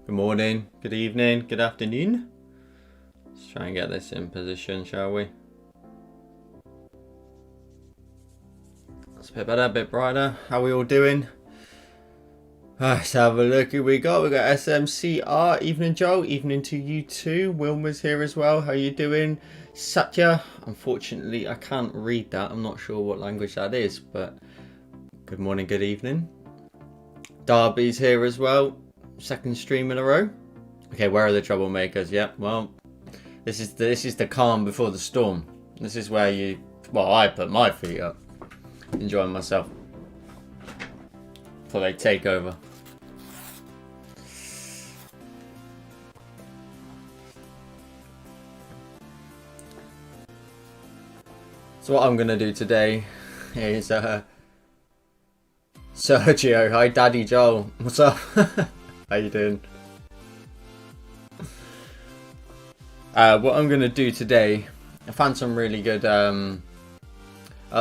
Good morning, good evening, good afternoon. Let's try and get this in position, shall we? That's a bit better, a bit brighter. How are we all doing? Let's have a look who we got. We got SMCR, evening Joel, evening to you too. Wilma's here as well. How you doing? Satya, unfortunately I can't read that. I'm not sure what language that is, but good morning, good evening. Darby's here as well. Second stream in a row. Okay, where are the troublemakers? Yep, well, this is the calm before the storm. This is where I put my feet up, enjoying myself before they take over. So what I'm gonna do today is Sergio, hi Daddy Joel, what's up? How you doing? What I'm gonna do today, I found some really good. Oh,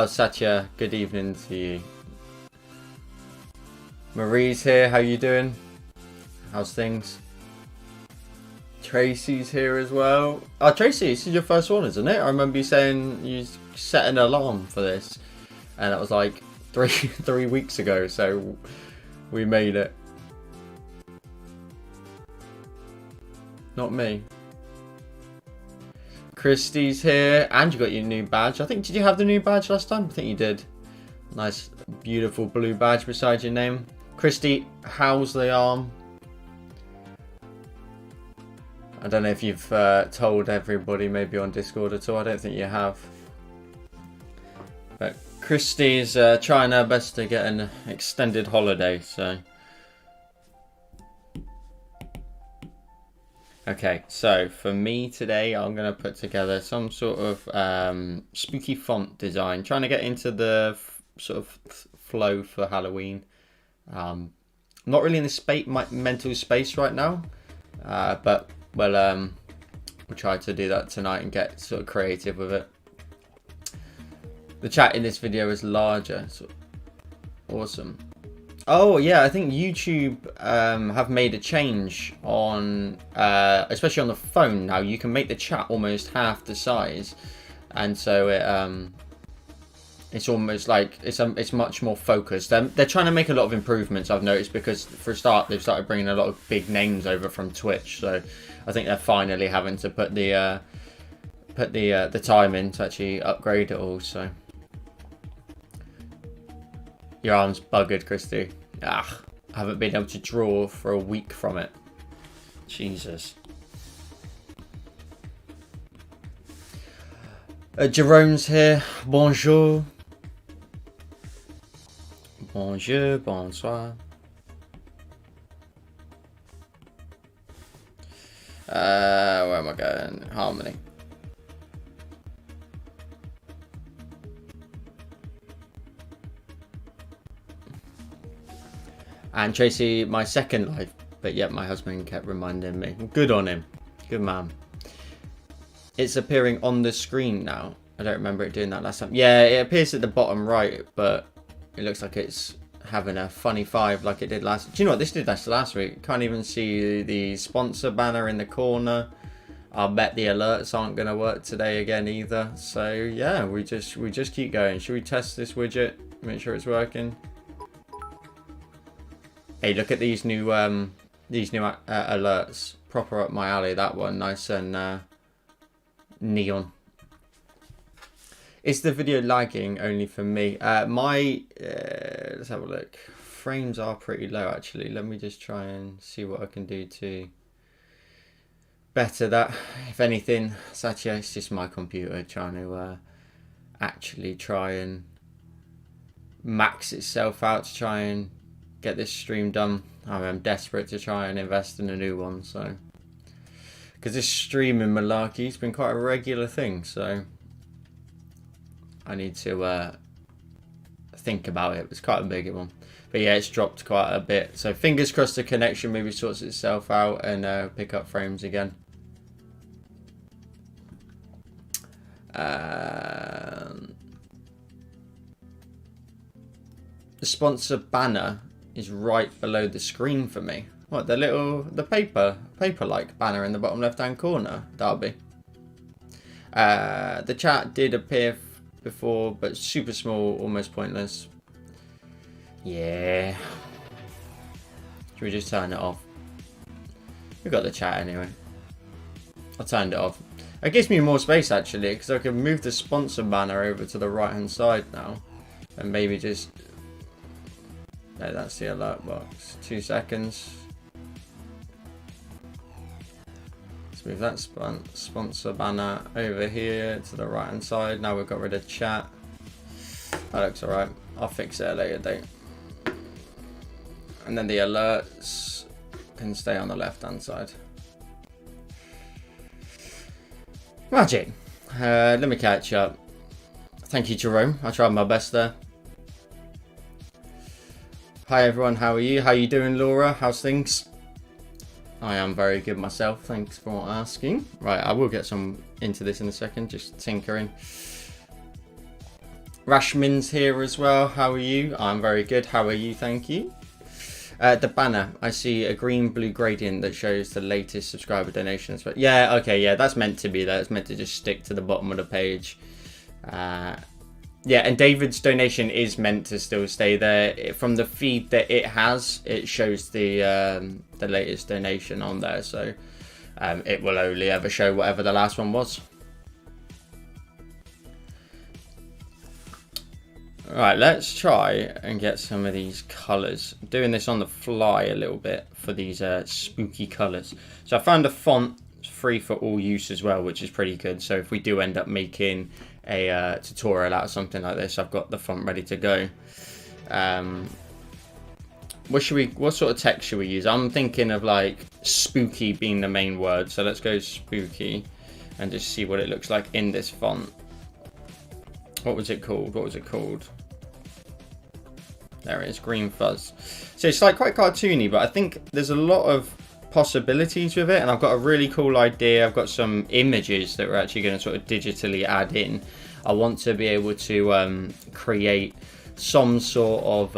Satya, good evening to you. Marie's here. How you doing? How's things? Tracy's here as well. Oh, Tracy, this is your first one, isn't it? I remember you saying you set an alarm for this, and it was like three weeks ago. So we made it. Not me. Christy's here, and you got your new badge. I think, did you have the new badge last time? I think you did. Nice, beautiful blue badge beside your name. Christy, how's the arm? I don't know if you've told everybody maybe on Discord at all. I don't think you have. But Christy's trying her best to get an extended holiday, so. Okay, so for me today, I'm going to put together some sort of spooky font design, trying to get into the sort of flow for Halloween. I'm not really in the mental space right now, but we'll try to do that tonight and get sort of creative with it. The chat in this video is larger, so awesome. Oh yeah, I think YouTube have made a change on, especially on the phone now. You can make the chat almost half the size, and so it's almost like it's much more focused. They're trying to make a lot of improvements, I've noticed, because for a start they've started bringing a lot of big names over from Twitch. So I think they're finally having to put the time in to actually upgrade it all. So. Your arm's buggered, Christy. I haven't been able to draw for a week from it. Jesus. Jerome's here. Bonjour. Bonjour, bonsoir. Where am I going? Harmony. And Tracy, my second life, but yet my husband kept reminding me. Good on him. Good man. It's appearing on the screen now. I don't remember it doing that last time. Yeah, it appears at the bottom right, but it looks like it's having a funny 5 like it did last. Do you know what? This did that last week. Can't even see the sponsor banner in the corner. I'll bet the alerts aren't going to work today again either. So yeah, we just keep going. Should we test this widget? Make sure it's working. Hey, look at these new alerts. Proper up my alley, that one. Nice and neon. Is the video lagging only for me? Let's have a look. Frames are pretty low, actually. Let me just try and see what I can do to better that. If anything, Satya, it's just my computer trying to actually try and max itself out to try and get this stream done. I'm desperate to try and invest in a new one, so because this streaming malarkey has been quite a regular thing, so I need to think about it. It's quite a big one, but yeah, it's dropped quite a bit, so fingers crossed the connection maybe sorts itself out and pick up frames again. The sponsor banner is right below the screen for me. What, the paper-like banner in the bottom left-hand corner? That'll be. The chat did appear before, but super small, almost pointless. Yeah. Should we just turn it off? We got the chat anyway. I turned it off. It gives me more space actually, because I can move the sponsor banner over to the right-hand side now, and maybe just. No, that's the alert box. 2 seconds. Let's move that sponsor banner over here to the right-hand side. Now we've got rid of chat. That looks alright. I'll fix it at a later date. And then the alerts can stay on the left-hand side. Magic. Let me catch up. Thank you, Jerome. I tried my best there. Hi everyone, how are you? How you doing, Laura? How's things? I am very good myself. Thanks for asking. Right, I will get some into this in a second. Just tinkering. Rashmin's here as well. How are you? I'm very good. How are you? Thank you. The banner, I see a green-blue gradient that shows the latest subscriber donations. But yeah, okay, yeah, that's meant to be there. It's meant to just stick to the bottom of the page. Yeah, and David's donation is meant to still stay there. From the feed that it has, it shows the latest donation on there. So it will only ever show whatever the last one was. Right, let's try and get some of these colours. I'm doing this on the fly a little bit for these spooky colours. So I found a font free for all use as well, which is pretty good. So if we do end up making a tutorial out of something like this, I've got the font ready to go. What sort of text should we use? I'm thinking of like spooky being the main word. So let's go spooky and just see what it looks like in this font. What was it called? What was it called? There it is, Green Fuzz. So it's like quite cartoony, but I think there's a lot of possibilities with it, and I've got a really cool idea. I've got some images that we're actually going to sort of digitally add in. I want to be able to create some sort of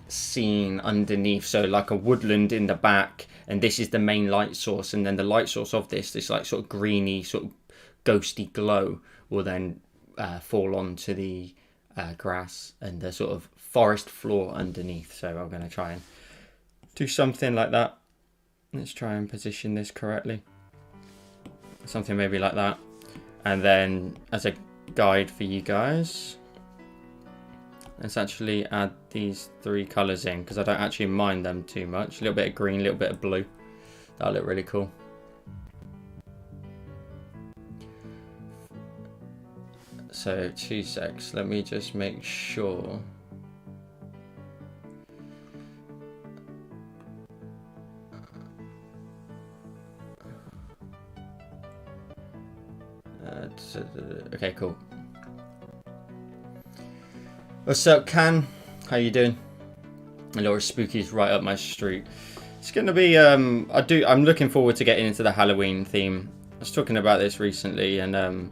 scene underneath, so like a woodland in the back, and this is the main light source, and then the light source of this like sort of greeny, sort of ghosty glow will then fall onto the grass and the sort of forest floor underneath. So I'm going to try and do something like that. Let's try and position this correctly. Something maybe like that. And then as a guide for you guys, let's actually add these 3 colours in, because I don't actually mind them too much. A little bit of green, a little bit of blue. That'll look really cool. So 2 secs, let me just make sure. Okay, cool. What's up, Can? How you doing? A lot of spookies right up my street. It's gonna be I'm looking forward to getting into the Halloween theme. I was talking about this recently, and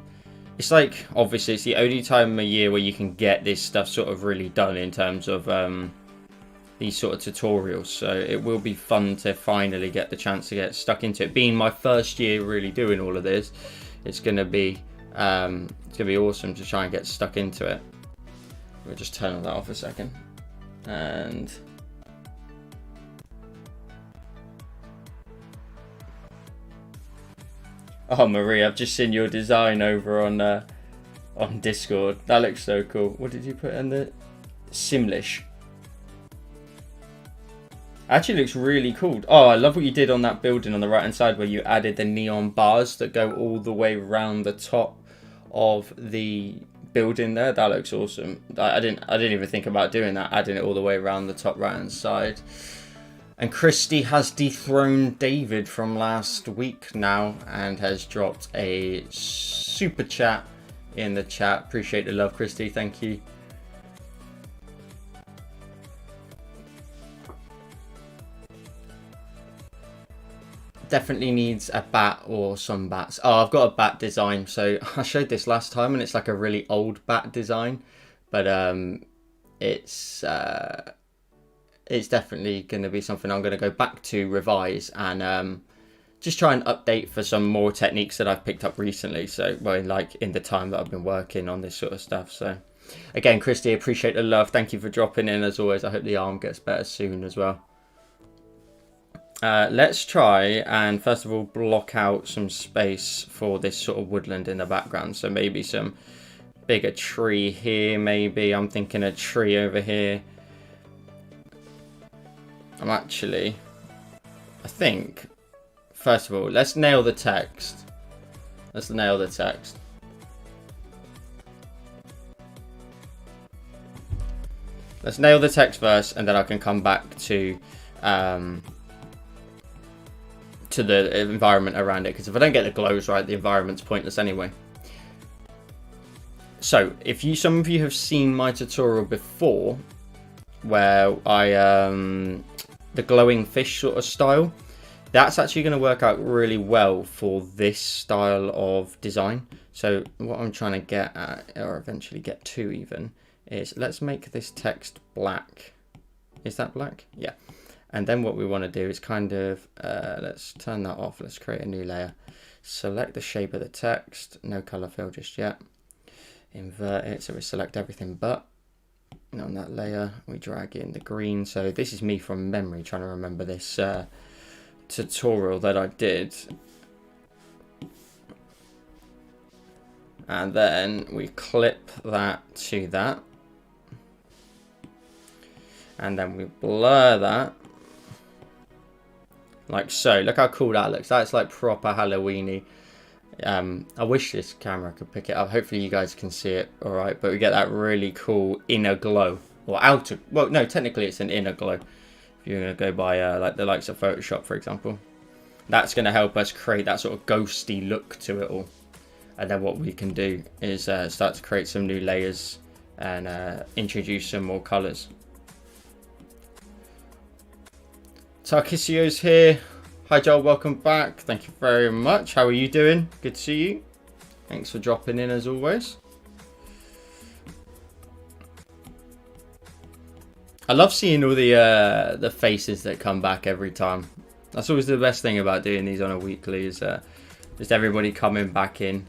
it's like, obviously it's the only time of year where you can get this stuff sort of really done in terms of these sort of tutorials. So it will be fun to finally get the chance to get stuck into it. Being my first year really doing all of this, it's gonna be awesome to try and get stuck into it. We'll just turn all that off a second. And oh, Marie, I've just seen your design over on Discord. That looks so cool. What did you put in there? Simlish. Actually looks really cool. Oh, I love what you did on that building on the right hand side, where you added the neon bars that go all the way around the top of the building there. That looks awesome. I didn't even think about doing that, adding it all the way around the top right hand side. And Christy has dethroned David from last week now, and has dropped a super chat in the chat. Appreciate the love, Christy. Thank you. Definitely needs a bat or some bats. Oh, I've got a bat design. So I showed this last time, and it's like a really old bat design, but it's it's definitely going to be something I'm going to go back to revise and just try and update for some more techniques that I've picked up recently. So, well, like in the time that I've been working on this sort of stuff. So, again, Christy, appreciate the love. Thank you for dropping in as always. I hope the arm gets better soon as well. Let's try and first of all block out some space for this sort of woodland in the background. So maybe some bigger tree here. Maybe I'm thinking a tree over here. I think, first of all, let's nail the text. Let's nail the text. Let's nail the text first, and then I can come back to the environment around it. Because if I don't get the glows right, the environment's pointless anyway. So, if some of you have seen my tutorial before, where I the glowing fish sort of style, that's actually going to work out really well for this style of design. So what I'm trying to get at, or eventually get to even, is let's make this text black. Is that black? Yeah. And then what we want to do is kind of, let's turn that off. Let's create a new layer. Select the shape of the text. No color fill just yet. Invert it so we select everything but. And on that layer, we drag in the green. So this is me from memory trying to remember this tutorial that I did. And then we clip that to that. And then we blur that. Like so. Look how cool that looks. That's like proper Halloween-y. I wish this camera could pick it up. Hopefully you guys can see it all right. But we get that really cool inner glow. Or outer. Well, no, technically it's an inner glow. If you're going to go by like the likes of Photoshop, for example. That's going to help us create that sort of ghosty look to it all. And then what we can do is start to create some new layers and introduce some more colours. Tarkisio's here. Hi Joel, welcome back. Thank you very much. How are you doing? Good to see you. Thanks for dropping in as always. I love seeing all the faces that come back every time. That's always the best thing about doing these on a weekly is just everybody coming back in.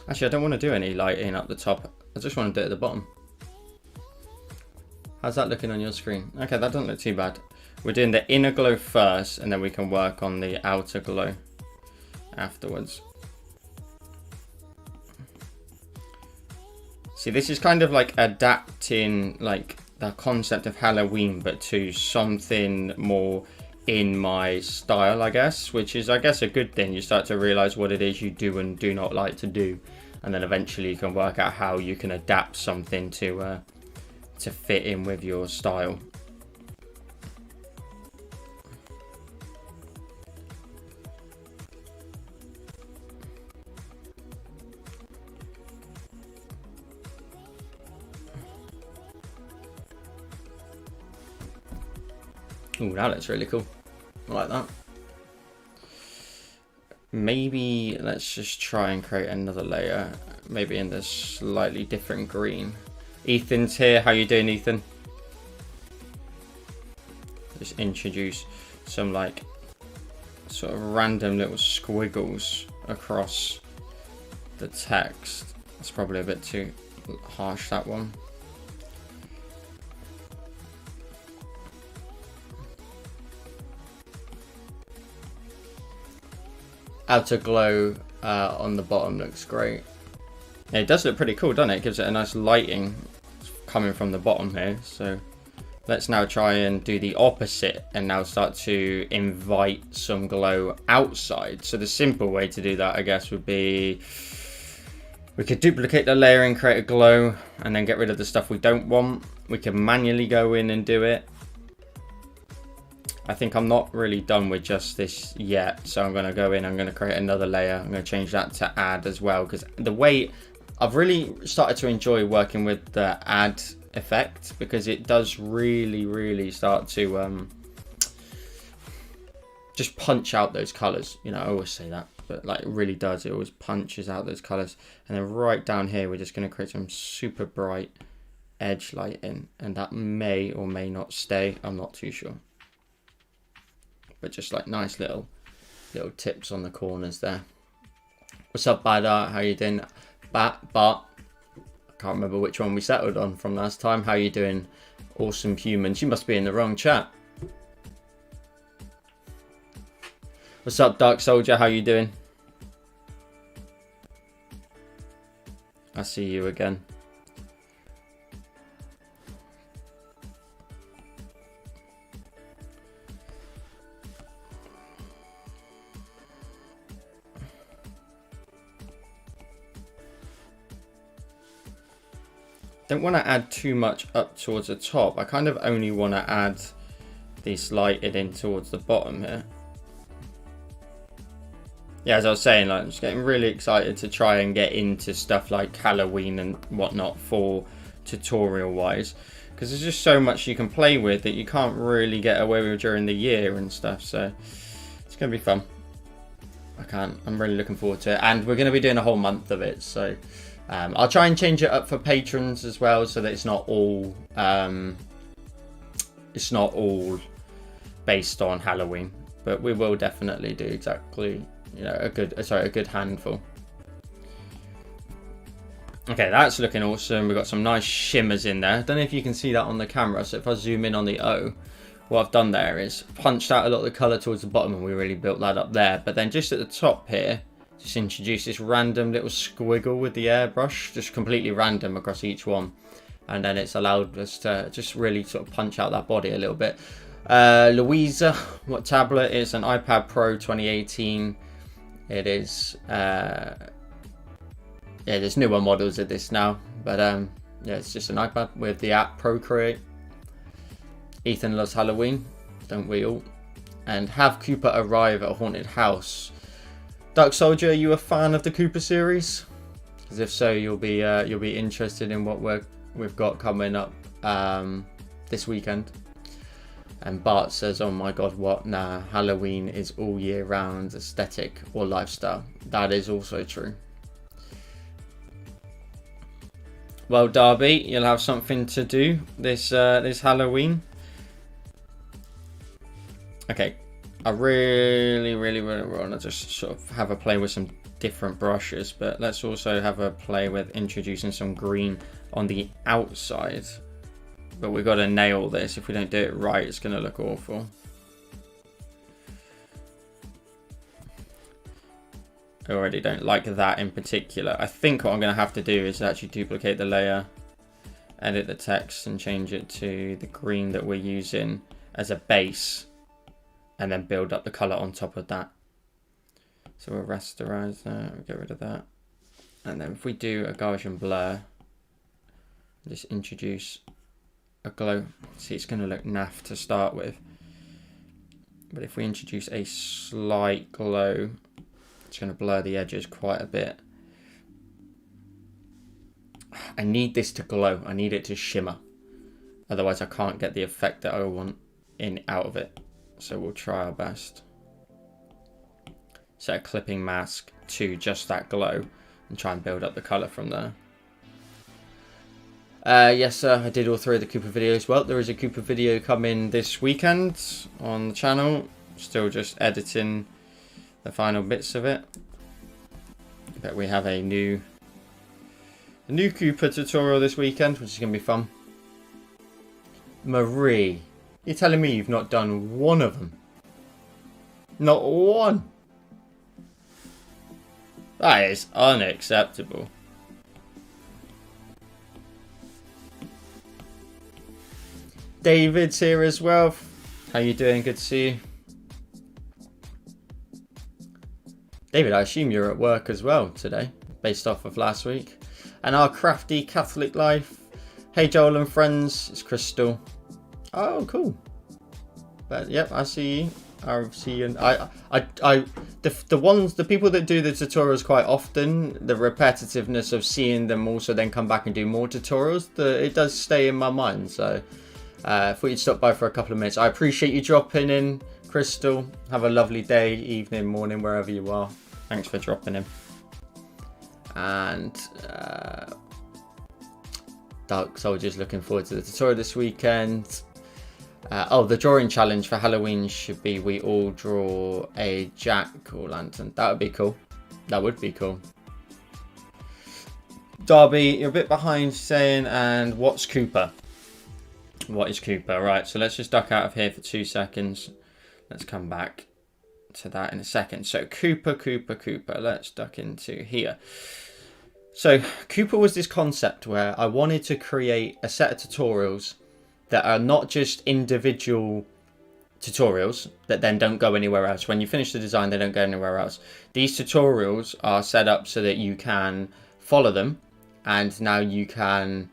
Actually, I don't want to do any lighting up the top. I just want to do it at the bottom. How's that looking on your screen? Okay, that doesn't look too bad. We're doing the inner glow first, and then we can work on the outer glow afterwards. See, this is kind of like adapting like the concept of Halloween, but to something more in my style, I guess, which is, I guess, a good thing. You start to realize what it is you do and do not like to do, and then eventually you can work out how you can adapt something to fit in with your style. Ooh, that looks really cool. I like that. Maybe let's just try and create another layer, maybe in this slightly different green. Ethan's here. How you doing, Ethan? Just introduce some like sort of random little squiggles across the text. That's probably a bit too harsh, that one. Outer glow on the bottom looks great. Yeah, it does look pretty cool, doesn't it? It gives it a nice lighting coming from the bottom here. So let's now try and do the opposite and now start to invite some glow outside. So the simple way to do that, I guess, would be we could duplicate the layer and create a glow and then get rid of the stuff we don't want. We can manually go in and do it. I think I'm not really done with just this yet, so I'm going to go in, I'm going to create another layer. I'm going to change that to add as well, because the way I've really started to enjoy working with the add effect, because it does really start to just punch out those colors. You know, I always say that, but like it really does. It always punches out those colors. And then right down here, we're just going to create some super bright edge lighting, and that may or may not stay. I'm not too sure, but just like nice little tips on the corners there. What's up, Bad Art? How you doing? Bart, I can't remember which one we settled on from last time. How you doing? Awesome Humans. You must be in the wrong chat. What's up, Dark Soldier? How you doing? I see you again. Don't want to add too much up towards the top. I kind of only want to add this lighted in towards the bottom here. Yeah, as I was saying, like, I'm just getting really excited to try and get into stuff like Halloween and whatnot for tutorial wise, because there's just so much you can play with that you can't really get away with during the year and stuff. So it's gonna be fun. I'm really looking forward to it, and we're gonna be doing a whole month of it. So I'll try and change it up for patrons as well, so that it's not all based on Halloween, but we will definitely do exactly, you know, a good handful. Okay, that's looking awesome. We've got some nice shimmers in there. I don't know if you can see that on the camera. So if I zoom in on the O, what I've done there is punched out a lot of the color towards the bottom, and we really built that up there. But then just at the top here, just introduce this random little squiggle with the airbrush, just completely random across each one. And then it's allowed us to just really sort of punch out that body a little bit. Louisa, what tablet? It's an iPad Pro 2018. It is, yeah, there's newer models of this now, but yeah, it's just an iPad with the app Procreate. Ethan loves Halloween, don't we all? And have Cooper arrive at a haunted house. Dark Soldier, are you a fan of the Cooper series? Because if so, you'll be interested in what we've got coming up this weekend. And Bart says, oh my god, what? Nah, Halloween is all year round aesthetic or lifestyle. That is also true. Well, Darby, you'll have something to do this Halloween. Okay, I really want to just sort of have a play with some different brushes, but let's also have a play with introducing some green on the outside. But we've got to nail this. If we don't do it right, it's going to look awful. I already don't like that in particular. I think what I'm going to have to do is actually duplicate the layer, edit the text, and change it to the green that we're using as a base, and then build up the color on top of that. So we'll rasterize that, we'll get rid of that. And then if we do a Gaussian blur, just introduce a glow. See, it's going to look naff to start with, but if we introduce a slight glow, it's going to blur the edges quite a bit. I need this to glow. I need it to shimmer. Otherwise I can't get the effect that I want out of it. So we'll try our best. Set a clipping mask to just that glow and try and build up the color from there. Yes, sir, I did all 3 of the Cooper videos. Well, there is a Cooper video coming this weekend on the channel. Still just editing the final bits of it. But we have a new Cooper tutorial this weekend, which is going to be fun. Marie, you're telling me you've not done one of them? Not one? That is unacceptable. David's here as well. How you doing? Good to see you. David, I assume you're at work as well today, based off of last week. And our crafty Catholic life. Hey Joel and friends, it's Crystal. Oh, cool. But yep, I see you. I've seen the people that do the tutorials quite often, the repetitiveness of seeing them also then come back and do more tutorials, it does stay in my mind. So I thought you'd stop by for a couple of minutes. I appreciate you dropping in, Crystal. Have a lovely day, evening, morning, wherever you are. Thanks for dropping in. And Dark Soldier's looking forward to the tutorial this weekend. The drawing challenge for Halloween should be we all draw a jack-o'-lantern. That would be cool. That would be cool. Darby, you're a bit behind saying, and what's Cooper? What is Cooper? Right, so let's just duck out of here for 2 seconds. Let's come back to that in a second. So Cooper. Let's duck into here. So Cooper was this concept where I wanted to create a set of tutorials that are not just individual tutorials that then don't go anywhere else. When you finish the design, they don't go anywhere else. These tutorials are set up so that you can follow them, and now you can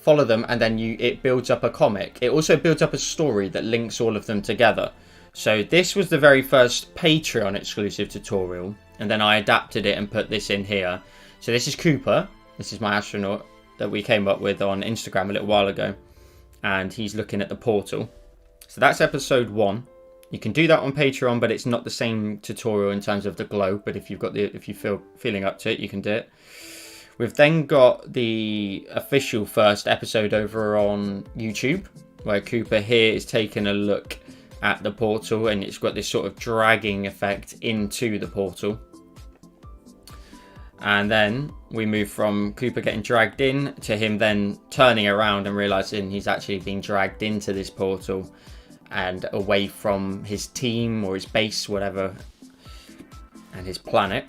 follow them, and then it builds up a comic. It also builds up a story that links all of them together. So this was the very first Patreon exclusive tutorial, and then I adapted it and put this in here. So this is Cooper. This is my astronaut that we came up with on Instagram a little while ago, and he's looking at the portal. So that's episode 1. You can do that on Patreon, but it's not the same tutorial in terms of the glow. But if you feeling up to it, you can do it. We've then got the official first episode over on YouTube, where Cooper here is taking a look at the portal, and it's got this sort of dragging effect into the portal. And then we move from Cooper getting dragged in to him then turning around and realizing he's actually been dragged into this portal and away from his team or his base, whatever, and his planet.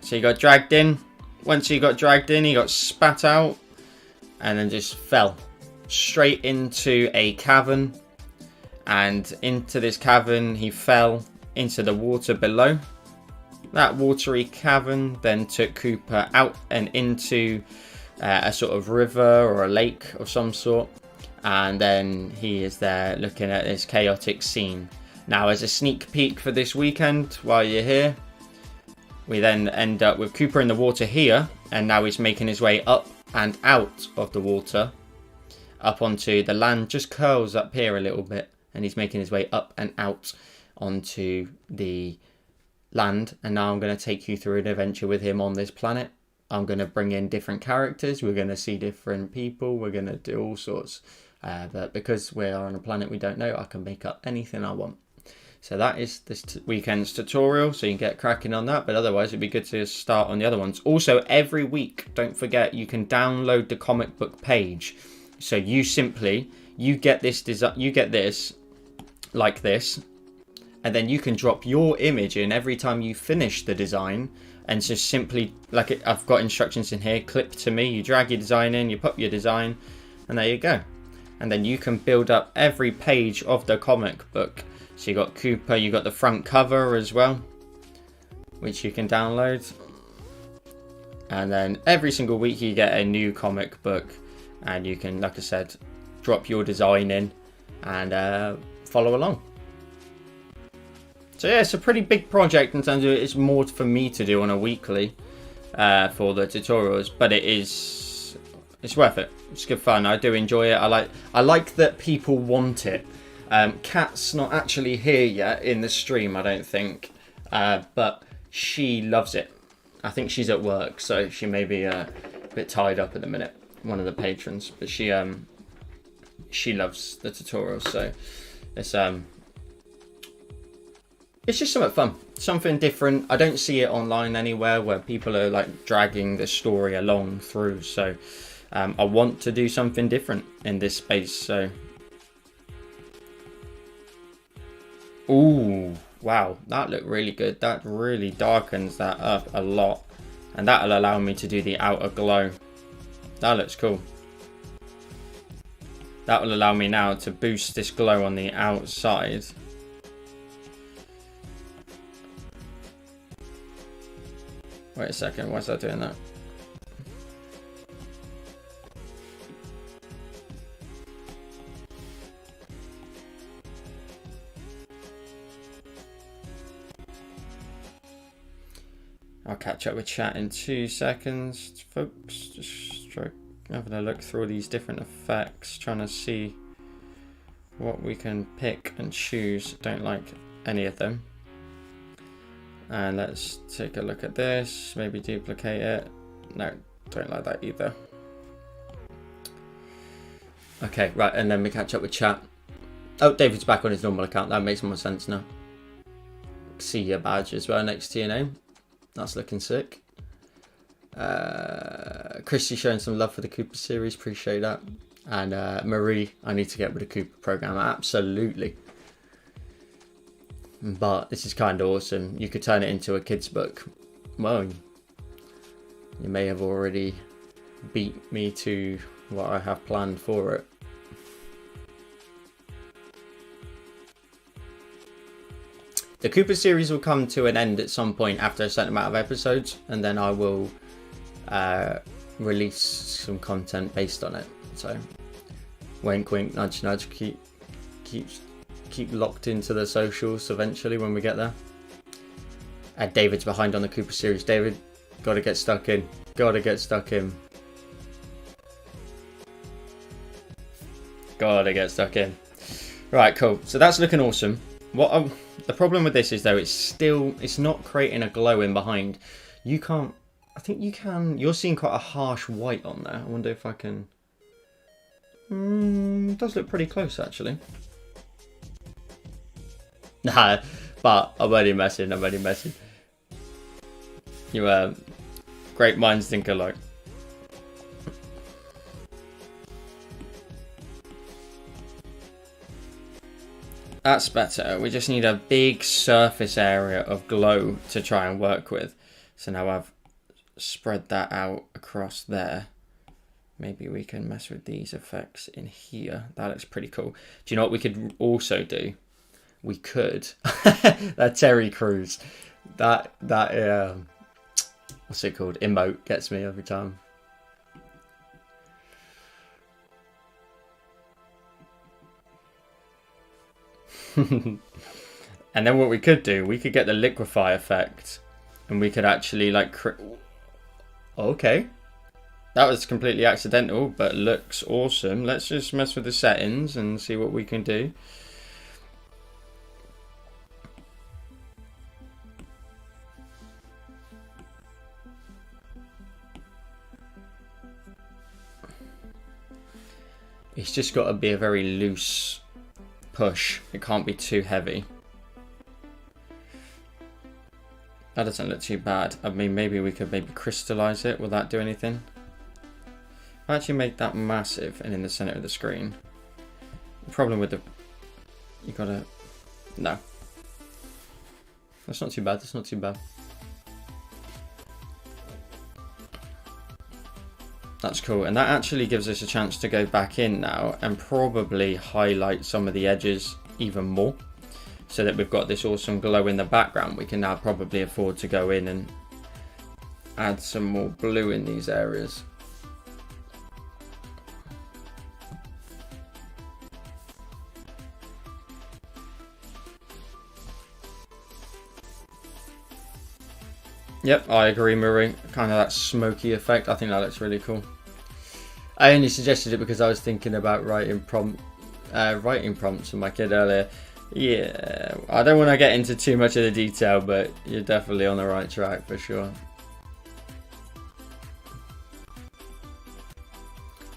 So he got dragged in. Once he got dragged in, he got spat out and then just fell straight into a cavern. And into this cavern, he fell into the water below. That watery cavern then took Cooper out and into a sort of river or a lake of some sort. And then he is there looking at this chaotic scene. Now, as a sneak peek for this weekend, while you're here, we then end up with Cooper in the water here. And now he's making his way up and out of the water, up onto the land, just curls up here a little bit. And he's making his way up and out onto the land. And now I'm going to take you through an adventure with him on this planet. I'm going to bring in different characters. We're going to see different people. We're going to do all sorts. But because we're on a planet we don't know, I can make up anything I want. So that is this weekend's tutorial. So you can get cracking on that. But otherwise, it'd be good to start on the other ones. Also, every week, don't forget, you can download the comic book page. So you get this like this. And then you can drop your image in every time you finish the design. And just simply, I've got instructions in here, clip to me. You drag your design in, you put your design, and there you go. And then you can build up every page of the comic book. So you got Cooper, you got the front cover as well, which you can download. And then every single week you get a new comic book. And you can, like I said, drop your design in and follow along. So yeah, it's a pretty big project in terms of it's more for me to do on a weekly for the tutorials, but it's worth it. It's good fun. I do enjoy it. I like that people want it. Kat's not actually here yet in the stream, I don't think, but she loves it. I think she's at work, so she may be a bit tied up at the minute. One of the patrons, but she loves the tutorials, so it's just something fun, something different. I don't see it online anywhere where people are like dragging the story along through. So I want to do something different in this space. So, ooh, wow, that looked really good. That really darkens that up a lot, and that'll allow me to do the outer glow. That looks cool. That will allow me now to boost this glow on the outside. Wait a second, why is that doing that? I'll catch up with chat in 2 seconds, folks. Just having a look through all these different effects, trying to see what we can pick and choose. Don't like any of them. And let's take a look at this, maybe duplicate it. No, don't like that either. Okay, right, and then we catch up with chat. Oh, David's back on his normal account. That makes more sense now. See your badge as well next to your name. That's looking sick. Christy showing some love for the Cooper series. Appreciate that. And Marie, I need to get with the Cooper program. Absolutely. But this is kind of awesome. You could turn it into a kid's book. Well, you may have already beat me to what I have planned for it. The Cooper series will come to an end at some point after a certain amount of episodes, and then I will release some content based on it. So, wink, wink, nudge, nudge. Keep locked into the socials eventually when we get there. David's behind on the Cooper series. David, gotta get stuck in. Gotta get stuck in. Gotta get stuck in. Right, cool. So that's looking awesome. The problem with this is though, it's not creating a glow in behind. You can't. I think you can. You're seeing quite a harsh white on there. I wonder if I can. It does look pretty close actually. Nah, but I'm only messing. You great minds think alike. That's better. We just need a big surface area of glow to try and work with. So now I've spread that out across there. Maybe we can mess with these effects in here. That looks pretty cool. Do you know what we could also do? We could. That Terry Crews. That what's it called? Emote gets me every time. And then what we could do, we could get the liquefy effect, and we could actually like okay, that was completely accidental but looks awesome. Let's just mess with the settings and see what we can do. It's just got to be a very loose push. It can't be too heavy. That doesn't look too bad. I mean, maybe we could crystallize it. Will that do anything? If I actually make that massive and in the center of the screen. The problem with you gotta, no. That's not too bad. That's not too bad. That's cool, and that actually gives us a chance to go back in now and probably highlight some of the edges even more, so that we've got this awesome glow in the background. We can now probably afford to go in and add some more blue in these areas. Yep, I agree, Marie. Kind of that smoky effect. I think that looks really cool. I only suggested it because I was thinking about writing prompts for my kid earlier. Yeah, I don't want to get into too much of the detail, but you're definitely on the right track for sure.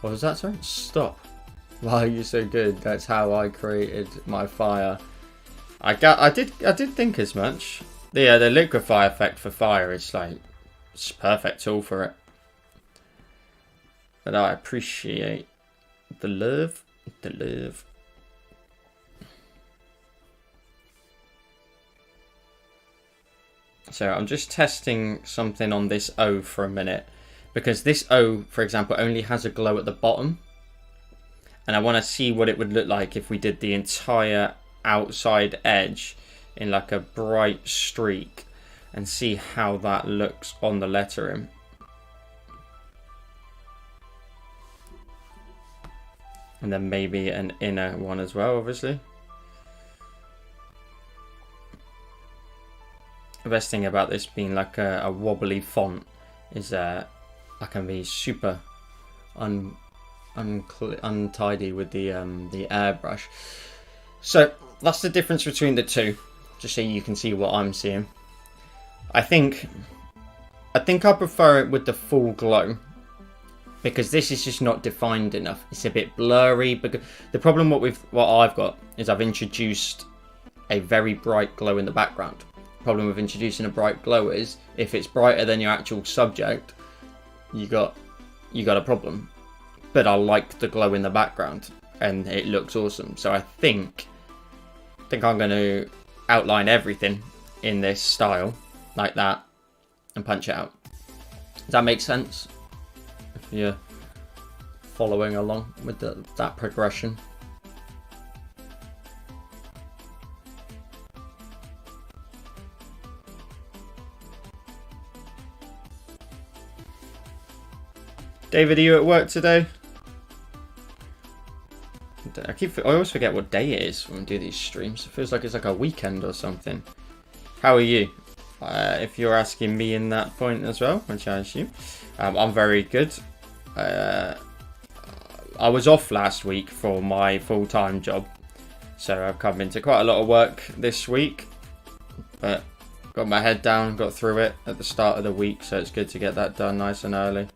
What was that, sorry? Stop. Wow, you're so good. That's how I created my fire. I did think as much. The liquefy effect for fire is like, it's a perfect tool for it. But I appreciate the love. So I'm just testing something on this O for a minute, because this O, for example, only has a glow at the bottom, and I want to see what it would look like if we did the entire outside edge in like a bright streak, and see how that looks on the lettering. And then maybe an inner one as well, obviously. The best thing about this being like a wobbly font is I can be super untidy with the airbrush. So that's the difference between the two, just so you can see what I'm seeing. I think I prefer it with the full glow, because this is just not defined enough. It's a bit blurry. Because the problem what I've got is I've introduced a very bright glow in the background. The problem with introducing a bright glow is if it's brighter than your actual subject, you got a problem. But I like the glow in the background and it looks awesome. So I think I'm going to outline everything in this style like that and punch it out. Does that make sense? If you're following along with that progression. David, are you at work today? I always forget what day it is when we do these streams. It feels like it's like a weekend or something. How are you? If you're asking me in that point as well, which I assume. I'm very good. I was off last week for my full-time job. So I've come into quite a lot of work this week. But got my head down, got through it at the start of the week. So it's good to get that done nice and early.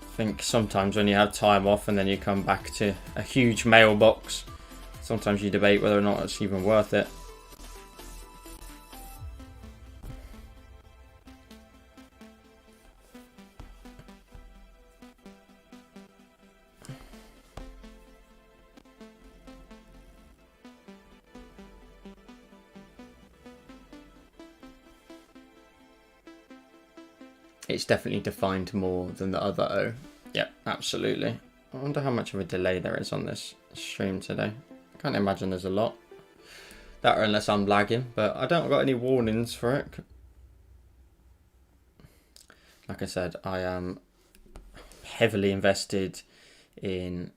I think sometimes when you have time off and then you come back to a huge mailbox, sometimes you debate whether or not it's even worth it. It's definitely defined more than the other O. Yep, absolutely. I wonder how much of a delay there is on this stream today. I can't imagine there's a lot. That or unless I'm lagging, but I don't got any warnings for it. Like I said, I am heavily invested in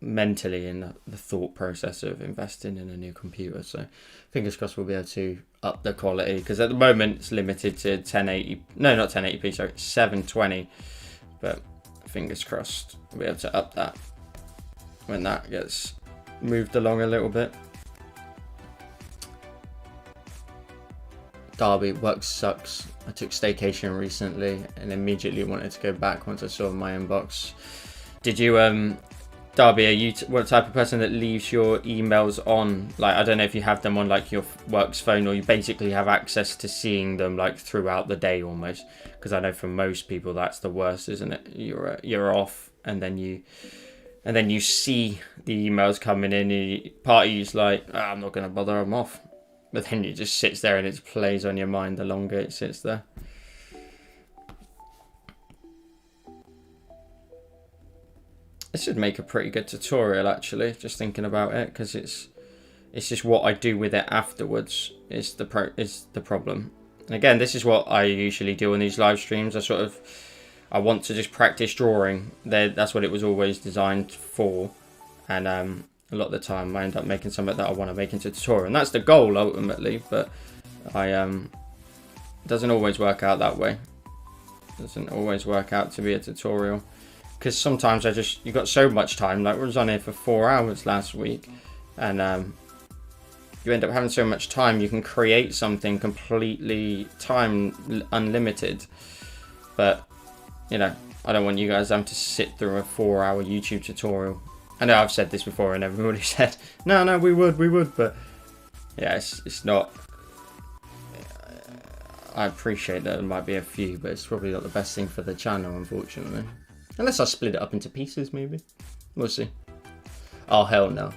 mentally in the thought process of investing in a new computer. So fingers crossed we'll be able to up the quality, because at the moment it's limited to 1080. No, not 1080p. Sorry, 720. But fingers crossed we'll be able to up that when that gets moved along a little bit. Derby, work sucks. I took staycation recently and immediately wanted to go back once I saw my inbox. Did you, Darby, are you what type of person that leaves your emails on? Like, I don't know if you have them on like your work's phone, or you basically have access to seeing them like throughout the day almost. Because I know for most people that's the worst, isn't it? You're off and then you see the emails coming in. And part of you's like, oh, I'm not gonna bother, I'm off. But then it just sits there and it plays on your mind the longer it sits there. This should make a pretty good tutorial actually, just thinking about it, because it's just what I do with it afterwards is the problem. And again, this is what I usually do on these live streams. I want to just practice drawing. That's what it was always designed for, and a lot of the time I end up making something that I want to make into a tutorial, and that's the goal ultimately. But it doesn't always work out that way. It doesn't always work out to be a tutorial. Because sometimes you got so much time, like we was on here for 4 hours last week, and you end up having so much time, you can create something completely time unlimited. But, you know, I don't want you guys having to sit through a 4-hour YouTube tutorial. I know I've said this before and everybody said, no, we would, but yeah, it's not. I appreciate that there might be a few, but it's probably not the best thing for the channel, unfortunately. Unless I split it up into pieces, maybe. We'll see. Oh, hell no.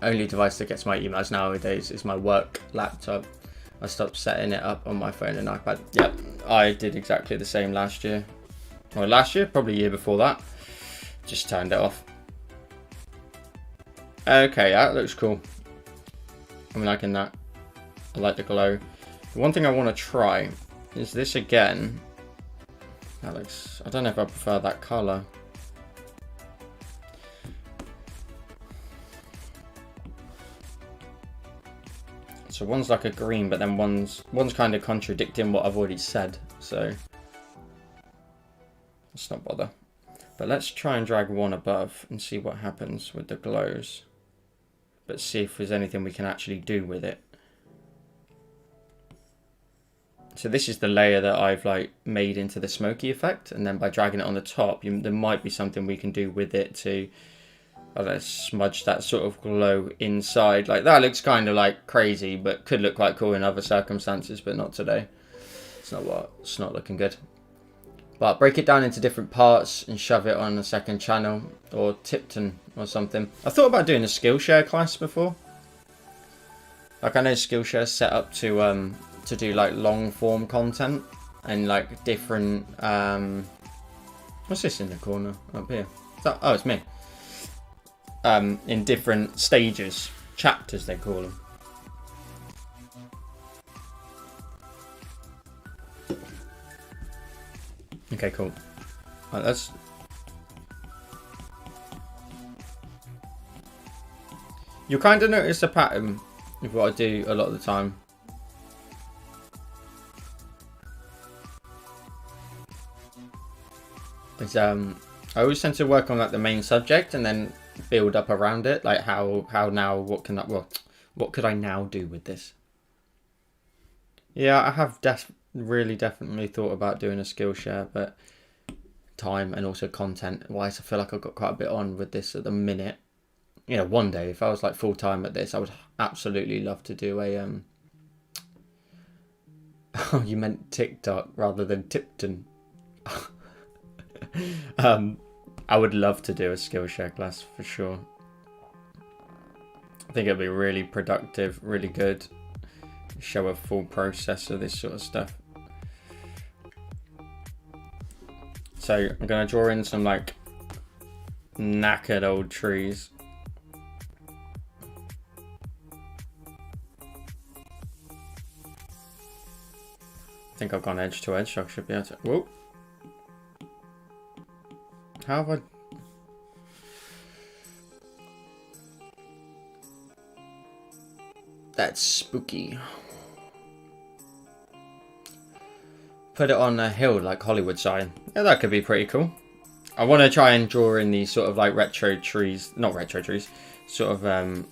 Only device that gets my emails nowadays is my work laptop. I stopped setting it up on my phone and iPad. Yep, I did exactly the same last year. Or last year, probably a year before that. Just turned it off. Okay, that looks cool. I'm liking that. I like the glow. The one thing I want to try is this again. That looks, I don't know if I prefer that colour. So one's like a green, but then one's kind of contradicting what I've already said. So let's not bother. But let's try and drag one above and see what happens with the glows. But see if there's anything we can actually do with it. So this is the layer that I've like made into the smoky effect, and then by dragging it on the top, there might be something we can do with it to smudge that sort of glow inside. Like that looks kind of like crazy, but could look quite cool in other circumstances, but not today. It's not looking good. But break it down into different parts and shove it on a second channel or Tipton or something. I thought about doing a Skillshare class before. Like I know Skillshare's set up to do like long form content and like different what's this in the corner up here? Oh, it's me. In different stages, chapters they call them. Okay, cool. Right, that's... You'll kind of notice a pattern of what I do a lot of the time. It's, I always tend to work on like the main subject and then build up around it. Like how now, what could I now do with this? Yeah, I have really definitely thought about doing a Skillshare, but time and also content wise, I feel like I've got quite a bit on with this at the minute. You know, one day if I was like full time at this, I would absolutely love to do a oh, you meant TikTok rather than Tipton. I would love to do a Skillshare class for sure. I think it'd be really productive, really good. Show a full process of this sort of stuff. So I'm gonna draw in some like knackered old trees. I think I've gone edge to edge, so I should be able to. Whoa! How have I? That's spooky. Put it on a hill like Hollywood sign. Yeah, that could be pretty cool. I want to try and draw in these sort of like retro trees, not retro trees, sort of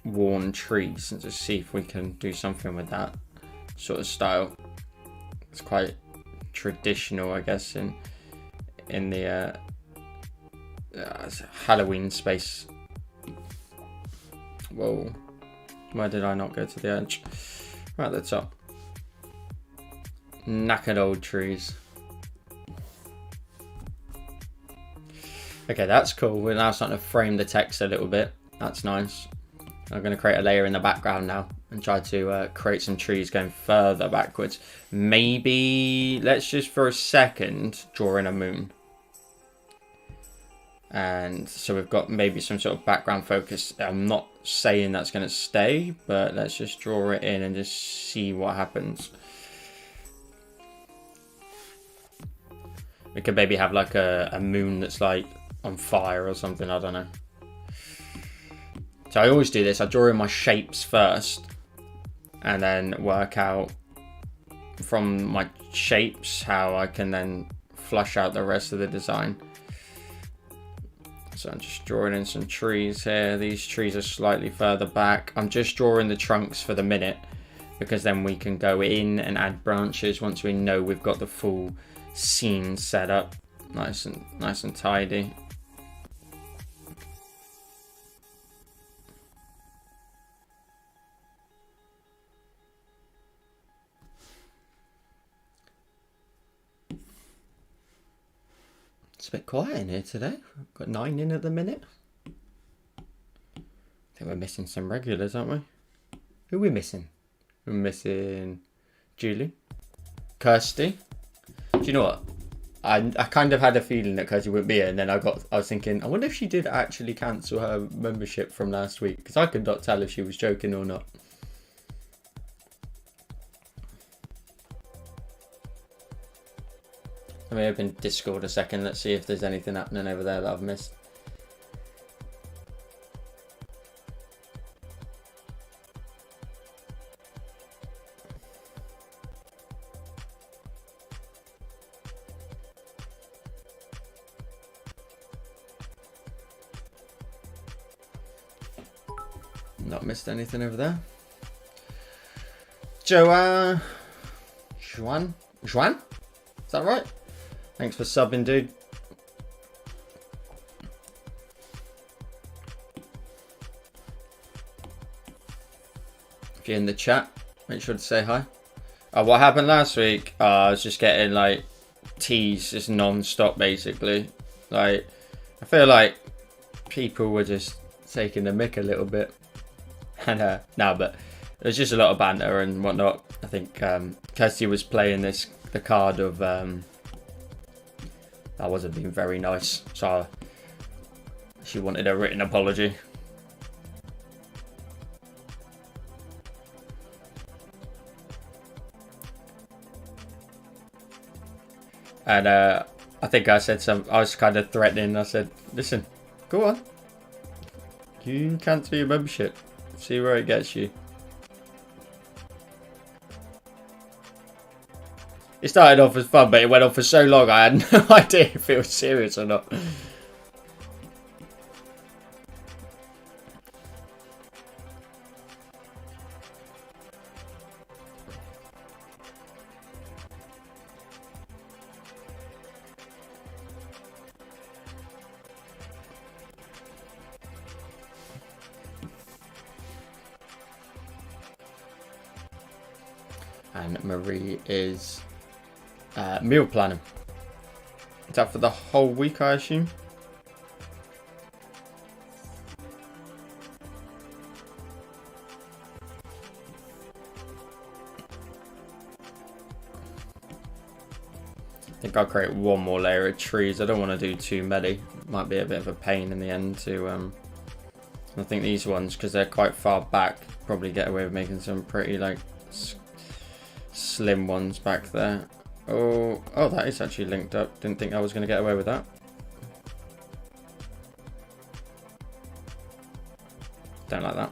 worn trees, and just see if we can do something with that sort of style. It's quite traditional, I guess, in the Halloween space. Whoa, where did I not go to the edge? Right at the top. Knackered old trees. Okay, that's cool. We're now starting to frame the text a little bit. That's nice. I'm going to create a layer in the background now and try to create some trees going further backwards. Maybe let's just for a second draw in a moon. And so we've got maybe some sort of background focus. I'm not saying that's going to stay, but let's just draw it in and just see what happens. We could maybe have like a moon that's like on fire or something, I don't know. So I always do this, I draw in my shapes first and then work out from my shapes how I can then flush out the rest of the design. So I'm just drawing in some trees here. These trees are slightly further back. I'm just drawing the trunks for the minute because then we can go in and add branches once we know we've got the full scene set up nice and tidy. It's a bit quiet in here today. I've got 9 in at the minute. I think we're missing some regulars, aren't we? Who are we missing? We're missing Julie, Kirsty. Do you know what? I kind of had a feeling that Kirsty wouldn't be here, and then I was thinking, I wonder if she did actually cancel her membership from last week, because I could not tell if she was joking or not. Let me open Discord a second. Let's see if there's anything happening over there that I've missed. Not missed anything over there. Juan? Is that right? Thanks for subbing, dude. If you're in the chat, make sure to say hi. What happened last week? I was just getting like teased just non-stop basically. Like, I feel like people were just taking the mick a little bit. And no, but there's just a lot of banter and whatnot. I think Kirsty was playing the card of that wasn't being very nice, so she wanted a written apology. And I think I said I was kind of threatening. I said, listen, go on, you cancel your membership, see where it gets you. It started off as fun, but it went on for so long I had no idea if it was serious or not. And Marie is meal planning. Is that for the whole week, I assume? I think I'll create one more layer of trees. I don't want to do too many. Might be a bit of a pain in the end to I think these ones, because they're quite far back, probably get away with making some pretty like slim ones back there. Oh, that is actually linked up. Didn't think I was going to get away with that. Don't like that.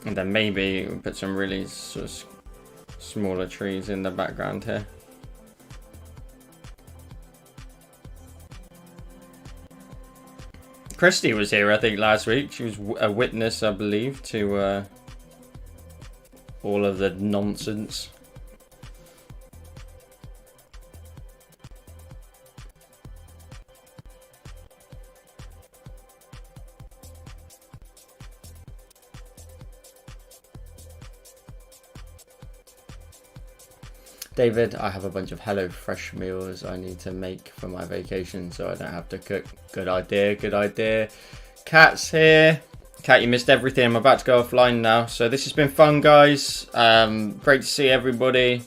And then maybe we'll put some really sort of smaller trees in the background here. Christy was here, I think, last week. She was a witness, I believe, to all of the nonsense. David, I have a bunch of HelloFresh meals I need to make for my vacation so I don't have to cook. Good idea, good idea. Kat's here. Kat, you missed everything. I'm about to go offline now. So this has been fun, guys. Great to see everybody.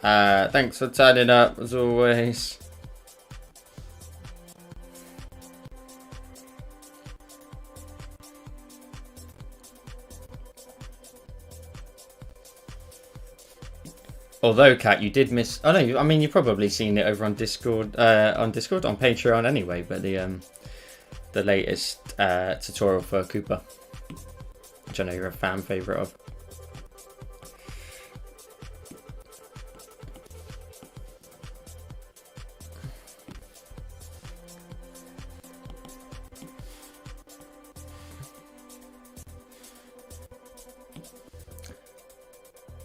Thanks for turning up, as always. Although, Kat, you did miss. Oh no, I mean you've probably seen it over on Discord, on Patreon anyway. But the latest tutorial for Cooper, which I know you're a fan favorite of.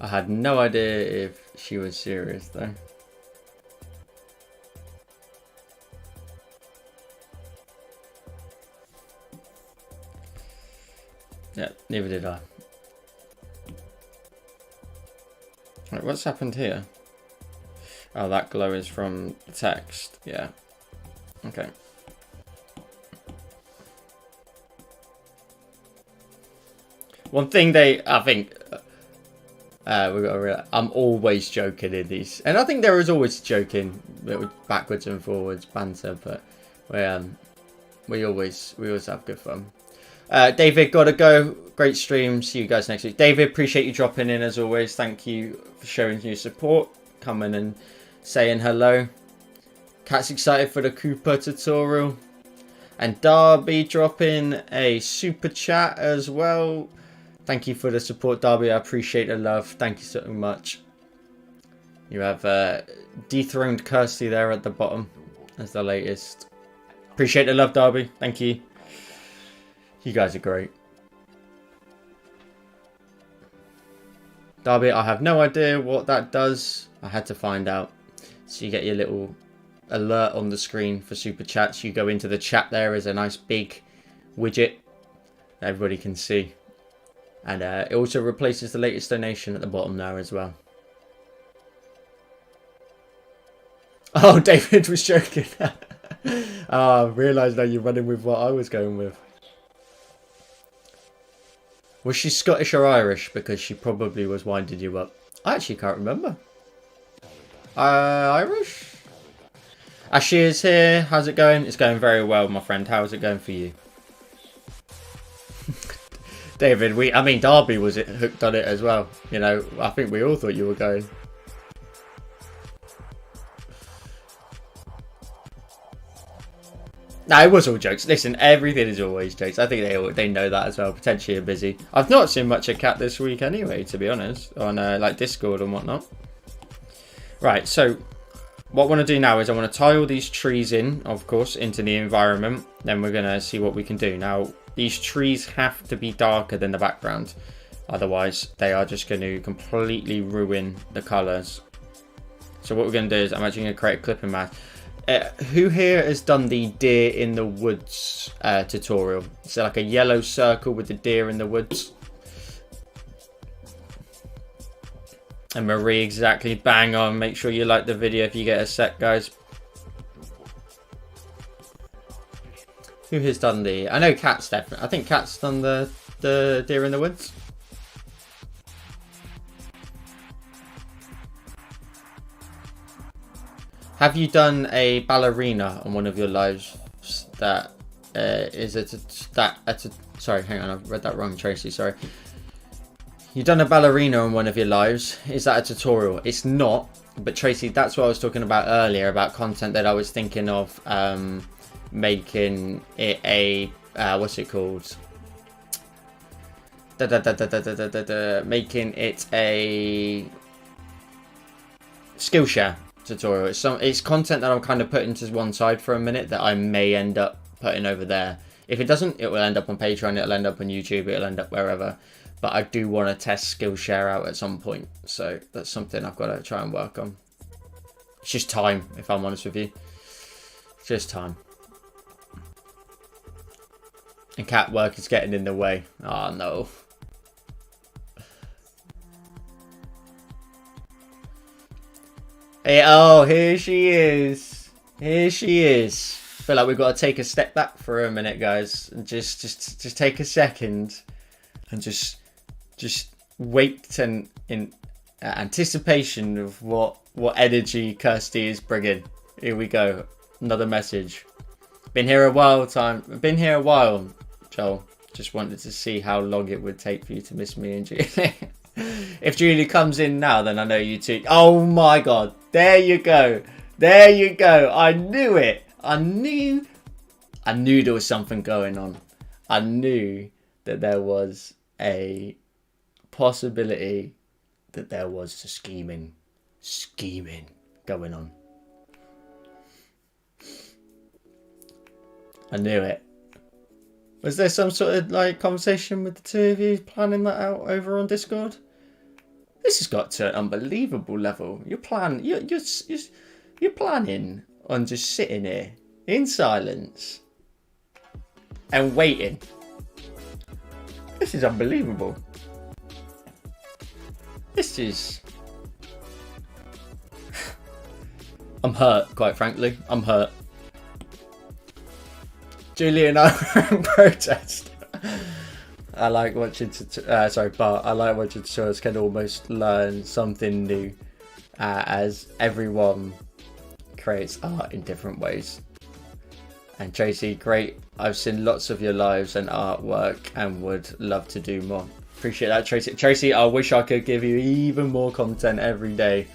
I had no idea if she was serious though. Yeah, neither did I. Right, what's happened here? Oh, that glow is from the text. Yeah. Okay. One thing I think we've got to realize, I'm always joking in these, and I think there is always joking backwards and forwards banter, but we always have good fun. David, gotta go. Great stream. See you guys next week. David, appreciate you dropping in as always. Thank you for showing your support, coming and saying hello. Cat's excited for the Cooper tutorial, and Darby dropping a super chat as well. Thank you for the support, Darby. I appreciate the love. Thank you so much. You have dethroned Kirsty there at the bottom as the latest. Appreciate the love, Darby. Thank you. You guys are great. Darby, I have no idea what that does. I had to find out. So you get your little alert on the screen for super chats. You go into the chat, there is a nice big widget that everybody can see. And it also replaces the latest donation at the bottom there as well. Oh, David was joking. I realised now you're running with what I was going with. Was she Scottish or Irish? Because she probably was winding you up. I actually can't remember. Irish? Ashi is here. How's it going? It's going very well, my friend. How's it going for you? David, I mean, Darby was hooked on it as well. You know, I think we all thought you were going. No, it was all jokes. Listen, everything is always jokes. I think they know that as well. Potentially are busy. I've not seen much of Cat this week anyway, to be honest, on like Discord and whatnot. Right, so what I want to do now is I want to tie all these trees in, of course, into the environment. Then we're going to see what we can do. Now, these trees have to be darker than the background. Otherwise, they are just going to completely ruin the colours. So what we're going to do is I'm actually going to create a clipping mask. Who here has done the deer in the woods tutorial? So like a yellow circle with the deer in the woods. And Marie, exactly, bang on. Make sure you like the video if you get a sec, guys. Who has done the... I know Kat's definitely... I think Kat's done the deer in the woods. Have you done a ballerina on one of your lives that sorry, hang on, I've read that wrong, Tracy, sorry. You've done a ballerina on one of your lives. Is that a tutorial? It's not, but Tracy, that's what I was talking about earlier, about content that I was thinking of making it a, what's it called? Making it a Skillshare tutorial. It's content that I'm kind of putting to one side for a minute that I may end up putting over there. If it doesn't, it will end up on Patreon, it'll end up on YouTube, it'll end up wherever. But I do want to test Skillshare out at some point, so that's something I've got to try and work on. It's just time, if I'm honest with you. It's just time. And cat work is getting in the way. Oh no. Hey, oh, here she is. Here she is. I feel like we've got to take a step back for a minute, guys, and just take a second and just wait and in anticipation of what energy Kirsty is bringing. Here we go. Another message. Been here a while, Joel. Just wanted to see how long it would take for you to miss me and Julie. If Julie comes in now, then I know you two. Oh my god. There you go. There you go. I knew it. I knew there was something going on. I knew that there was a possibility that there was scheming going on. I knew it. Was there some sort of like conversation with the two of you planning that out over on Discord? This has got to an unbelievable level. You're planning on just sitting here in silence and waiting. This is unbelievable. This is... I'm hurt, quite frankly. I'm hurt. Julie and I were in protest. I like watching Bart. I like watching tutorials. Can almost learn something new as everyone creates art in different ways. And Tracy, great. I've seen lots of your lives and artwork and would love to do more. Appreciate that, Tracy. Tracy, I wish I could give you even more content every day.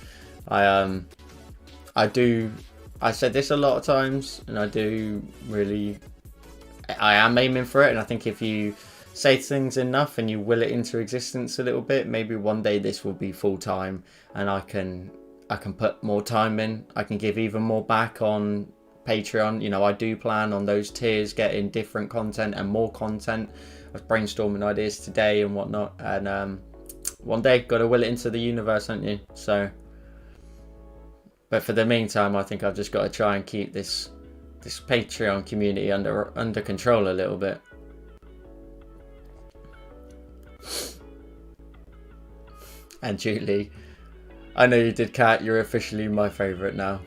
I said this a lot of times, and I am aiming for it. And I think if you say things enough and you will it into existence a little bit, maybe one day this will be full time and I can I can put more time in. I can give even more back on Patreon. You know, I do plan on those tiers getting different content and more content. I was brainstorming ideas today and whatnot, and one day got to will it into the universe, haven't you? So, but for the meantime, I think I've just got to try and keep this Patreon community under control a little bit. And Julie, I know you did, Kat. You're officially my favourite now.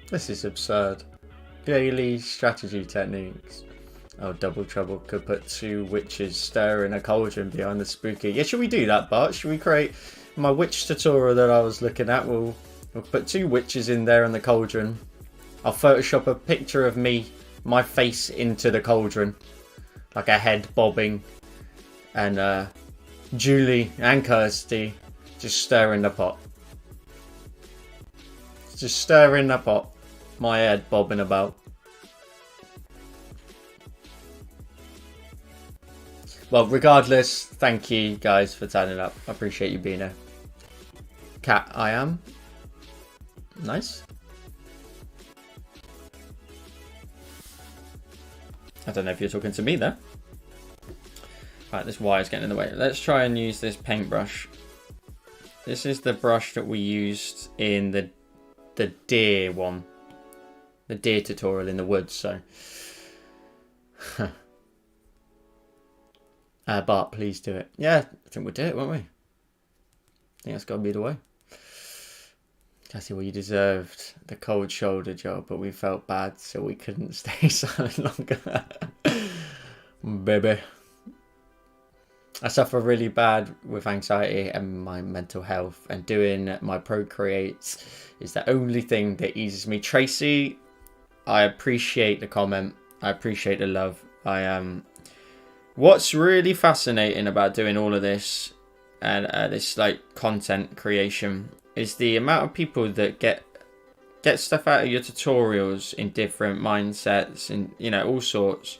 This is absurd. Daily strategy techniques. Oh, double trouble. Could put 2 witches stirring a cauldron behind the spooky. Yeah, should we do that, Bart? Should we create my witch tutorial that I was looking at? We'll put 2 witches in there in the cauldron. I'll Photoshop a picture of me, my face into the cauldron, like a head bobbing, and Julie and Kirsty just stirring the pot. Just stirring the pot. My head bobbing about. Well, regardless, thank you guys for turning up. I appreciate you being here. Cat, I am. Nice. I don't know if you're talking to me there. Right, this wire's getting in the way. Let's try and use this paintbrush. This is the brush that we used in the deer one. The deer tutorial in the woods, so. Bart, please do it. Yeah, I think we'll do it, won't we? I think that's got to be the way. Cassie, well, you deserved the cold shoulder job, but we felt bad, so we couldn't stay silent longer. Baby. I suffer really bad with anxiety and my mental health, and doing my Procreate is the only thing that eases me. Tracy, I appreciate the comment. I appreciate the love. What's really fascinating about doing all of this and this like content creation is the amount of people that get stuff out of your tutorials in different mindsets and, you know, all sorts,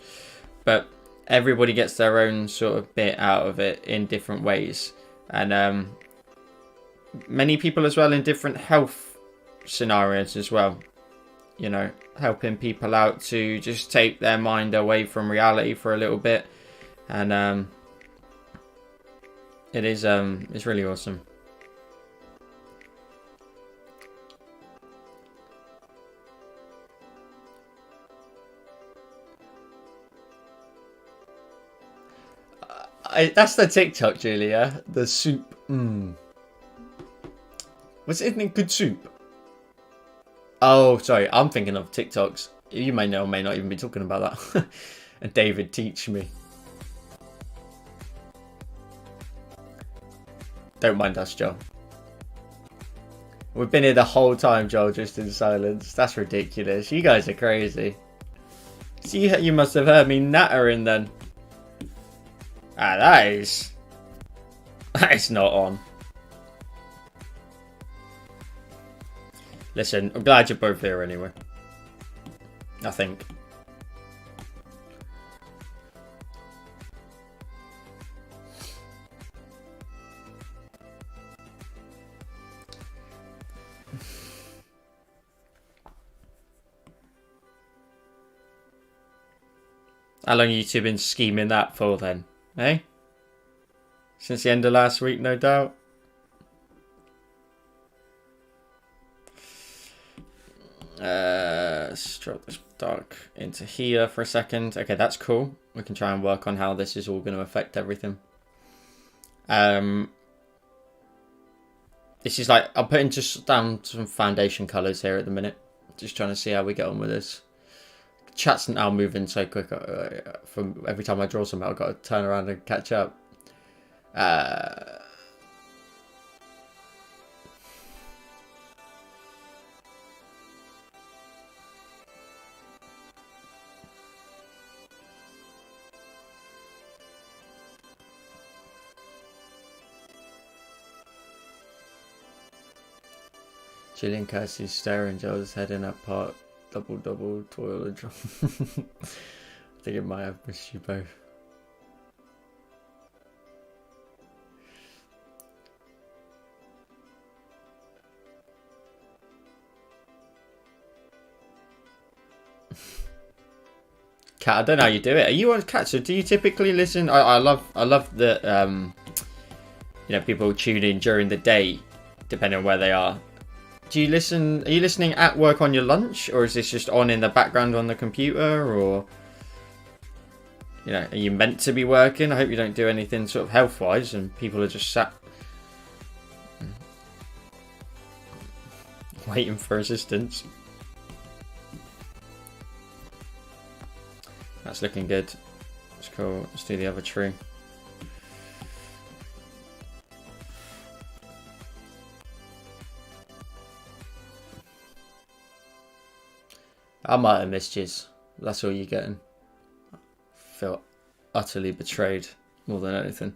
but everybody gets their own sort of bit out of it in different ways, and many people as well in different health scenarios as well, you know, helping people out to just take their mind away from reality for a little bit, and it's really awesome. That's the TikTok, Julia. The soup. Was it in good soup? Oh, sorry. I'm thinking of TikToks. You may know, may not even be talking about that. And David, teach me. Don't mind us, Joel. We've been here the whole time, Joel, just in silence. That's ridiculous. You guys are crazy. See, you must have heard me nattering then. That is not on. Listen, I'm glad you're both here anyway. I think. How long have you two been scheming that for then? Eh? Since the end of last week, no doubt. Let's drop this dark into here for a second. Okay, that's cool. We can try and work on how this is all going to affect everything. This is like, I'm putting just down some foundation colours here at the minute. Just trying to see how we get on with this. Chat's now moving so quick. From every time I draw something, I've got to turn around and catch up. Gillian Kirsty's staring, Joel's head in her pot. double toil and trouble. I think it might have missed you both. Cat, I don't know how you do it. Are you on Cat? So do you typically listen? I love that you know, people tune in during the day, depending on where they are. Do you listen? Are you listening at work on your lunch, or is this just on in the background on the computer, or you know, are you meant to be working? I hope you don't do anything sort of health-wise, and people are just sat waiting for assistance. That's looking good. That's cool. Let's do the other tree. I might have missed you. That's all you're getting. I feel utterly betrayed more than anything.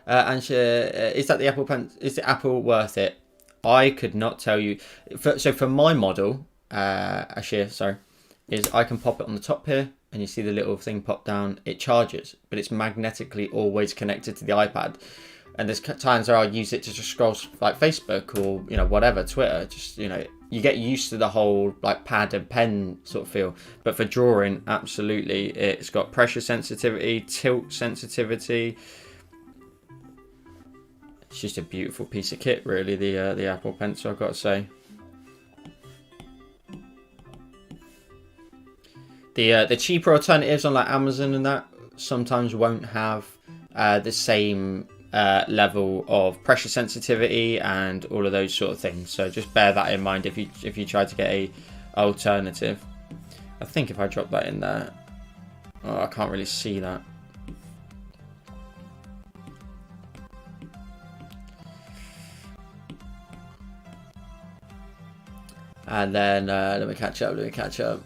Is that the Apple Pen? Is the Apple worth it? I could not tell you. So for my model, Ashir, sorry, is I can pop it on the top here, and you see the little thing pop down. It charges, but it's magnetically always connected to the iPad. And there's times where I'll use it to just scroll like Facebook or, you know, whatever, Twitter. Just, you know, you get used to the whole like pad and pen sort of feel. But for drawing, absolutely, it's got pressure sensitivity, tilt sensitivity. It's just a beautiful piece of kit, really, the Apple Pencil, I've got to say. The cheaper alternatives on like Amazon and that sometimes won't have the same level of pressure sensitivity and all of those sort of things. So just bear that in mind if you try to get a alternative. I think if I drop that in there, oh, I can't really see that. And then let me catch up.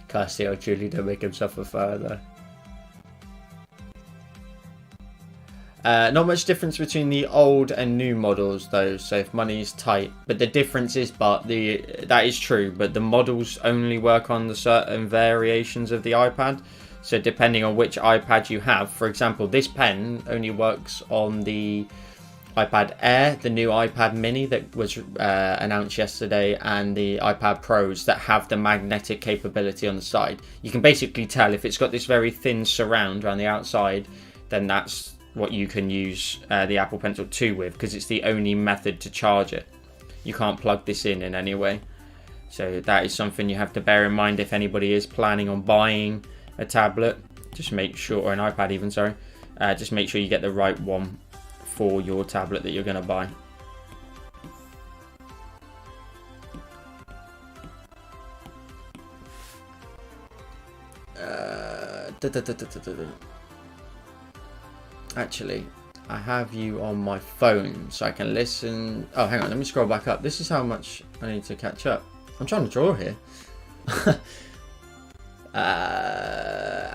Kirsty or Julie, don't make him suffer further. Not much difference between the old and new models though, so if money is tight. But the difference is, that is true, but the models only work on the certain variations of the iPad. So depending on which iPad you have, for example, this pen only works on the iPad Air, the new iPad mini that was announced yesterday, and the iPad Pros that have the magnetic capability on the side. You can basically tell if it's got this very thin surround around the outside, then that's what you can use the Apple Pencil 2 with, because it's the only method to charge it. You can't plug this in any way. So that is something you have to bear in mind if anybody is planning on buying a tablet. Just make sure, or an iPad even, sorry. Just make sure you get the right one for your tablet that you're going to buy. Actually, I have you on my phone so I can listen. Oh, hang on, let me scroll back up. This is how much I need to catch up. I'm trying to draw here.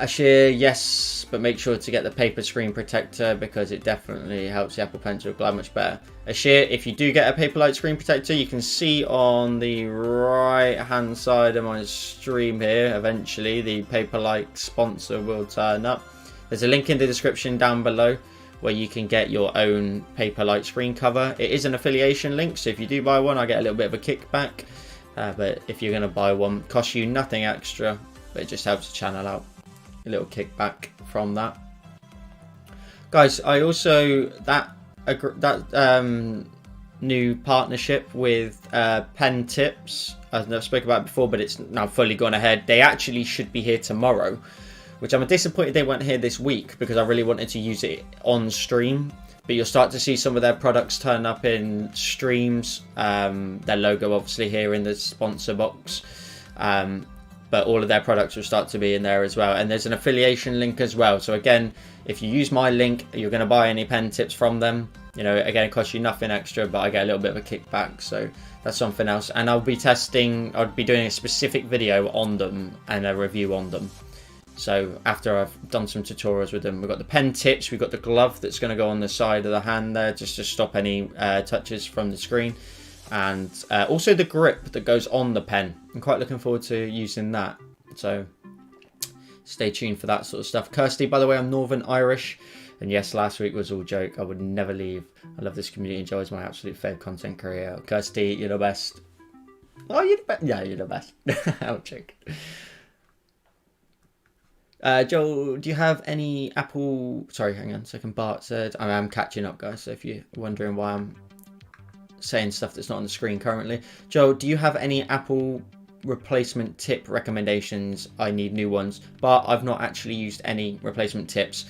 Ashir, yes, but make sure to get the paper screen protector because it definitely helps the Apple Pencil glide much better. Ashir, if you do get a paperlike screen protector, you can see on the right hand side of my stream here, eventually the paperlike sponsor will turn up. There's a link in the description down below where you can get your own paperlike screen cover. It is an affiliation link, so if you do buy one, I get a little bit of a kickback. But if you're going to buy one, it costs you nothing extra, but it just helps the channel out. A little kickback from that. Guys, I also, that new partnership with Pen Tips, I've never spoken about it before, but it's now fully gone ahead. They actually should be here tomorrow, which I'm disappointed they weren't here this week because I really wanted to use it on stream. But you'll start to see some of their products turn up in streams. Their logo obviously here in the sponsor box. But all of their products will start to be in there as well. And there's an affiliation link as well. So again, if you use my link, you're going to buy any pen tips from them. You know, again, it costs you nothing extra, but I get a little bit of a kickback. So that's something else. And I'll be doing a specific video on them and a review on them So after I've done some tutorials with them, we've got the pen tips, we've got the glove that's going to go on the side of the hand there just to stop any touches from the screen. And also the grip that goes on the pen. I'm quite looking forward to using that. So stay tuned for that sort of stuff. Kirsty, by the way, I'm Northern Irish. And yes, last week was all joke. I would never leave. I love this community. Enjoys my absolute favourite content career. Kirsty, you're the best. Oh, you're the best. Yeah, you're the best. I'll check. Joel, do you have any Apple... Sorry, hang on a second. Bart said... I'm catching up, guys. So if you're wondering why I'm saying stuff that's not on the screen currently. Joel, do you have any Apple replacement tip recommendations? I need new ones. But I've not actually used any replacement tips.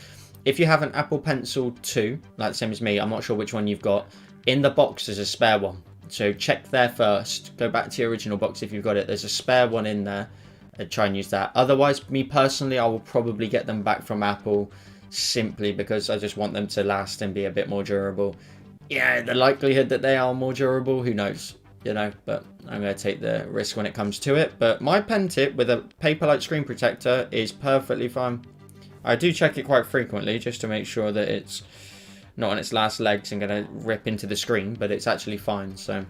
If you have an Apple Pencil 2, like the same as me, I'm not sure which one you've got. In the box, there's a spare one. So check there first. Go back to your original box if you've got it. There's a spare one in there. Try and use that. Otherwise, me personally, I will probably get them back from Apple simply because I just want them to last and be a bit more durable. Yeah, the likelihood that they are more durable, who knows? You know, but I'm going to take the risk when it comes to it. But my pen tip with a paperlike screen protector is perfectly fine. I do check it quite frequently just to make sure that it's not on its last legs and going to rip into the screen, but it's actually fine. So,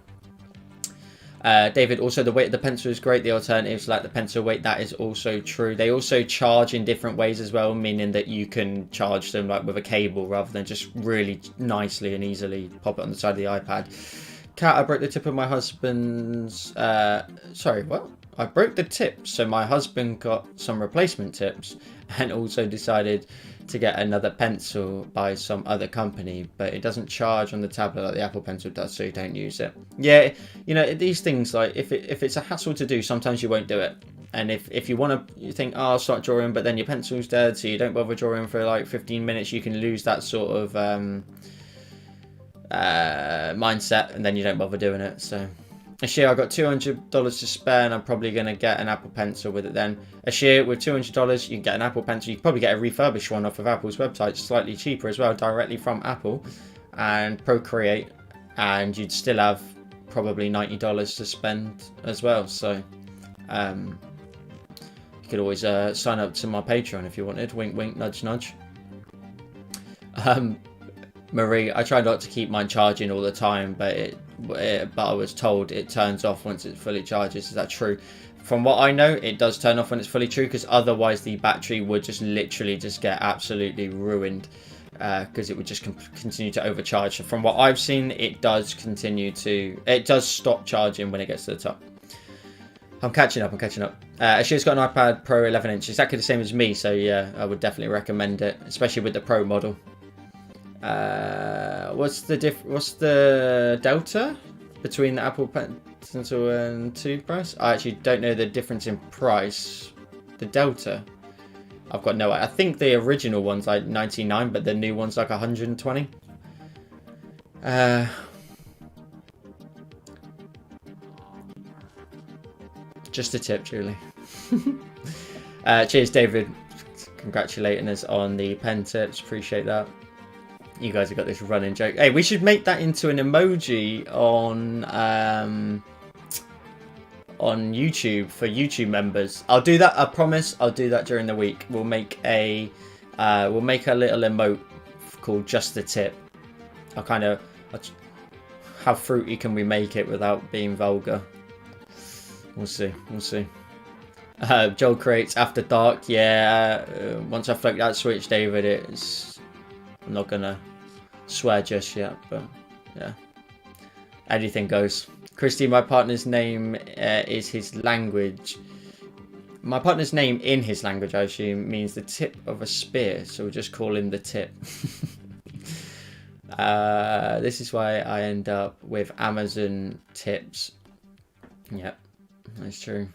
David, also the weight of the pencil is great. The alternatives like the pencil weight, that is also true. They also charge in different ways as well, meaning that you can charge them like with a cable rather than just really nicely and easily pop it on the side of the iPad. Kat, I broke the tip of my husband's... sorry, what? I broke the tip, so my husband got some replacement tips and also decided to get another pencil by some other company, but it doesn't charge on the tablet like the Apple Pencil does, so you don't use it. Yeah, you know, these things, like if it's a hassle to do, sometimes you won't do it. And if you want to, you think, oh, I'll start drawing, but then your pencil's dead, so you don't bother drawing for like 15 minutes, you can lose that sort of mindset, and then you don't bother doing it. So Ashir, I got $200 to spare, and I'm probably going to get an Apple Pencil with it then. Ashir, with $200, you can get an Apple Pencil. You can probably get a refurbished one off of Apple's website, slightly cheaper as well, directly from Apple, and Procreate, and you'd still have probably $90 to spend as well. So you could always sign up to my Patreon if you wanted. Wink, wink, nudge, nudge. Marie, I try not to keep mine charging all the time, but I was told it turns off once it fully charges. Is that true? From what I know, it does turn off when it's fully true, because otherwise the battery would just literally just get absolutely ruined, because it would just continue to overcharge. So from what I've seen, it does stop charging when it gets to the top. I'm catching up. She's got an iPad Pro 11 inch, exactly the same as me, so yeah, I would definitely recommend it, especially with the Pro model. What's the delta between the Apple Pencil and toothbrush? I actually don't know the difference in price. The delta, I've got no idea. I think the original one's like 99, but the new one's like 120. Just a tip, Julie. Cheers, David. Congratulating us on the pen tips. Appreciate that. You guys have got this running joke. Hey, we should make that into an emoji on YouTube for YouTube members. I'll do that. I promise. I'll do that during the week. We'll make a little emote called Just the Tip. How fruity can we make it without being vulgar? We'll see. Joel creates After Dark. Yeah. Once I flick that switch, David, I'm not gonna swear just yet, but yeah, anything goes. Christy, my partner's name is his language. My partner's name in his language, I assume, means the tip of a spear, so we'll just call him the Tip. This is why I end up with Amazon tips. Yep, that's true.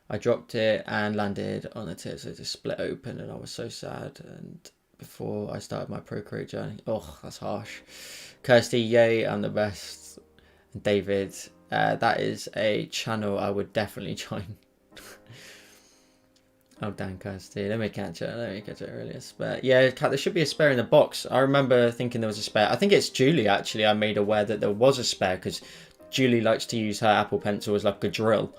I dropped it and landed on the tip, so it just split open, and I was so sad. And before I started my Procreate journey, oh, that's harsh. Kirsty, yay, I'm the best. And David, that is a channel I would definitely join. Oh, damn, Kirsty, let me catch it earlier. Spare. Yeah, there should be a spare in the box. I remember thinking there was a spare. I think it's Julie, actually, I made aware that there was a spare, because Julie likes to use her Apple Pencil as like a drill.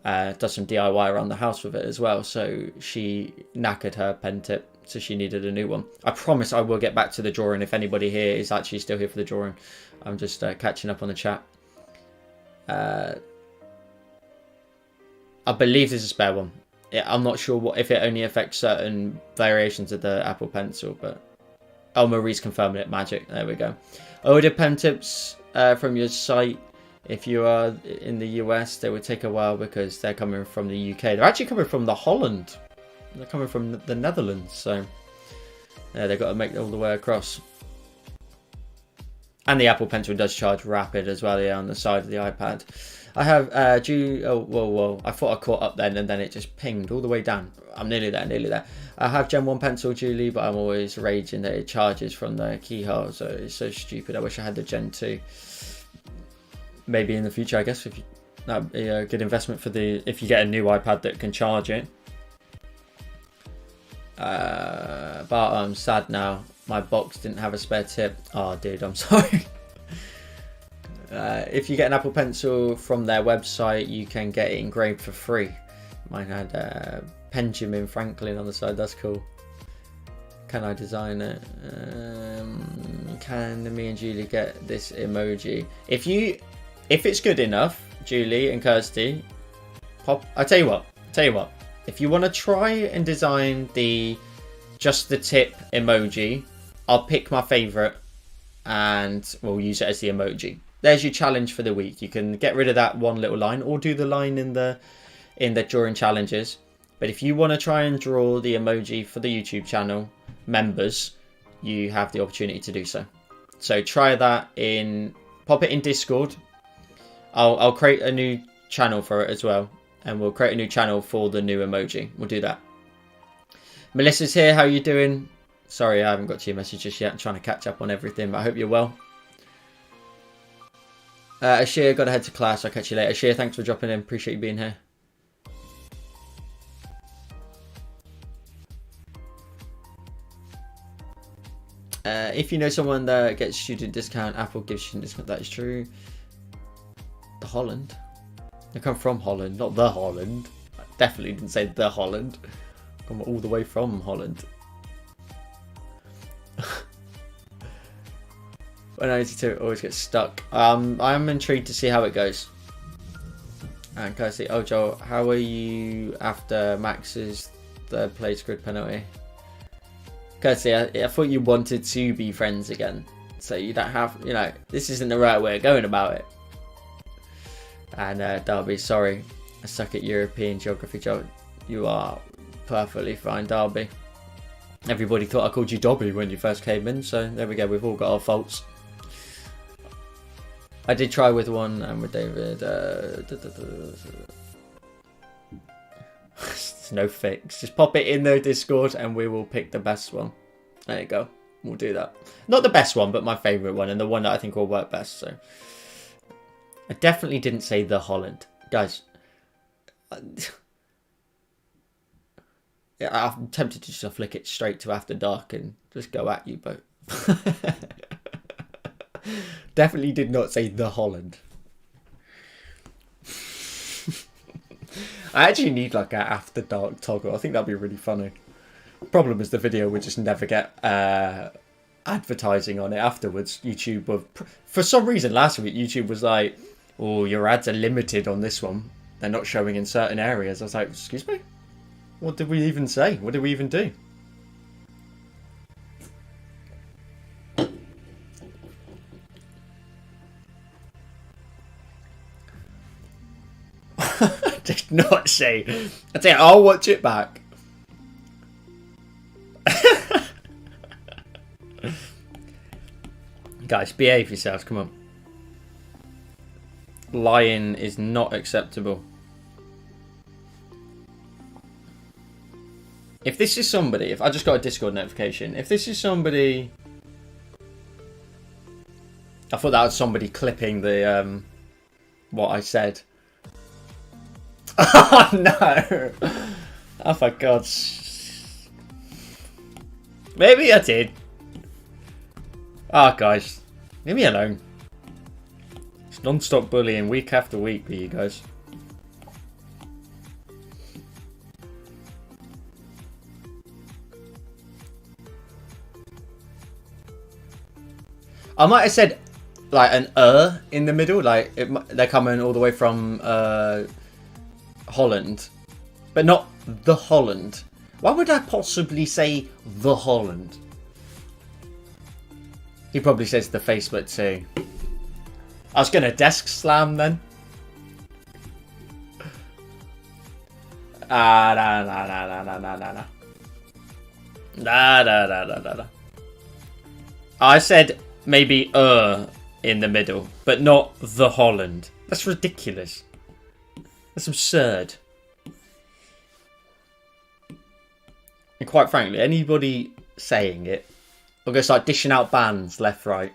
does some DIY around the house with it as well. So she knackered her pen tip, so she needed a new one. I promise I will get back to the drawing if anybody here is actually still here for the drawing. I'm just catching up on the chat. I believe there's a spare one. I'm not sure if it only affects certain variations of the Apple Pencil, but... Oh, Marie's confirming it. Magic. There we go. Order pen tips from your site. If you are in the US, they would take a while because they're coming from the UK. They're actually coming from the Holland. They're coming from the Netherlands. So yeah, they've got to make it all the way across. And the Apple Pencil does charge rapid as well, yeah, on the side of the iPad. I have whoa. I thought I caught up then, and then it just pinged all the way down. I'm nearly there. I have Gen 1 pencil, Julie, but I'm always raging that it charges from the keyhole, so it's so stupid. I wish I had the Gen 2. Maybe in the future, I guess, if you, that'd be a good investment for if you get a new iPad that can charge it. But I'm sad now. My box didn't have a spare tip. Oh, dude, I'm sorry. If you get an Apple Pencil from their website, you can get it engraved for free. Mine had Benjamin Franklin on the side. That's cool. Can I design it? Can me and Julie get this emoji? If it's good enough, Julie and Kirsty, I tell you what. If you want to try and design just the tip emoji, I'll pick my favorite and we'll use it as the emoji. There's your challenge for the week. You can get rid of that one little line or do the line in the drawing challenges. But if you want to try and draw the emoji for the YouTube channel members, you have the opportunity to do so. So try that pop it in Discord. I'll create a new channel for it as well. And we'll create a new channel for the new emoji. We'll do that. Melissa's here. How are you doing? Sorry, I haven't got to your message just yet. I'm trying to catch up on everything, but I hope you're well. Ashir, got to head to class. I'll catch you later. Ashir, thanks for dropping in. Appreciate you being here. If you know someone that gets student discount, Apple gives student discount. That is true. The Holland. I come from Holland, not the Holland. I definitely didn't say the Holland. I come all the way from Holland. When I need to always get stuck. I'm intrigued to see how it goes. And Kirsty, Joel, how are you after Max's third place grid penalty? Kirsty, I thought you wanted to be friends again. So you don't have, this isn't the right way of going about it. And Darby, sorry, I suck at European geography, Joe. You are perfectly fine, Darby. Everybody thought I called you Dobby when you first came in, so there we go, we've all got our faults. I did try with one and with David. There's no fix. Just pop it in the Discord and we will pick the best one. There you go. We'll do that. Not the best one, but my favourite one and the one that I think will work best. So I definitely didn't say the Holland. Guys. Yeah, I'm tempted to just flick it straight to After Dark and just go at you both. Definitely did not say the Holland. I actually need like an After Dark toggle. I think that'd be really funny. Problem is the video would just never get advertising on it afterwards. YouTube would, for some reason last week YouTube was like, oh, your ads are limited on this one. They're not showing in certain areas. I was like, excuse me? What did we even say? What did we even do? I did not say. I tell you, I'll watch it back. Guys, behave yourselves. Come on. Lying is not acceptable. If this is somebody, if I just got a Discord notification, if this is somebody, I thought that was somebody clipping the what I said. Oh no! Oh for God's. Maybe I did. Ah, guys, leave me alone. It's non-stop bullying week after week for you guys. I might have said like an in the middle, like they're coming all the way from Holland, but not the Holland. Why would I possibly say the Holland? He probably says the Facebook too. I was gonna desk slam then. Nah. Nah. I said maybe in the middle, but not the Holland. That's ridiculous. That's absurd. And quite frankly, anybody saying it, I'm going to start dishing out bans left, right.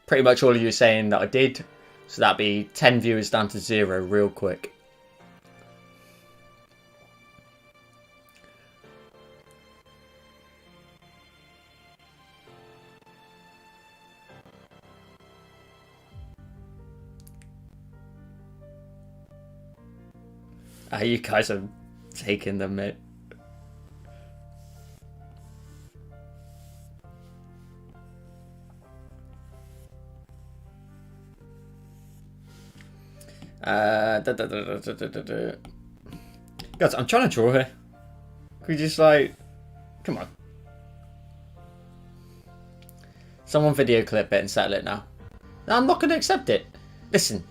Pretty much all of you are saying that I did. So that'd be 10 viewers down to 0 real quick. You guys are taking the mitt. Guys, I'm trying to draw here. Could we just like, come on. Someone video clip it and settle it now. No, I'm not going to accept it. Listen.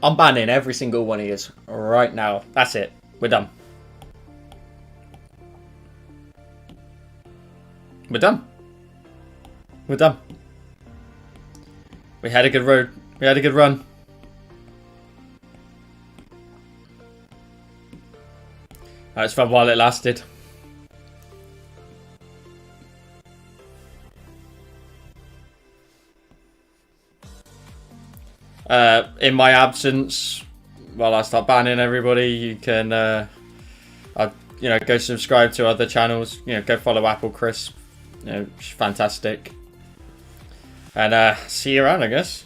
I'm banning every single one of you right now. That's it. We're done. We're done. We're done. We had a good road. We had a good run. It's fun while it lasted. In my absence, while I start banning everybody, you can, go subscribe to other channels. Go follow Apple Crisp. She's fantastic. And see you around, I guess.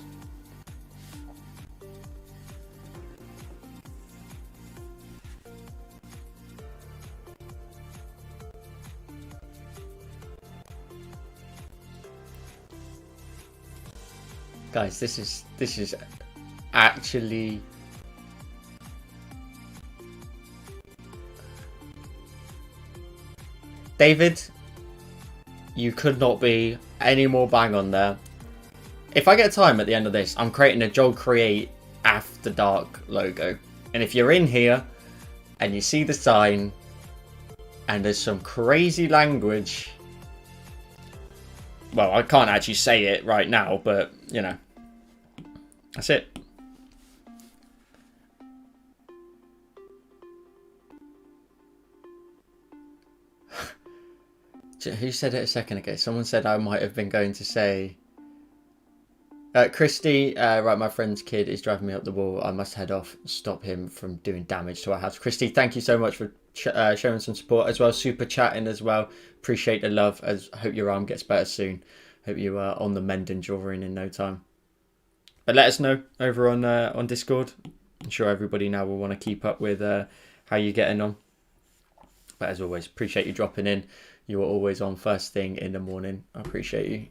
Guys, this is actually David, you could not be any more bang on there. If I get time at the end of this, I'm creating a Joel Create After Dark logo. And if you're in here and you see the sign and there's some crazy language, well, I can't actually say it right now, but that's it. Who said it a second ago? Someone said I might have been going to say... Christy, right, my friend's kid is driving me up the wall. I must head off, stop him from doing damage to our house. Christy, thank you so much for showing some support as well. Super chatting as well. Appreciate the love. I hope your arm gets better soon. Hope you are on the mend and drawing in no time. But let us know over on Discord. I'm sure everybody now will want to keep up with how you're getting on. But as always, appreciate you dropping in. You are always on first thing in the morning. I appreciate you.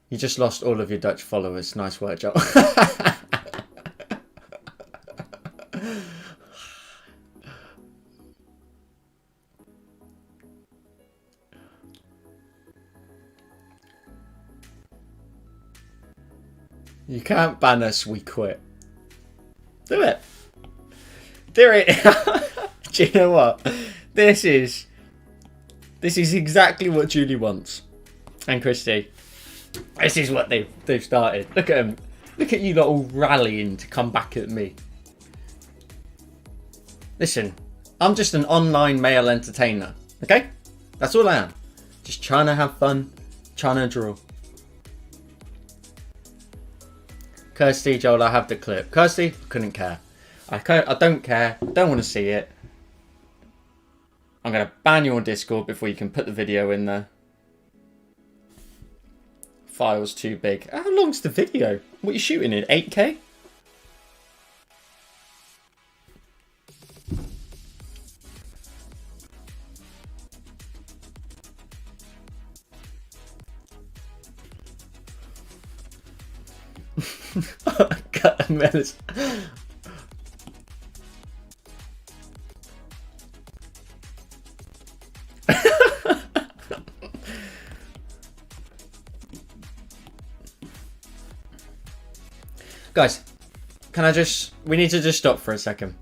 You just lost all of your Dutch followers. Nice work, Joel. You can't ban us, we quit. Do it. Do it. Do you know what? This is exactly what Julie wants. And Christy. This is what they've started. Look at them. Look at you lot all rallying to come back at me. Listen, I'm just an online male entertainer. Okay? That's all I am. Just trying to have fun. Trying to draw. Kirsty, Joel, I have the clip. Kirsty, couldn't care. I don't care. Don't want to see it. I'm going to ban you on Discord before you can put the video in there. File's too big. How long's the video? What are you shooting in? 8K? Cut minutes. Guys, can I just... We need to just stop for a second.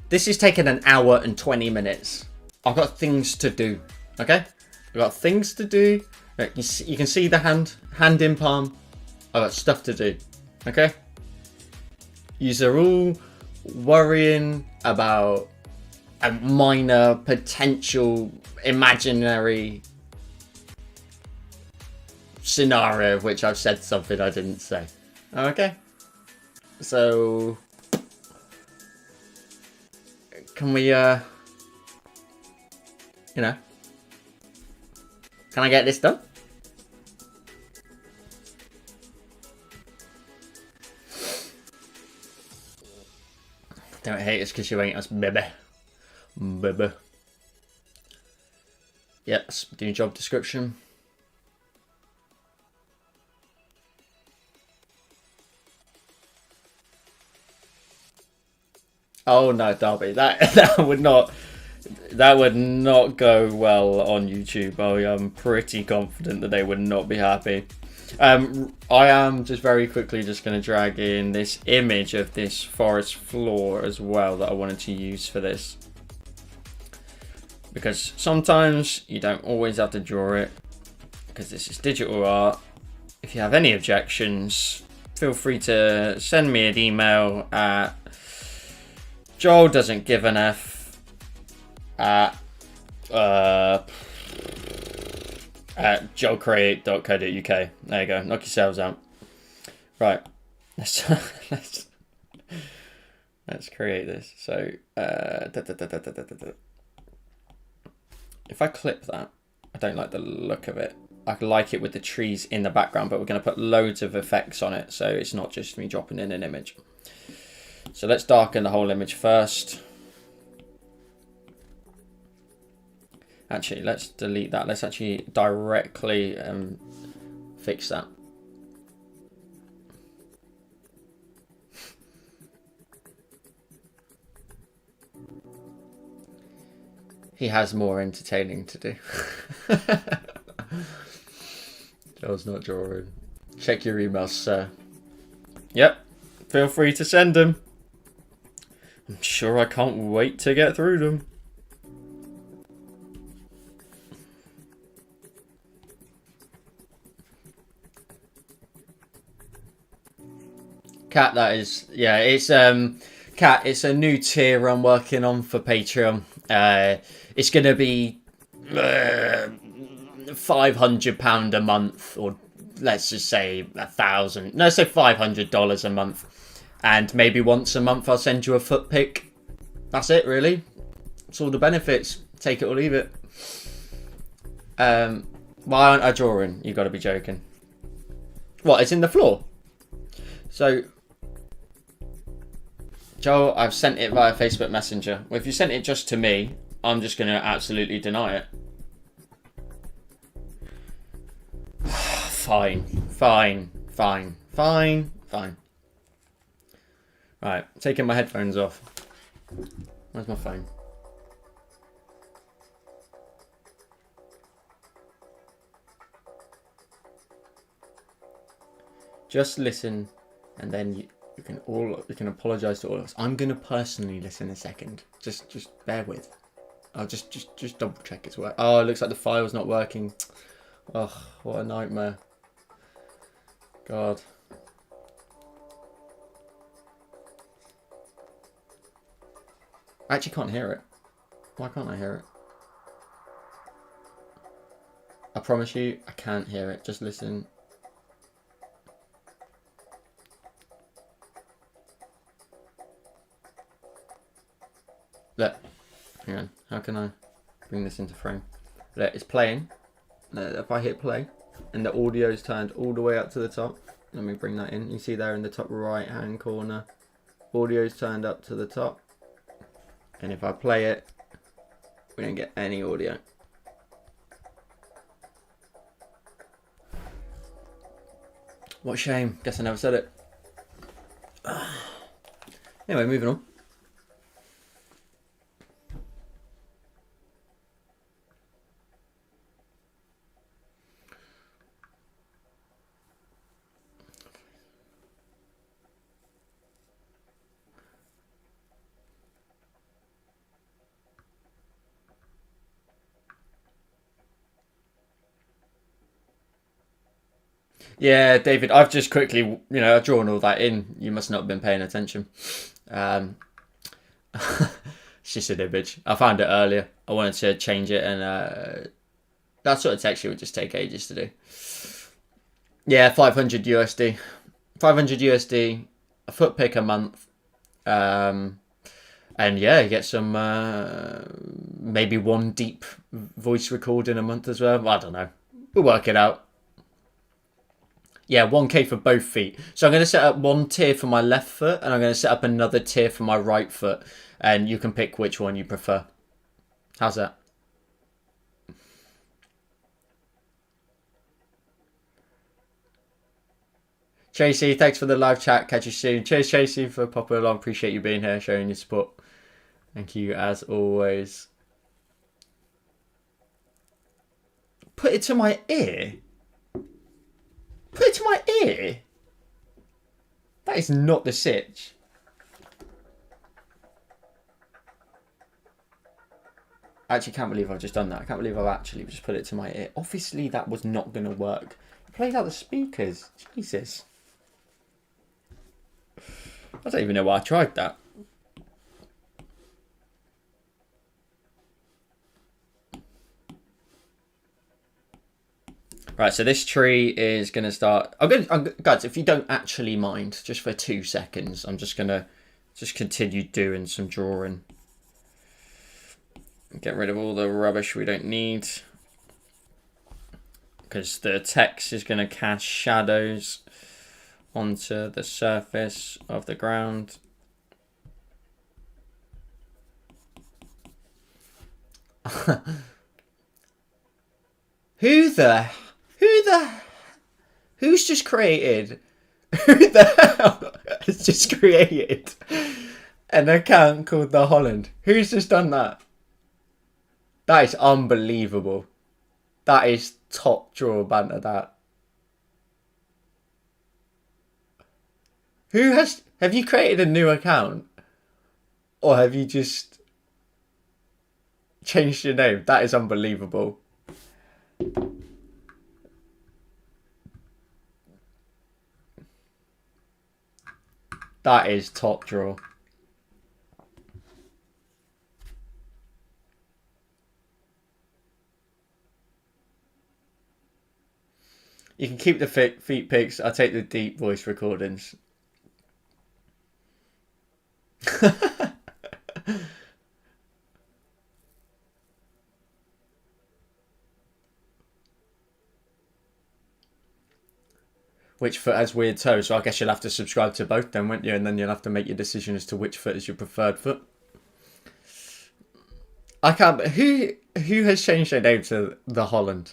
This is taking an hour and 20 minutes. I've got things to do, okay? I've got things to do. You can see the hand in palm. I've got stuff to do, okay? Yous are all worrying about a minor potential imaginary scenario of which I've said something I didn't say, okay? So, can we, you know, can I get this done? Don't hate us because you ain't us, baby. Baby. Yep, do job description. Oh no, Darby, that would not go well on YouTube. I am pretty confident that they would not be happy. I am just very quickly just going to drag in this image of this forest floor as well that I wanted to use for this, because sometimes you don't always have to draw it because this is digital art. If you have any objections, feel free to send me an email at Joel doesn't give an F at joelcreate.co.uk. There you go. Knock yourselves out. Right. Let's create this. So if I clip that, I don't like the look of it. I like it with the trees in the background, but we're going to put loads of effects on it, so it's not just me dropping in an image. So let's darken the whole image first. Actually, let's delete that. Let's actually directly fix that. He has more entertaining to do. Joel's not drawing. Check your emails, sir. Yep. Feel free to send them. I'm sure I can't wait to get through them. Cat, that is, yeah, it's Cat, it's a new tier I'm working on for Patreon. It's gonna be £500 a month, or let's just say $1,000. No, say $500 a month, and maybe once a month I'll send you a foot pic. That's it, really. It's all the benefits. Take it or leave it. Why aren't I drawing? You got to be joking. What? It's in the floor. So, Joel, I've sent it via Facebook Messenger. Well, if you sent it just to me, I'm just going to absolutely deny it. Fine. Right, taking my headphones off. Where's my phone? Just listen, and then you can apologise to all of us. I'm gonna personally listen a second. Just bear with. I'll just double check it's working. Oh, it looks like the file's not working. Oh, what a nightmare. God. I actually can't hear it. Why can't I hear it? I promise you, I can't hear it. Just listen. Look, hang on. How can I bring this into frame? Look, it's playing. If I hit play, and the audio's turned all the way up to the top. Let me bring that in. You see there in the top right hand corner, audio's turned up to the top. And if I play it, we don't get any audio. What a shame. Guess I never said it. Anyway, moving on. Yeah, David, I've just quickly, I've drawn all that in. You must not have been paying attention. Um, it's just an image. I found it earlier. I wanted to change it, and that sort of texture would just take ages to do. Yeah, 500 USD. 500 USD, a foot pick a month. And yeah, you get some, maybe one deep voice recording a month as well. I don't know. We'll work it out. Yeah, 1K for both feet. So I'm going to set up one tier for my left foot, and I'm going to set up another tier for my right foot. And you can pick which one you prefer. How's that? Tracy, thanks for the live chat. Catch you soon. Cheers, Tracy, for popping along. Appreciate you being here, showing your support. Thank you, as always. Put it to my ear? Put it to my ear? That is not the sitch. I actually can't believe I've just done that. I can't believe I've actually just put it to my ear. Obviously, that was not going to work. I played out the speakers. Jesus. I don't even know why I tried that. Right, so this tree is going to start... guys, if you don't actually mind, just for 2 seconds, I'm just going to continue doing some drawing. Get rid of all the rubbish we don't need. Because the text is going to cast shadows onto the surface of the ground. Who's just created? Who the hell has just created an account called The Holland? Who's just done that? That is unbelievable. That is top drawer banter, that. Have you created a new account? Or have you just changed your name? That is unbelievable. That is top drawer. You can keep the feet pics. I'll take the deep voice recordings. Which foot has weird toes? So I guess you'll have to subscribe to both then, won't you? And then you'll have to make your decision as to which foot is your preferred foot. I can't... Who has changed their name to The Holland?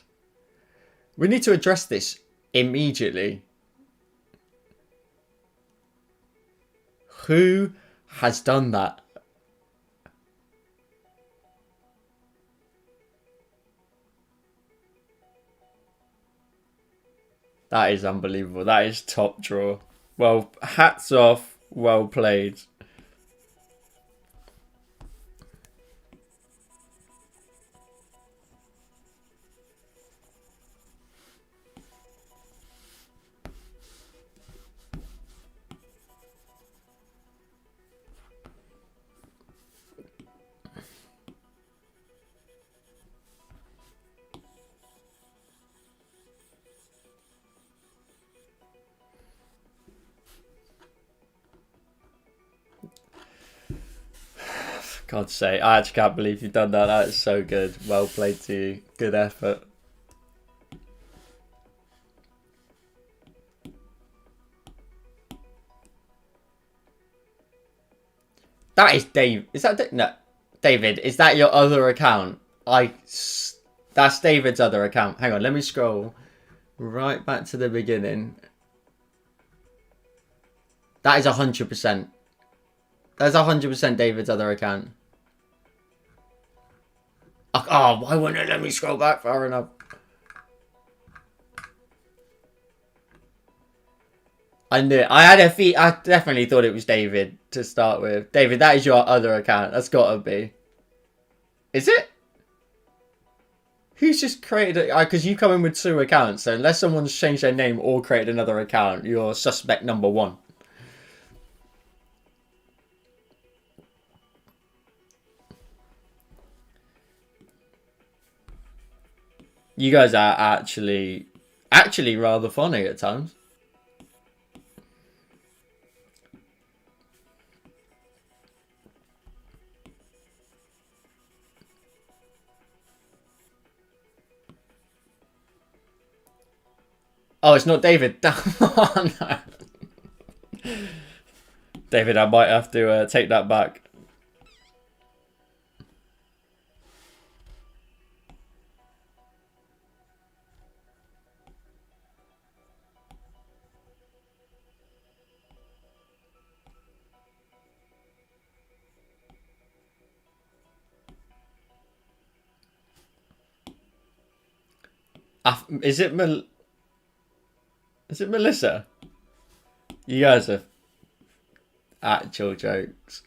We need to address this immediately. Who has done that? That is unbelievable. That is top drawer. Well, hats off. Well played. God's sake, I actually can't believe you've done that. That is so good. Well played to you. Good effort. That is Dave. Is that no, David? Is that your other account? That's David's other account. Hang on, let me scroll right back to the beginning. That is 100%. That's 100% David's other account. Oh, why wouldn't it let me scroll back far enough? I knew it. I definitely thought it was David to start with. David, that is your other account. That's gotta be. Is it? Who's just created it? Because you come in with 2 accounts, so unless someone's changed their name or created another account, you're suspect number 1. You guys are actually rather funny at times. Oh, it's not David. Oh, no. David, I might have to take that back. Is it Melissa? You guys are actual jokes.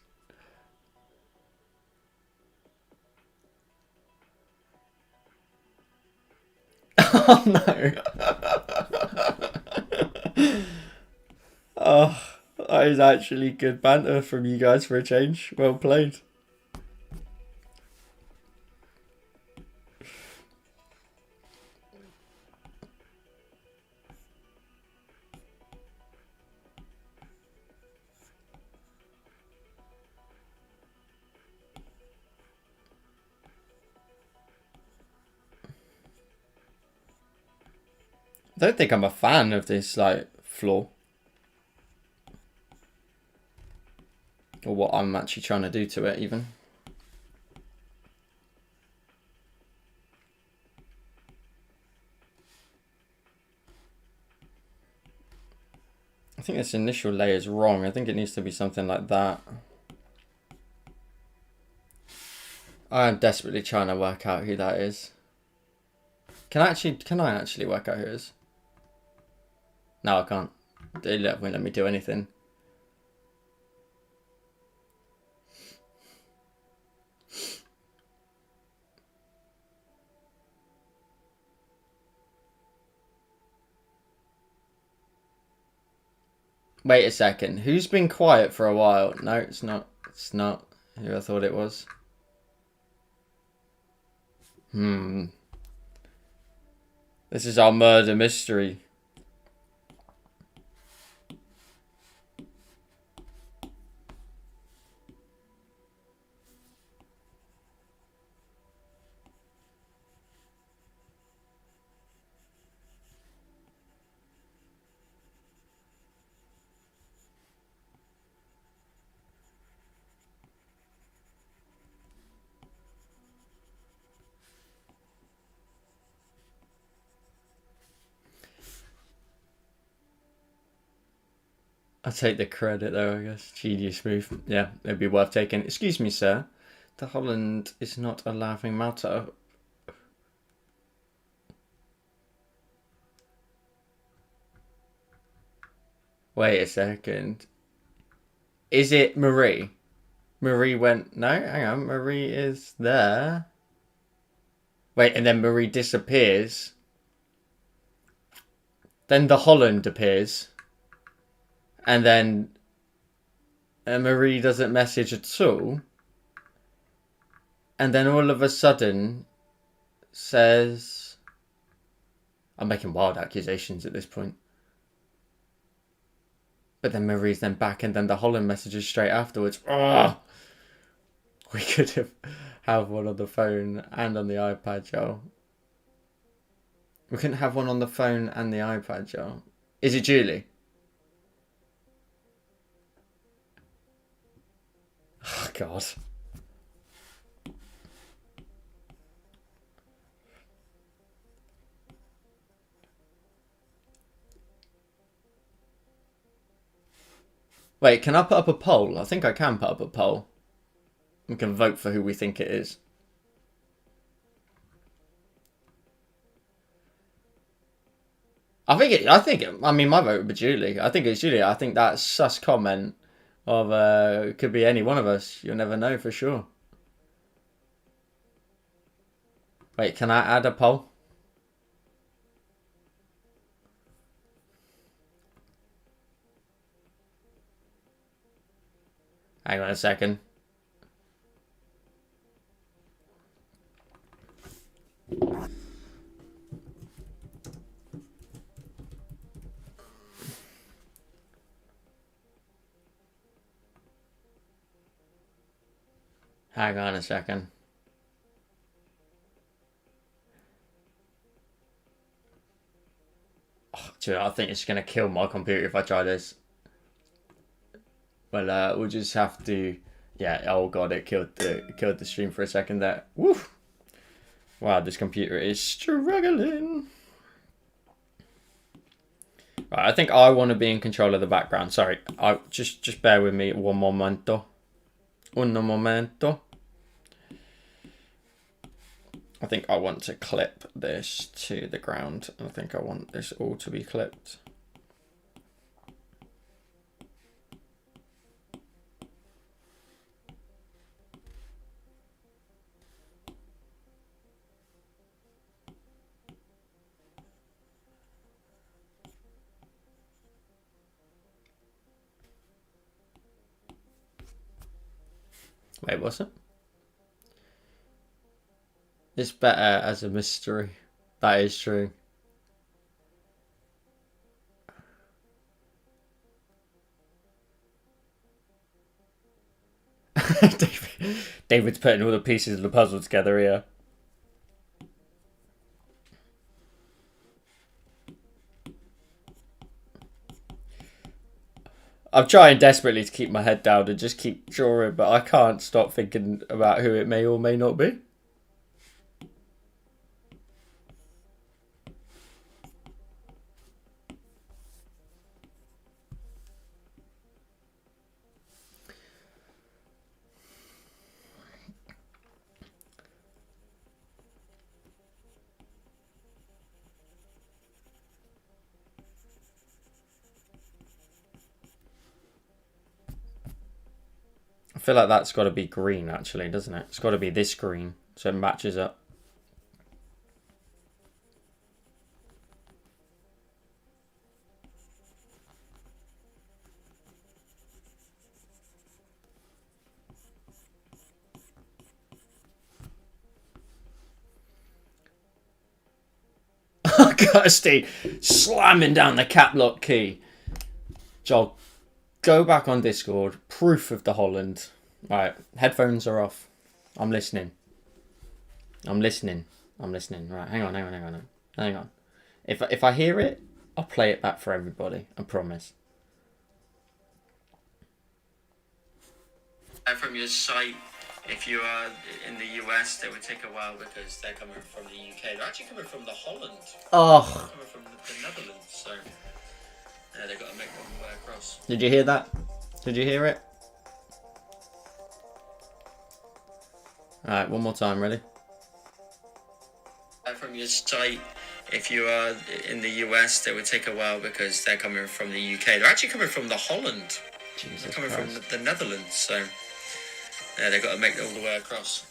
Oh no. Oh, that is actually good banter from you guys for a change. Well played. I don't think I'm a fan of this like flaw. Or what I'm actually trying to do to it even. I think this initial layer is wrong. I think it needs to be something like that. I'm desperately trying to work out who that is. Can I actually work out who it is? No, I can't. They won't let me do anything. Wait a second. Who's been quiet for a while? No, it's not. It's not who I thought it was. This is our murder mystery. I'll take the credit though, I guess. Genius move. Yeah, it'd be worth taking. Excuse me, sir. The Holland is not a laughing matter. Wait a second. Is it Marie? Marie went... No, hang on. Marie is there. Wait, and then Marie disappears. Then the Holland appears. And then Marie doesn't message at all. And then all of a sudden says... I'm making wild accusations at this point. But then Marie's then back and then the Holland messages straight afterwards. Oh! We could have one on the phone and on the iPad, Joel. We couldn't have one on the phone and the iPad, Joel. Is it Julie? Oh, God. Wait, can I put up a poll? I think I can put up a poll. We can vote for who we think it is. I mean, my vote would be Julie. I think it's Julie. I think that sus comment of it could be any one of us. You'll never know for sure. Wait, can I add a poll? Hang on a second. Hang on a second. Oh, dude, I think it's gonna kill my computer if I try this. Well, we'll just have to. Yeah. Oh god, it killed the stream for a second there. Woo! Wow, this computer is struggling. Right, I think I want to be in control of the background. Sorry, I just bear with me one momento. Un momento. I think I want to clip this to the ground. I think I want this all to be clipped. Wait, what's it? It's better as a mystery. That is true. David's putting all the pieces of the puzzle together here. I'm trying desperately to keep my head down and just keep drawing, but I can't stop thinking about who it may or may not be. I feel like that's got to be green, actually, doesn't it? It's got to be this green, so it matches up. Kirsty slamming down the cap lock key. Joel, go back on Discord. Proof of the Holland. Right, headphones are off. I'm listening. I'm listening. Right, hang on. If I hear it, I'll play it back for everybody. I promise. From your site, if you are in the US, they would take a while because they're coming from the UK. They're actually coming from the Holland. Oh. They're coming from the Netherlands, so they've got to make them way across. Did you hear that? Did you hear it? Alright, one more time, ready? From your site, if you are in the US, they would take a while because they're coming from the UK. They're actually coming from the Holland. Jesus they're coming Christ. From the Netherlands, so they've got to make it all the way across.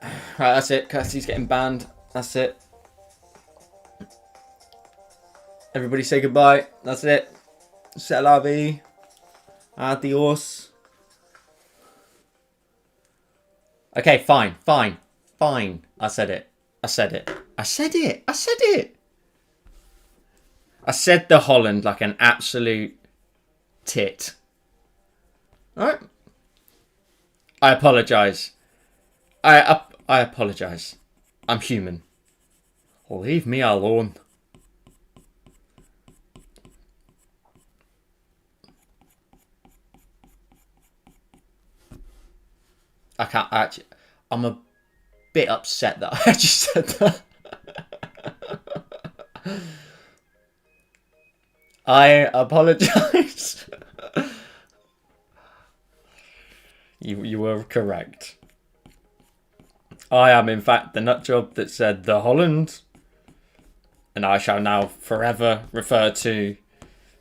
Right, that's it. Kirsty's getting banned. That's it. Everybody say goodbye. That's it. C'est la vie. Adios. Okay, fine. I said it. I said the Holland like an absolute tit. Alright. I apologise. I apologise. I'm human. Leave me alone. I can't actually. I'm a bit upset that I just said that. I apologise. You were correct. I am, in fact, the nutjob that said the Holland, and I shall now forever refer to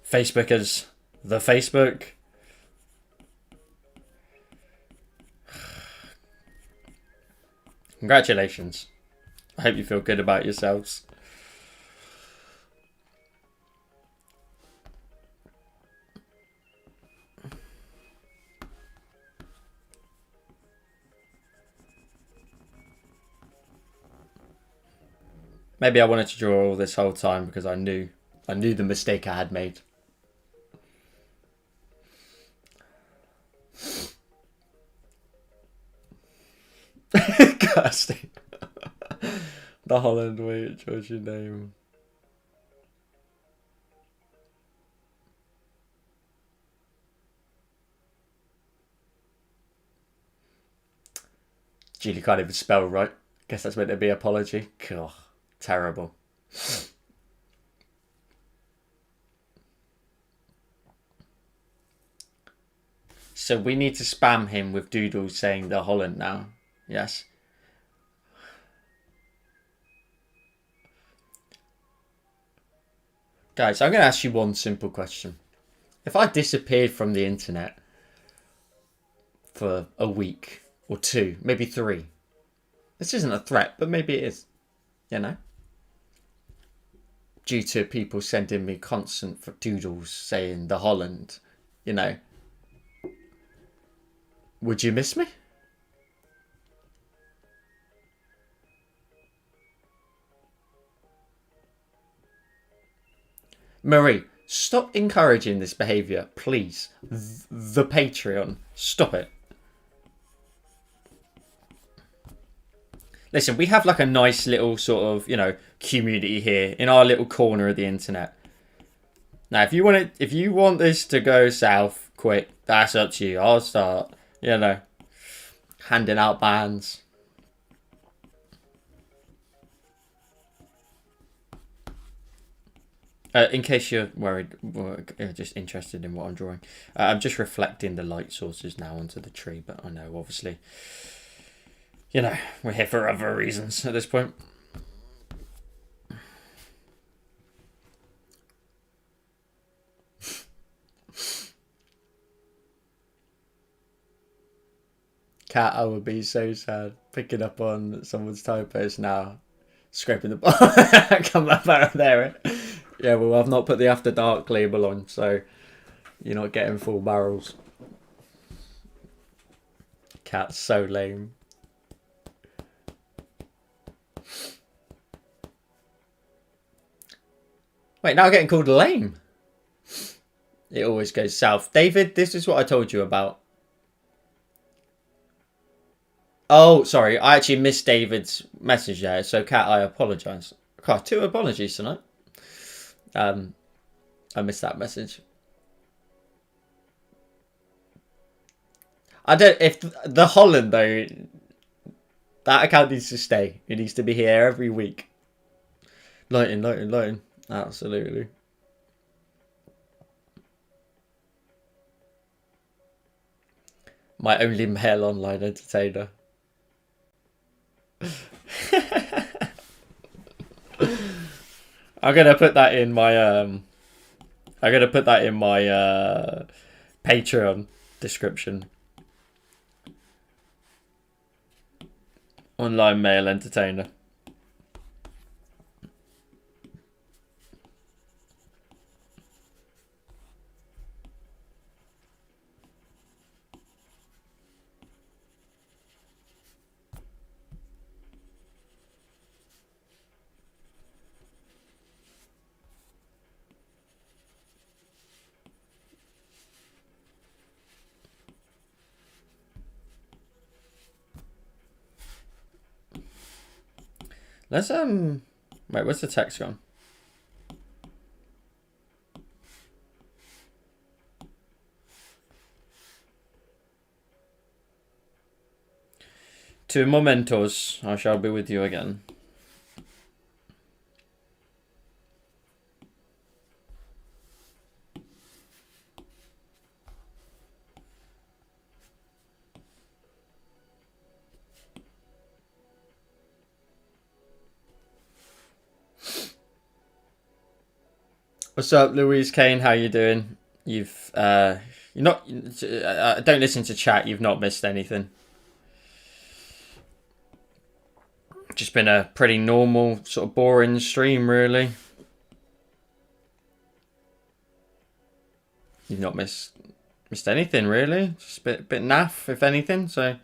Facebook as the Facebook. Congratulations. I hope you feel good about yourselves. Maybe I wanted to draw all this whole time because I knew the mistake I had made. Kirsty. The Holland, wait, what's your name? Julie can't even spell right. Guess that's meant to be apology. God, terrible. So we need to spam him with doodles saying the Holland now. Yes. Guys, I'm going to ask you one simple question. If I disappeared from the internet for a week or two, maybe 3. This isn't a threat, but maybe it is. You know? Due to people sending me constant doodles saying the Holland, you know. Would you miss me? Marie, stop encouraging this behaviour, please. The Patreon. Stop it. Listen, we have like a nice little sort of, you know, community here in our little corner of the internet. Now, if you want this to go south quick, that's up to you. I'll start, you know, handing out bans. In case you're worried, or just interested in what I'm drawing, I'm just reflecting the light sources now onto the tree. But I know, obviously, you know, we're here for other reasons at this point. Cat, I would be so sad picking up on someone's typos now, scraping the bottom. Come up out there. Yeah, well, I've not put the After Dark label on, so you're not getting full barrels. Cat's so lame. Wait, now I'm getting called lame. It always goes south. David, this is what I told you about. Oh, sorry. I actually missed David's message there. So, Cat, I apologise. God, 2 apologies tonight. I missed that message. I don't... If the Holland, though, that account needs to stay. It needs to be here every week. Lighting. Absolutely. My only male online entertainer. I'm gonna put that in my Patreon description. Online male entertainer. Let's wait, where's the text gone? To momentos, I shall be with you again. What's up, Louise Kane? How you doing? You're not. Don't listen to chat. You've not missed anything. Just been a pretty normal, sort of boring stream, really. You've not missed anything, really. Just a bit naff, if anything. So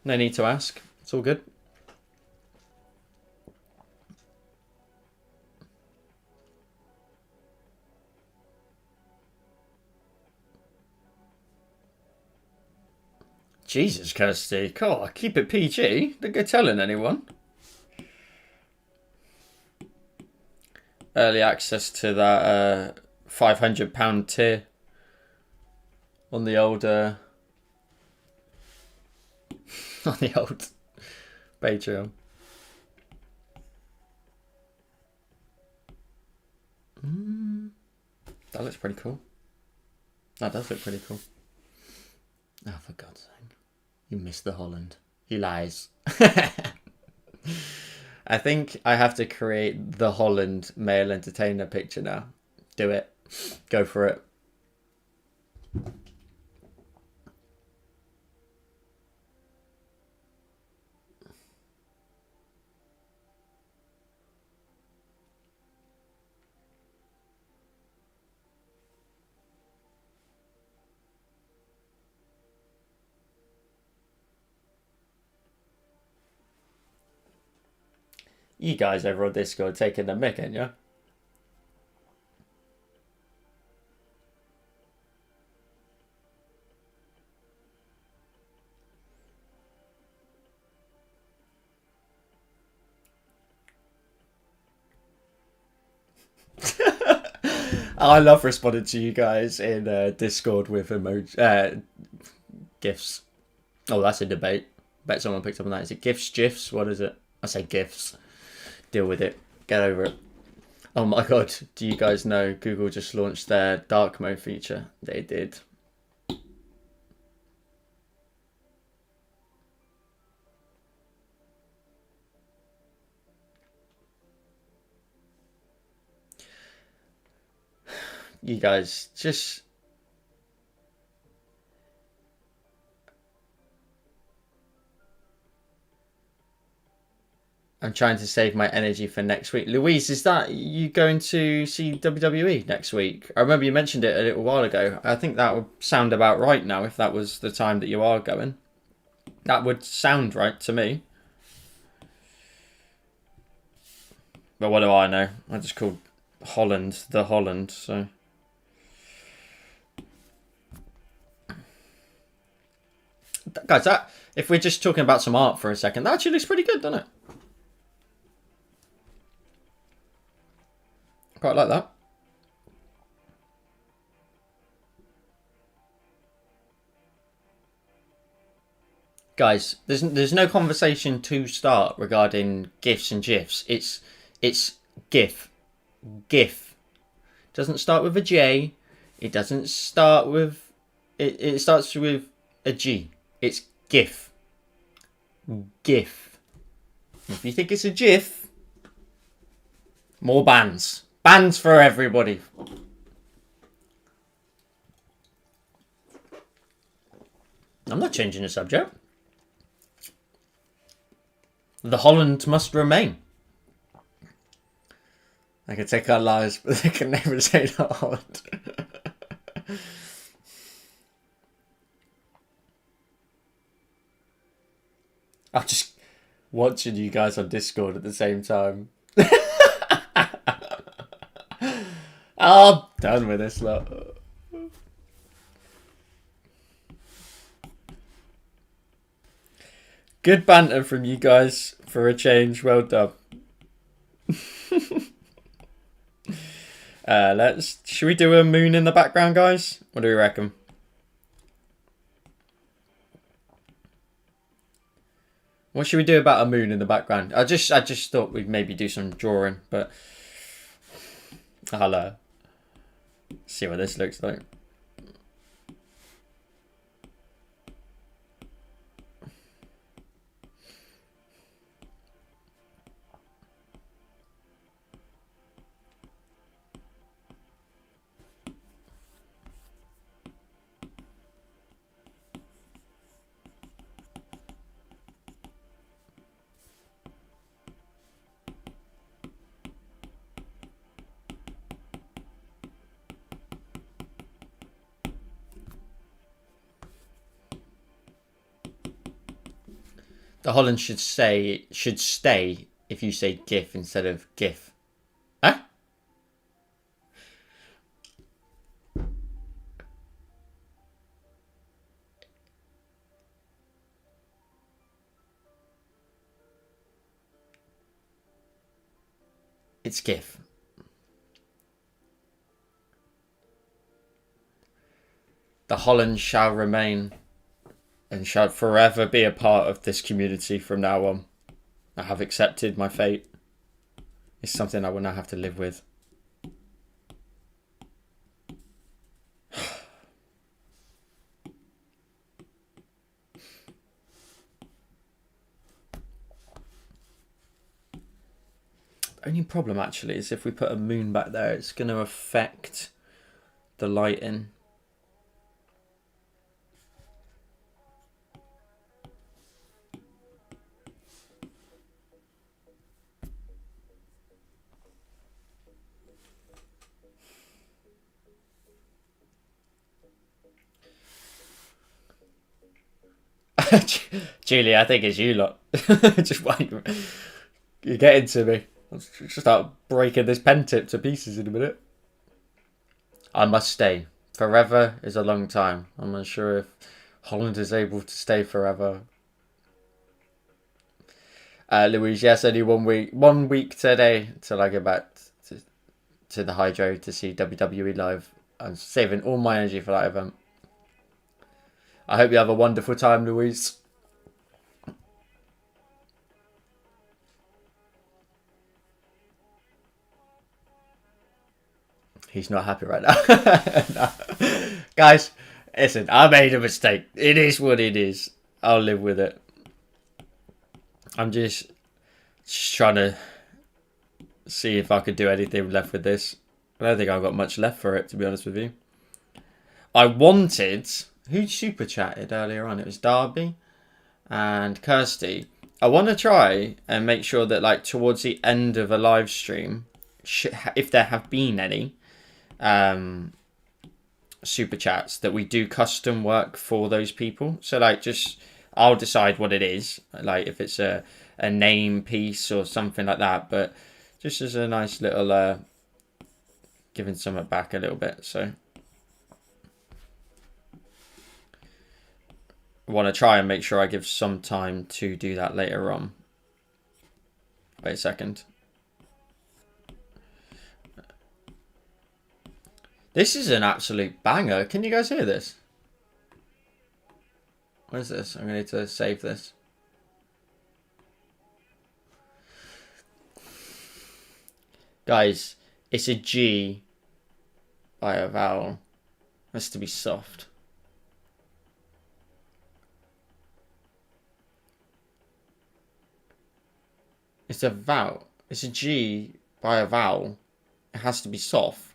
no need to ask. It's all good. Jesus, Kirsty. God, keep it PG. Don't go telling anyone. Early access to that £500 tier on the old on the old Patreon. That looks pretty cool. That does look pretty cool. Oh, for God's sake. You missed the Holland. He lies. I think I have to create the Holland male entertainer picture now. Do it. Go for it. You guys over on Discord taking the mick, ain't you? I love responding to you guys in Discord with emoji gifs. Oh, that's a debate. Bet someone picked up on that. Is it gifs, gifs? What is it? I say gifs. Deal with it. Get over it. Oh my god, do you guys know Google just launched their dark mode feature? They did. You guys just... I'm trying to save my energy for next week. Louise, is that you going to see WWE next week? I remember you mentioned it a little while ago. I think that would sound about right now if that was the time that you are going. That would sound right to me. But what do I know? I just called Holland the Holland, so... Guys, that if we're just talking about some art for a second, that actually looks pretty good, doesn't it? Quite like that. Guys, there's no conversation to start regarding GIFs and GIFs. It's GIF. GIF. Doesn't start with a J. It doesn't start with... It starts with a G. It's GIF. GIF. If you think it's a GIF, more bans. Bans for everybody. I'm not changing the subject. The Holland must remain. They can take our lives, but they can never say the Holland. I'm just watching you guys on Discord at the same time. I'm done with this lot. Good banter from you guys for a change. Well done. Should we do a moon in the background, guys? What do we reckon? What should we do about a moon in the background? I just thought we'd maybe do some drawing, but I'll see what this looks like. The Holland should stay if you say GIF instead of GIF. Huh? It's GIF. The Holland shall remain and shall forever be a part of this community from now on. I have accepted my fate. It's something I will now have to live with. The only problem actually is if we put a moon back there, it's going to affect the lighting. Julie, I think it's you lot. Just wait. You're getting to me. I'll just start breaking this pen tip to pieces in a minute. I must stay. Forever is a long time. I'm unsure if Holland is able to stay forever. Louise, yes, only 1 week. 1 week today till I get back to the Hydro to see WWE live. I'm saving all my energy for that event. I hope you have a wonderful time, Louise. He's not happy right now. No. Guys, listen, I made a mistake. It is what it is. I'll live with it. I'm just trying to see if I could do anything left with this. I don't think I've got much left for it, to be honest with you. I wanted... Who super chatted earlier on? It was Darby and Kirsty. I want to try and make sure that, like, towards the end of a live stream, if there have been any super chats, that we do custom work for those people. So, like, just I'll decide what it is, like if it's a name piece or something like that. But just as a nice little giving something back a little bit. So I want to try and make sure I give some time to do that later on. Wait a second. This is an absolute banger. Can you guys hear this? What is this? I'm going to need to save this. Guys, it's a G by a vowel. It has to be soft. It's a vowel. It's a G by a vowel. It has to be soft.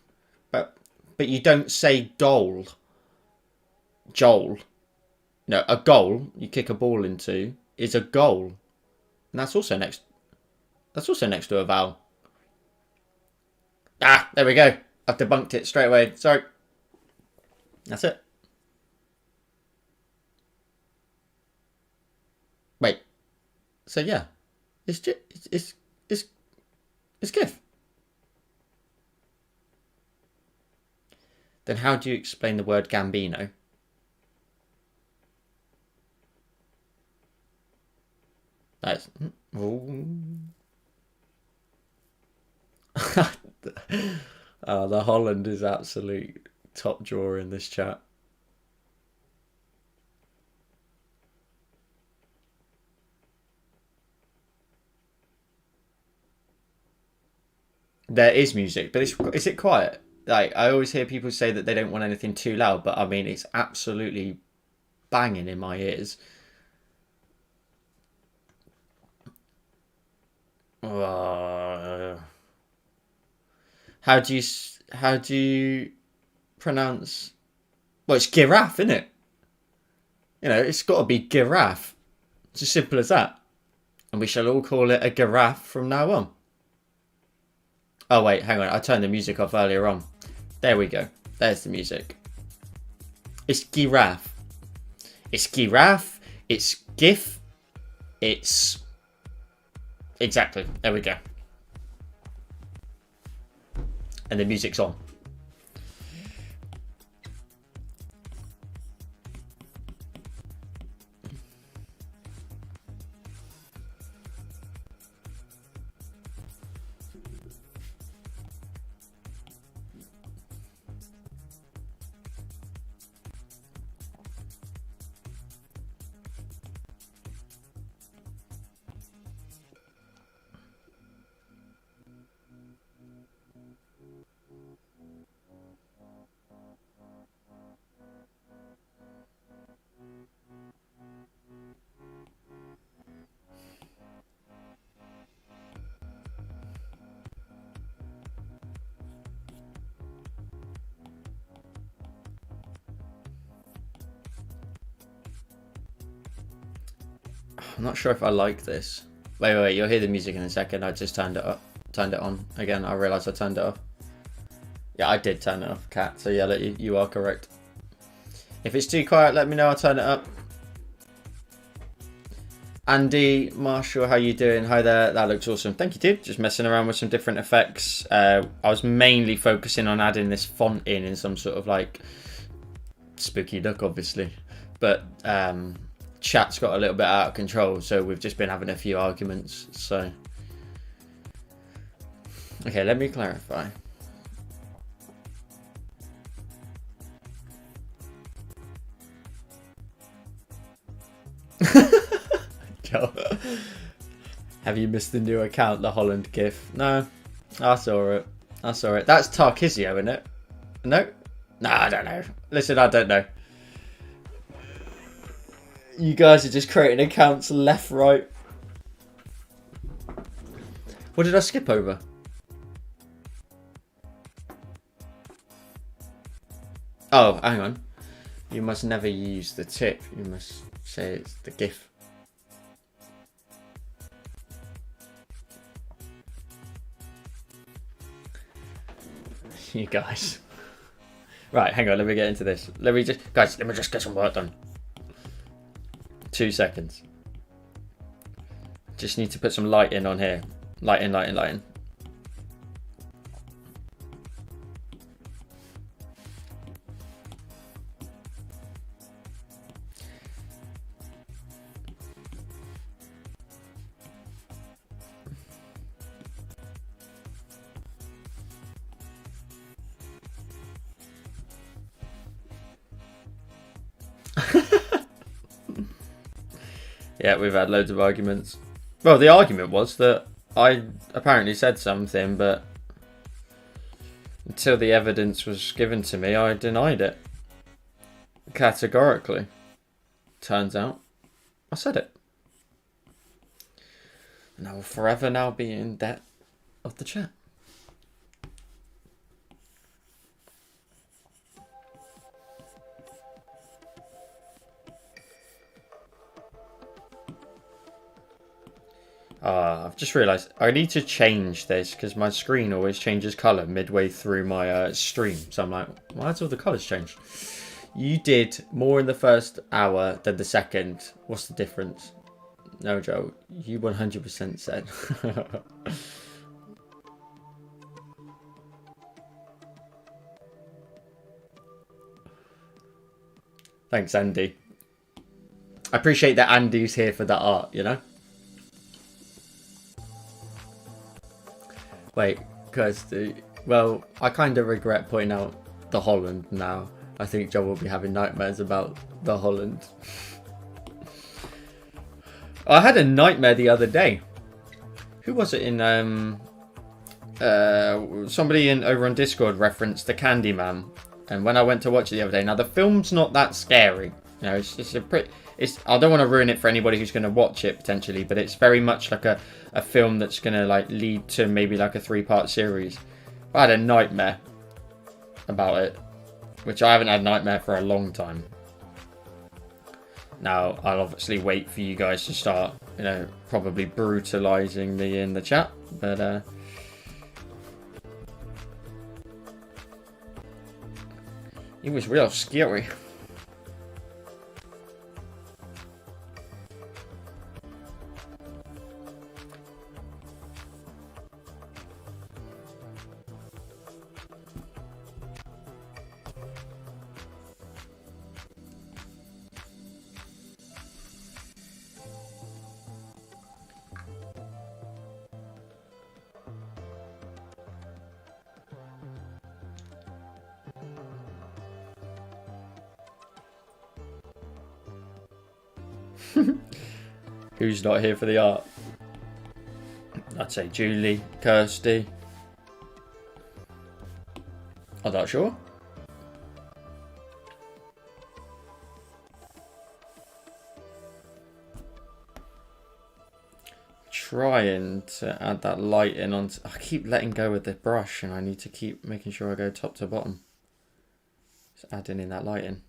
But you don't say goal. Joel. No, a goal you kick a ball into is a goal. And that's also next to a vowel. Ah, there we go. I've debunked it straight away. Sorry. That's it. Wait. So yeah. It's GIF. Then how do you explain the word Gambino? That's... the Holland is absolute top drawer in this chat. There is music, but is it quiet? Like, I always hear people say that they don't want anything too loud, but I mean, it's absolutely banging in my ears. How do you pronounce? Well, it's giraffe, isn't it? You know, it's got to be giraffe. It's as simple as that. And we shall all call it a giraffe from now on. Oh wait, hang on. I turned the music off earlier on. There we go. There's the music. It's giraffe. It's giraffe. It's GIF. it's exactly, there we go. And the music's on. I'm not sure if I like this. Wait, you'll hear the music in a second. I just turned it on again. I realised I turned it off. Yeah, I did turn it off, Cat. So yeah, you are correct. If it's too quiet, let me know. I'll turn it up. Andy, Marshall, how you doing? Hi there. That looks awesome. Thank you, dude. Just messing around with some different effects. I was mainly focusing on adding this font in some sort of like spooky look, obviously. But chat's got a little bit out of control, so we've just been having a few arguments. So, okay, let me clarify. Joe, have you missed the new account, the Holland GIF? No, I saw it. That's Tarkizio, isn't it? No? No, I don't know. Listen, I don't know. You guys are just creating accounts left, right. What did I skip over? Oh, hang on. You must never use the tip. You must say it's the GIF. You guys. Right, hang on, let me get into this. Let me just get some work done. 2 seconds. Just need to put some lighting on here. Lighting. Yeah, we've had loads of arguments. Well, the argument was that I apparently said something, but until the evidence was given to me, I denied it. Categorically. Turns out, I said it. And I will forever now be in debt of the chat. I've just realised I need to change this because my screen always changes colour midway through my stream. So I'm like, why has all the colours changed? You did more in the first hour than the second. What's the difference? No, Joe, you 100% said. Thanks, Andy. I appreciate that Andy's here for that art, you know? Wait, Kirsty. Well, I kind of regret pointing out the Holland now. I think Joe will be having nightmares about the Holland. I had a nightmare the other day. Who was it in somebody over on Discord referenced the Candyman, and when I went to watch it the other day, now the film's not that scary. You know, it's a pretty. I don't want to ruin it for anybody who's going to watch it potentially, but it's very much like a film that's going to like lead to maybe like a 3-part series. I had a nightmare about it, which I haven't had a nightmare for a long time. Now I'll obviously wait for you guys to start, you know, probably brutalizing me in the chat, but it was real scary. Who's not here for the art? I'd say Julie, Kirsty. I'm not sure. Trying to add that light in on. I keep letting go with the brush, and I need to keep making sure I go top to bottom. Just adding in that light in.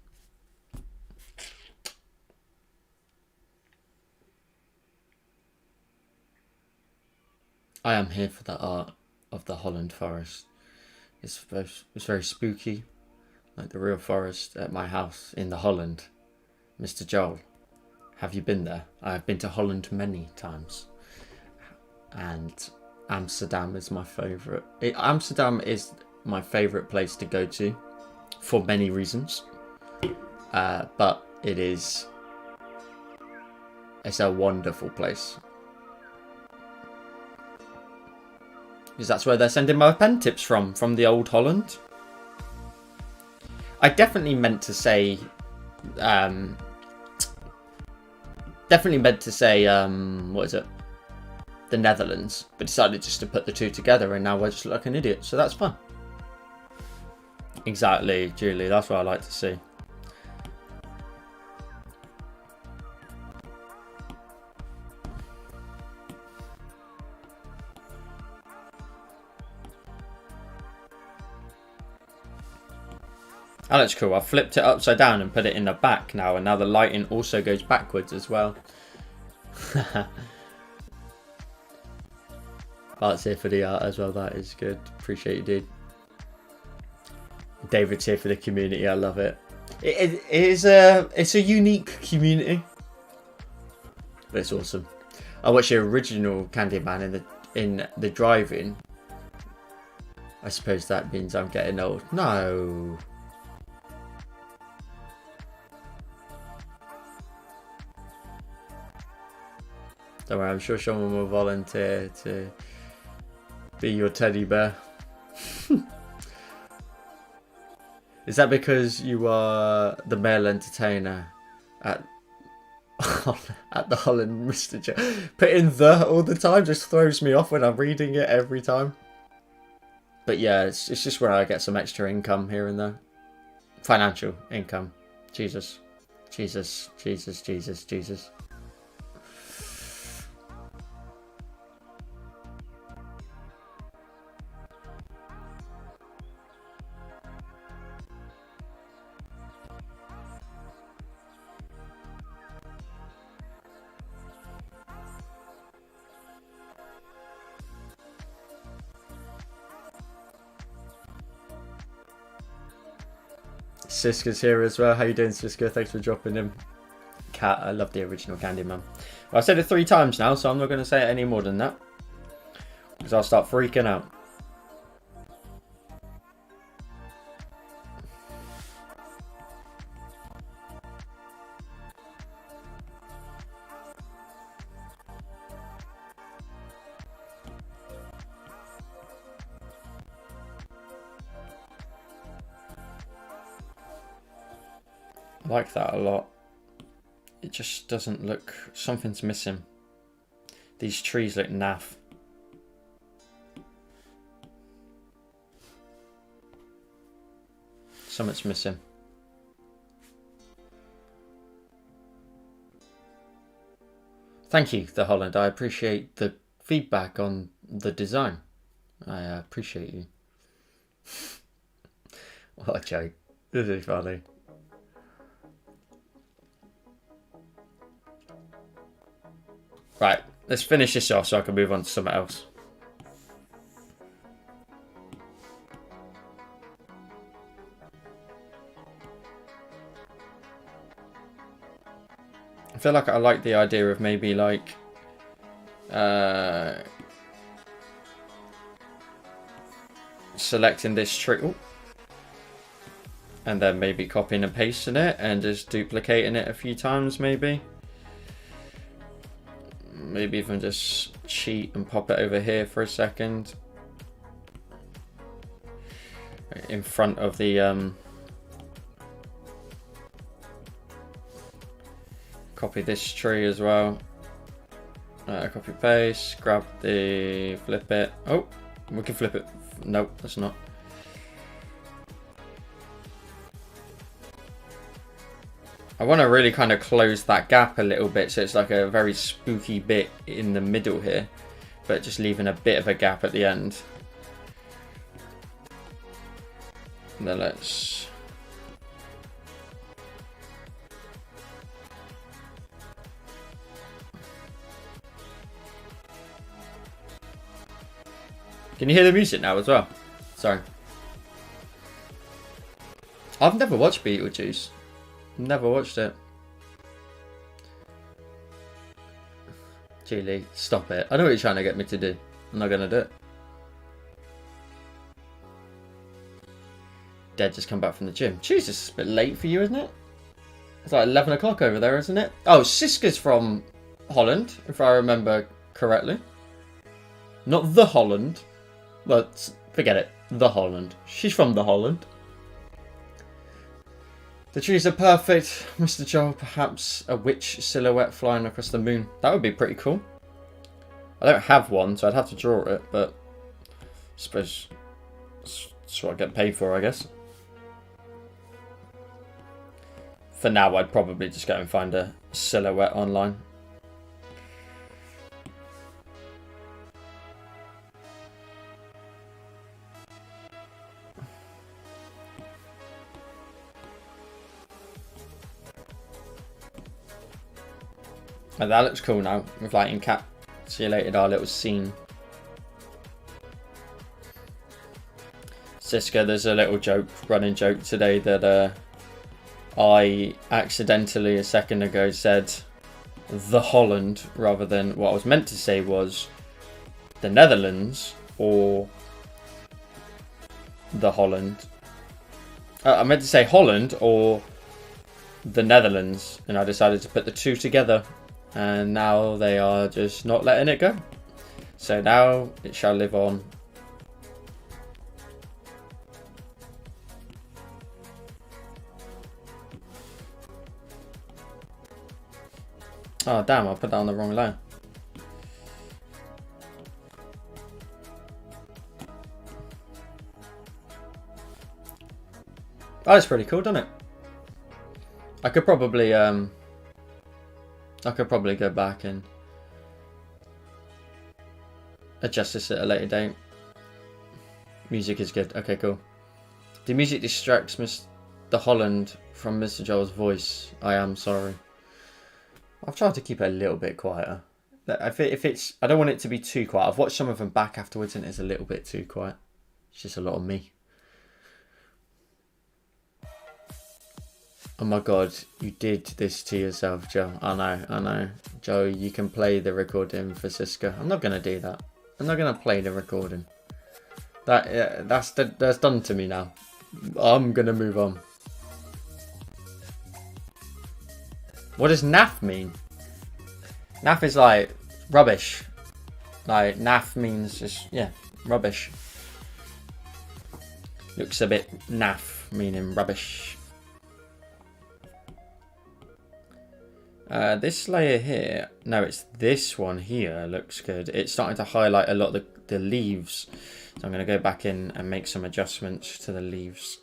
I am here for the art of the Holland forest. It's very spooky, like the real forest at my house in the Holland. Mr. Joel, have you been there? I have been to Holland many times. And Amsterdam is my favourite. Amsterdam is my favourite place to go to for many reasons. But it's a wonderful place. Because that's where they're sending my pen tips from the old Holland. I definitely meant to say, what is it? The Netherlands, but decided just to put the two together, and now I just look like an idiot, so that's fun. Exactly, Julie, that's what I like to see. Oh, that's cool. I flipped it upside down and put it in the back now, and now the lighting also goes backwards as well. Art's here for the art as well. That is good. Appreciate you, dude. David's here for the community. I love it. It's a unique community, but it's awesome. I watched the original Candyman in the drive-in. I suppose that means I'm getting old. No. Don't worry, I'm sure someone will volunteer to be your teddy bear. Is that because you are the male entertainer at the Holland, Mr. Joe? Putting the all the time just throws me off when I'm reading it every time. But yeah, it's just where I get some extra income here and there. Financial income. Jesus. Jesus, Jesus, Jesus, Jesus. Siska's here as well. How you doing, Siska? Thanks for dropping in. Cat, I love the original Candyman. Well, I've said it 3 times now, so I'm not going to say it any more than that, because I'll start freaking out. I like that a lot. It just doesn't look... Something's missing. These trees look naff. Something's missing. Thank you, The Holland. I appreciate the feedback on the design. I appreciate you. What a joke. This is funny. Right, let's finish this off so I can move on to something else. I feel like I like the idea of maybe like selecting this tree and then maybe copying and pasting it and just duplicating it a few times maybe. Maybe even just cheat and pop it over here for a second. In front of the Copy this tree as well. Copy paste, grab the, flip it. Oh, we can flip it. Nope, that's not. I want to really kind of close that gap a little bit, so it's like a very spooky bit in the middle here, but just leaving a bit of a gap at the end. And then let's... Can you hear the music now as well? Sorry. I've never watched Beetlejuice. Never watched it. Julie, stop it. I know what you're trying to get me to do. I'm not going to do it. Dad just come back from the gym. Jesus, it's a bit late for you, isn't it? It's like 11 o'clock over there, isn't it? Oh, Siska's from Holland, if I remember correctly. Not the Holland. Well, forget it. The Holland. She's from the Holland. The trees are perfect, Mr. Joel. Perhaps a witch silhouette flying across the moon. That would be pretty cool. I don't have one, so I'd have to draw it, but I suppose that's what I get paid for, I guess. For now, I'd probably just go and find a silhouette online. Oh, that looks cool now. We've like encapsulated our little scene. Siska, there's a little running joke today that I accidentally a second ago said the Holland rather than what I was meant to say was the Netherlands or the Holland. I meant to say Holland or the Netherlands, and I decided to put the two together. And now they are just not letting it go. So now it shall live on. Oh damn, I put that on the wrong line. Oh, that's pretty cool, doesn't it? I could probably go back and adjust this at a later date. Music is good. Okay, cool. The music distracts Mr. Holland from Mr. Joel's voice. I am sorry. I've tried to keep it a little bit quieter. If it's, I don't want it to be too quiet. I've watched some of them back afterwards and it's a little bit too quiet. It's just a lot of me. Oh my god, you did this to yourself, Joe. I know. Joe, you can play the recording for Siska. I'm not going to do that. I'm not going to play the recording. That's done to me now. I'm going to move on. What does naff mean? Naff is like rubbish. Like naff means just, yeah, rubbish. Looks a bit naff, meaning rubbish. This layer here, no, it's this one here, looks good. It's starting to highlight a lot of the leaves. So I'm going to go back in and make some adjustments to the leaves.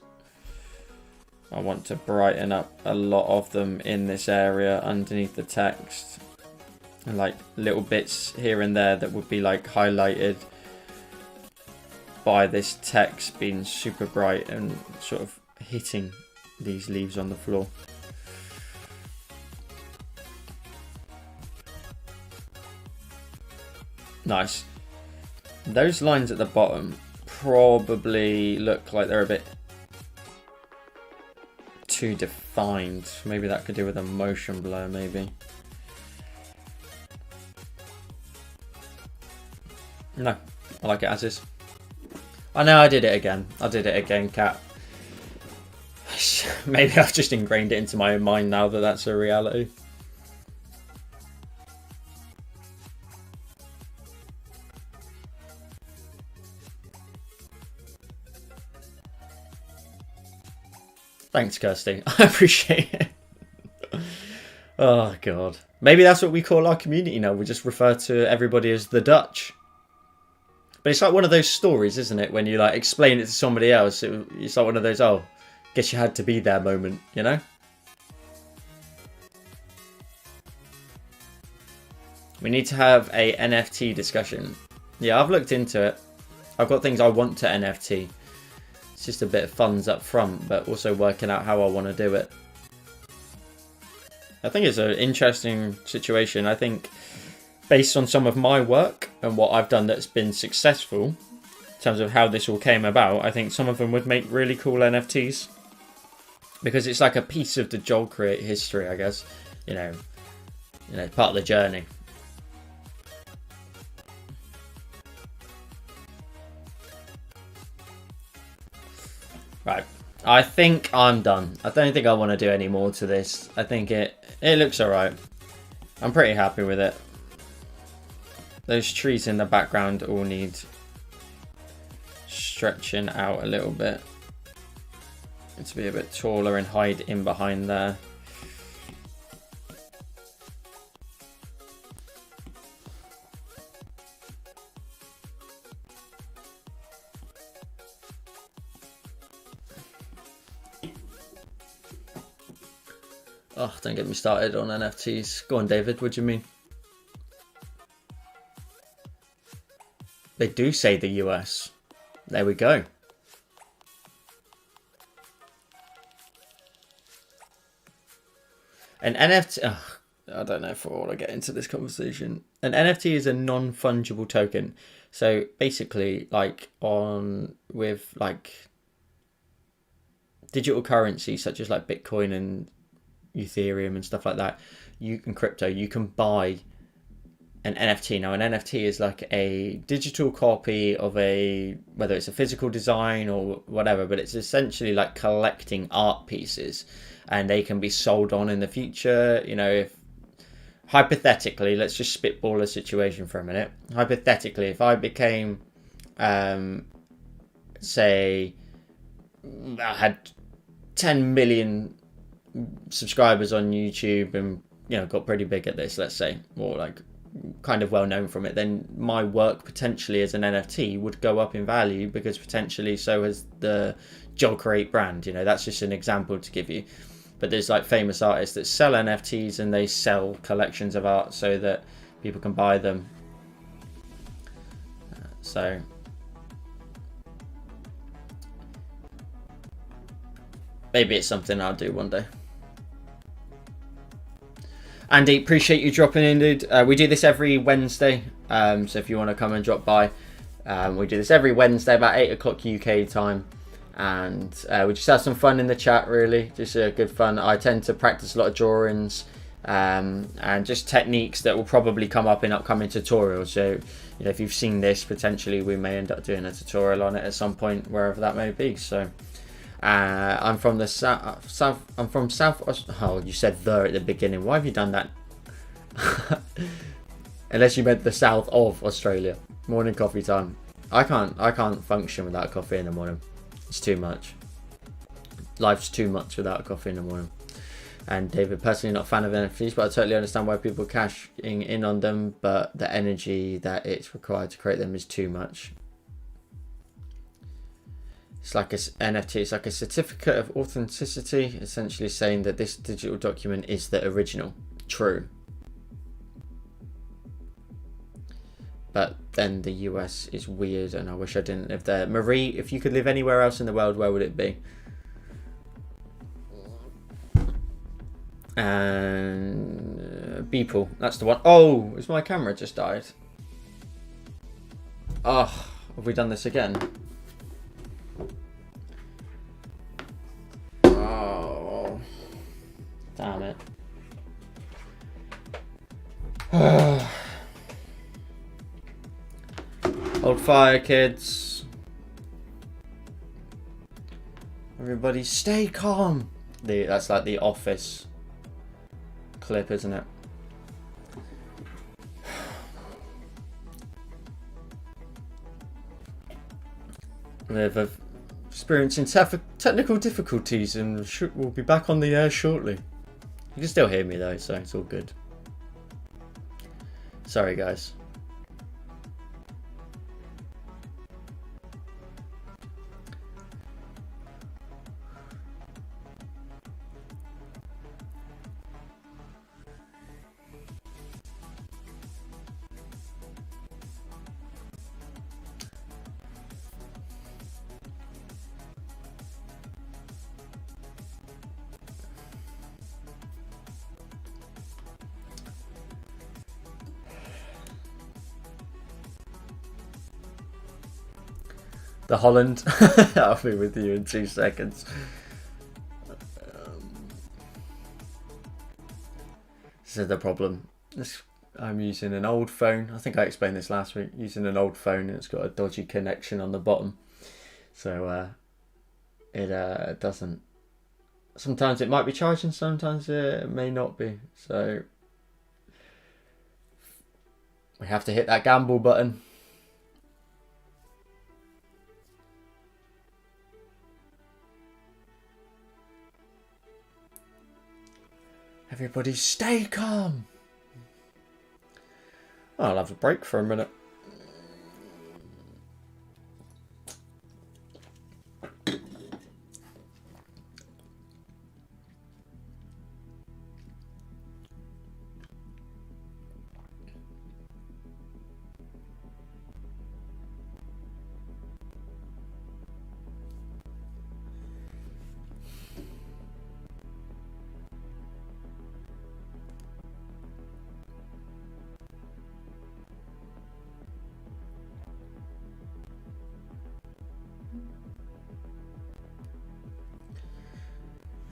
I want to brighten up a lot of them in this area underneath the text. And like little bits here and there that would be like highlighted by this text being super bright and sort of hitting these leaves on the floor. Nice. Those lines at the bottom probably look like they're a bit too defined. Maybe that could do with a motion blur, maybe. No, I like it as is. I know I did it again. Cat. Maybe I've just ingrained it into my mind now that that's a reality. Thanks, Kirsty. I appreciate it. Oh god. Maybe that's what we call our community now. We just refer to everybody as the Dutch. But it's like one of those stories, isn't it? When you like explain it to somebody else, it's like one of those, oh, guess you had to be there moment, you know? We need to have a NFT discussion. Yeah, I've looked into it. I've got things I want to NFT. It's just a bit of funds up front, but also working out how I want to do it. I think it's an interesting situation. I think based on some of my work and what I've done that's been successful in terms of how this all came about, I think some of them would make really cool NFTs because it's like a piece of the Joel Create history, I guess. You know, part of the journey. Right, I think I'm done. I don't think I want to do any more to this. I think it looks alright. I'm pretty happy with it. Those trees in the background all need stretching out a little bit. To be a bit taller and hide in behind there. Oh, don't get me started on NFTs. Go on, David, what do you mean? They do say the US. There we go. An NFT... Oh, I don't know if I want to get into this conversation. An NFT is a non-fungible token. So basically, like with like digital currency such as like Bitcoin and Ethereum and stuff like that, you can buy an NFT. Now an NFT is like a digital copy of whether it's a physical design or whatever, but it's essentially like collecting art pieces and they can be sold on in the future. You know, if hypothetically, let's just spitball a situation for a minute. Hypothetically, if I became say I had 10 million subscribers on YouTube and got pretty big at this, let's say, or like kind of well known from it, then my work potentially as an NFT would go up in value because potentially so has the Joel Create brand. That's just an example to give you. But there's like famous artists that sell NFTs and they sell collections of art so that people can buy them. So maybe it's something I'll do one day. Andy, appreciate you dropping in, dude. We do this every Wednesday, so if you want to come and drop by, we do this every Wednesday about 8 o'clock UK time, and we just have some fun in the chat, really, just good fun. I tend to practice a lot of drawings and just techniques that will probably come up in upcoming tutorials. So if you've seen this, potentially we may end up doing a tutorial on it at some point, wherever that may be. So I'm from the south. I'm from South. Oh, you said "the" at the beginning. Why have you done that? Unless you meant the south of Australia. Morning coffee time. I can't function without coffee in the morning. It's too much. Life's too much without coffee in the morning. And David, personally not a fan of NFTs, but I totally understand why people are cashing in on them. But the energy that it's required to create them is too much. It's like an NFT, it's like a certificate of authenticity, essentially saying that this digital document is the original. True. But then the US is weird and I wish I didn't live there. Marie, if you could live anywhere else in the world, where would it be? And Beeple, that's the one. Oh, has my camera just died? Oh, have we done this again? Oh, damn it. Hold fire, kids. Everybody stay calm. That's like the Office clip, isn't it? We're experiencing technical difficulties and we'll be back on the air shortly. You can still hear me though, so it's all good. Sorry guys. The Holland. I'll be with you in 2 seconds. This is the problem. I'm using an old phone. I think I explained this last week. Using an old phone and it's got a dodgy connection on the bottom. So it doesn't. Sometimes it might be charging, sometimes it may not be. So we have to hit that gamble button. Everybody stay calm. I'll have a break for a minute.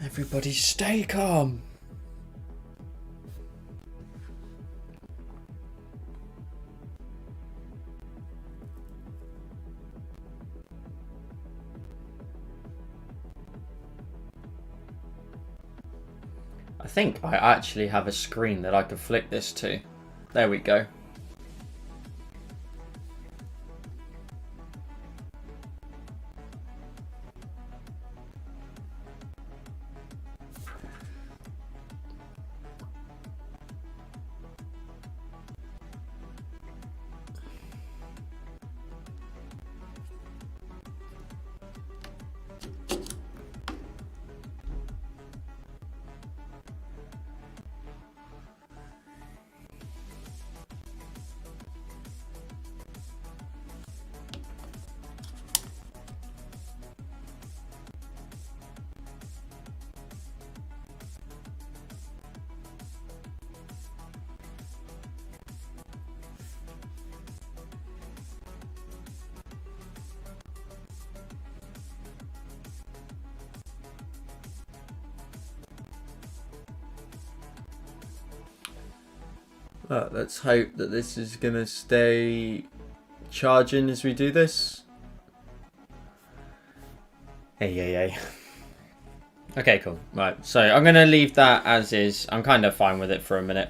Everybody stay calm. I think I actually have a screen that I could flick this to. There we go. Let's hope that this is going to stay charging as we do this. Hey. Okay, cool. Right, so I'm going to leave that as is. I'm kind of fine with it for a minute.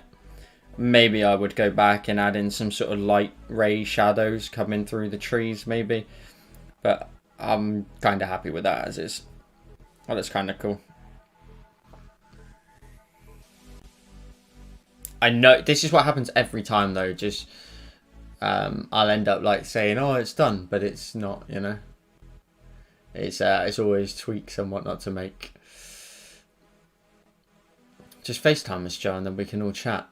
Maybe I would go back and add in some sort of light ray shadows coming through the trees, maybe. But I'm kind of happy with that as is. Oh, that's kind of cool. I know this is what happens every time though. Just I'll end up like saying, "Oh, it's done," but it's not. You know, it's always tweaks and whatnot to make. Just FaceTime us, Joe, and then we can all chat.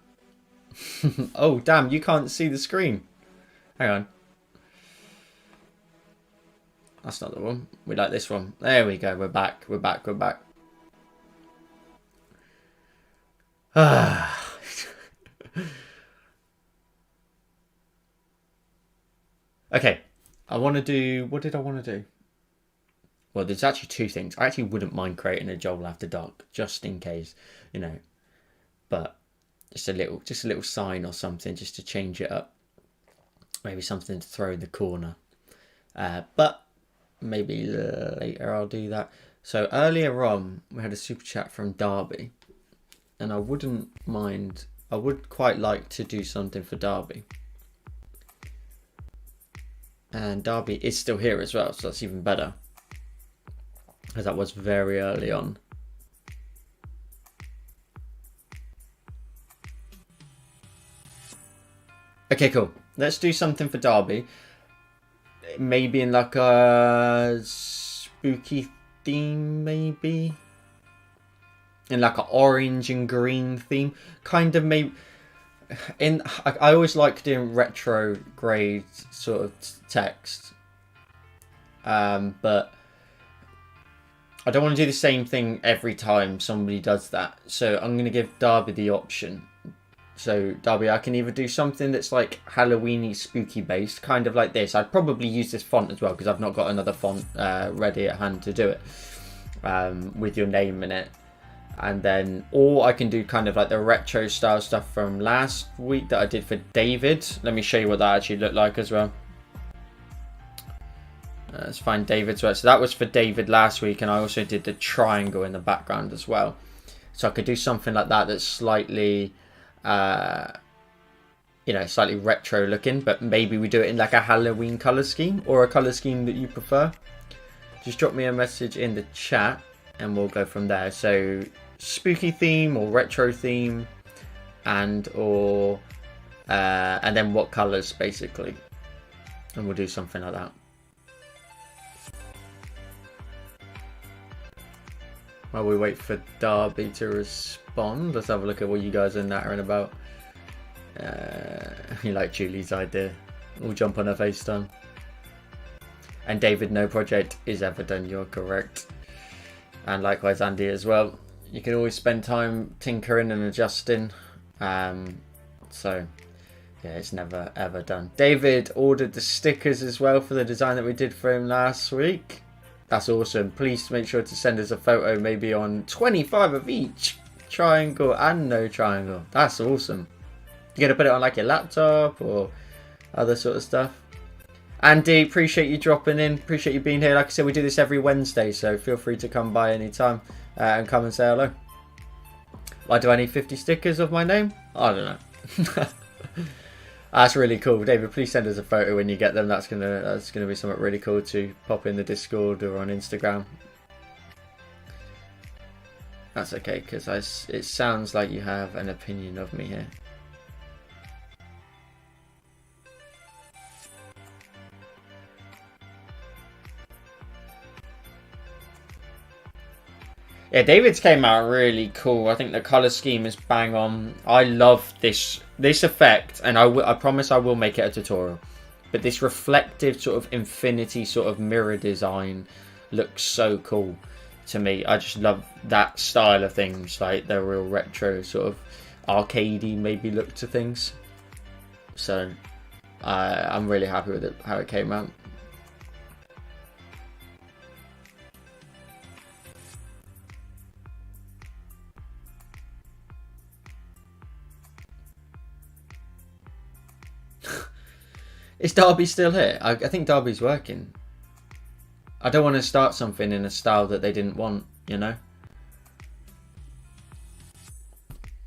Oh, damn! You can't see the screen. Hang on. That's not the one. We like this one. There we go. We're back. We're back. Ah. Okay, I want to do... What did I want to do? Well, there's actually 2 things. I actually wouldn't mind creating a Joel After Dark, just in case, you know. But just a little sign or something, just to change it up. Maybe something to throw in the corner. But maybe later I'll do that. So earlier on, we had a super chat from Darby. And I wouldn't mind... I would quite like to do something for Darby. And Darby is still here as well, so that's even better. As that was very early on. Okay, cool. Let's do something for Derby. Maybe in like a spooky theme, maybe. In like an orange and green theme. Kind of maybe... I always like doing retrograde sort of text. But I don't want to do the same thing every time somebody does that. So I'm going to give Derby the option. So, Derby, I can either do something that's like Halloweeny, spooky based, kind of like this. I'd probably use this font as well because I've not got another font ready at hand to do it with your name in it. And then, or I can do kind of like the retro style stuff from last week that I did for David. Let me show you what that actually looked like as well. Let's find David's work. So that was for David last week, and I also did the triangle in the background as well. So I could do something like that that's slightly... slightly retro looking, but maybe we do it in like a Halloween color scheme or a color scheme that you prefer. Just drop me a message in the chat and we'll go from there. So spooky theme or retro theme, and then what colors basically, and we'll do something like that. While we wait for Derby to respond, let's have a look at what you guys are nattering about. You like Julie's idea. We'll jump on a FaceTime. And David, no project is ever done. You're correct. And likewise Andy as well. You can always spend time tinkering and adjusting. So yeah, it's never ever done. David ordered the stickers as well for the design that we did for him last week. That's awesome. Please make sure to send us a photo, maybe on 25 of each. Triangle and no triangle. That's awesome. You're going to put it on like your laptop or other sort of stuff. Andy, appreciate you dropping in. Appreciate you being here. Like I said, we do this every Wednesday, so feel free to come by anytime and come and say hello. Why do I need 50 stickers of my name? I don't know. That's really cool, David. Please send us a photo when you get them. That's gonna be something really cool to pop in the Discord or on Instagram. That's okay, because it sounds like you have an opinion of me here. Yeah, David's came out really cool. I think the color scheme is bang on. I love this effect, and I promise I will make it a tutorial. But this reflective sort of infinity sort of mirror design looks so cool to me. I just love that style of things, like the real retro sort of arcadey maybe look to things. So I'm really happy with it, how it came out. Is Derby still here? I think Derby's working. I don't want to start something in a style that they didn't want, you know?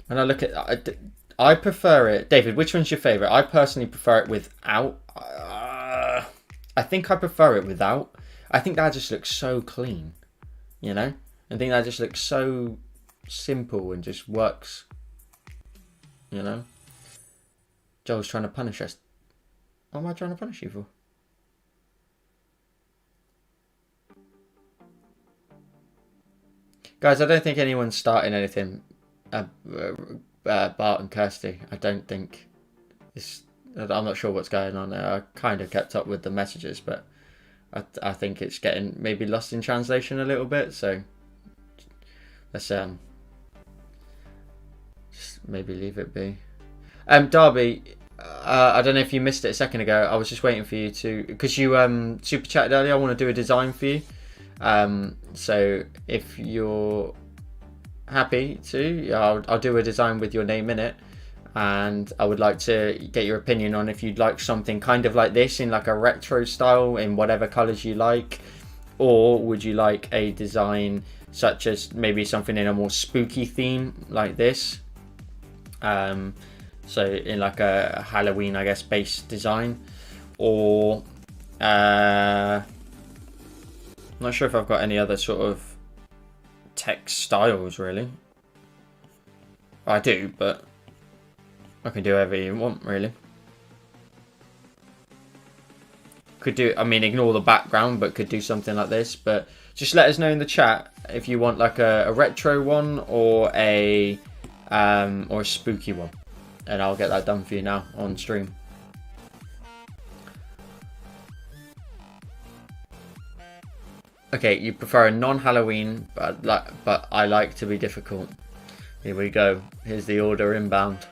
When I look at... I prefer it... David, which one's your favourite? I personally prefer it without. I think I prefer it without. I think that just looks so clean, you know? I think that just looks so simple and just works, you know? Joel's trying to punish us. What am I trying to punish you for? Guys, I don't think anyone's starting anything. Bart and Kirsty, I don't think. I'm not sure what's going on there. I kind of kept up with the messages, but I think it's getting maybe lost in translation a little bit. So let's just maybe leave it be. Darby, I don't know if you missed it a second ago. I was just waiting for you to, because you super chatted earlier. I want to do a design for you. So if you're happy to, I'll do a design with your name in it, and I would like to get your opinion on if you'd like something kind of like this in like a retro style in whatever colors you like, or would you like a design such as maybe something in a more spooky theme like this. So in like a Halloween, I guess, based design, or not sure if I've got any other sort of text styles really. I do, but I can do whatever you want really. Could do, I mean, ignore the background, but could do something like this. But just let us know in the chat if you want like a retro one or a spooky one, and I'll get that done for you now on stream. Okay, you prefer a non-Halloween, but I like to be difficult. Here we go. Here's the order inbound.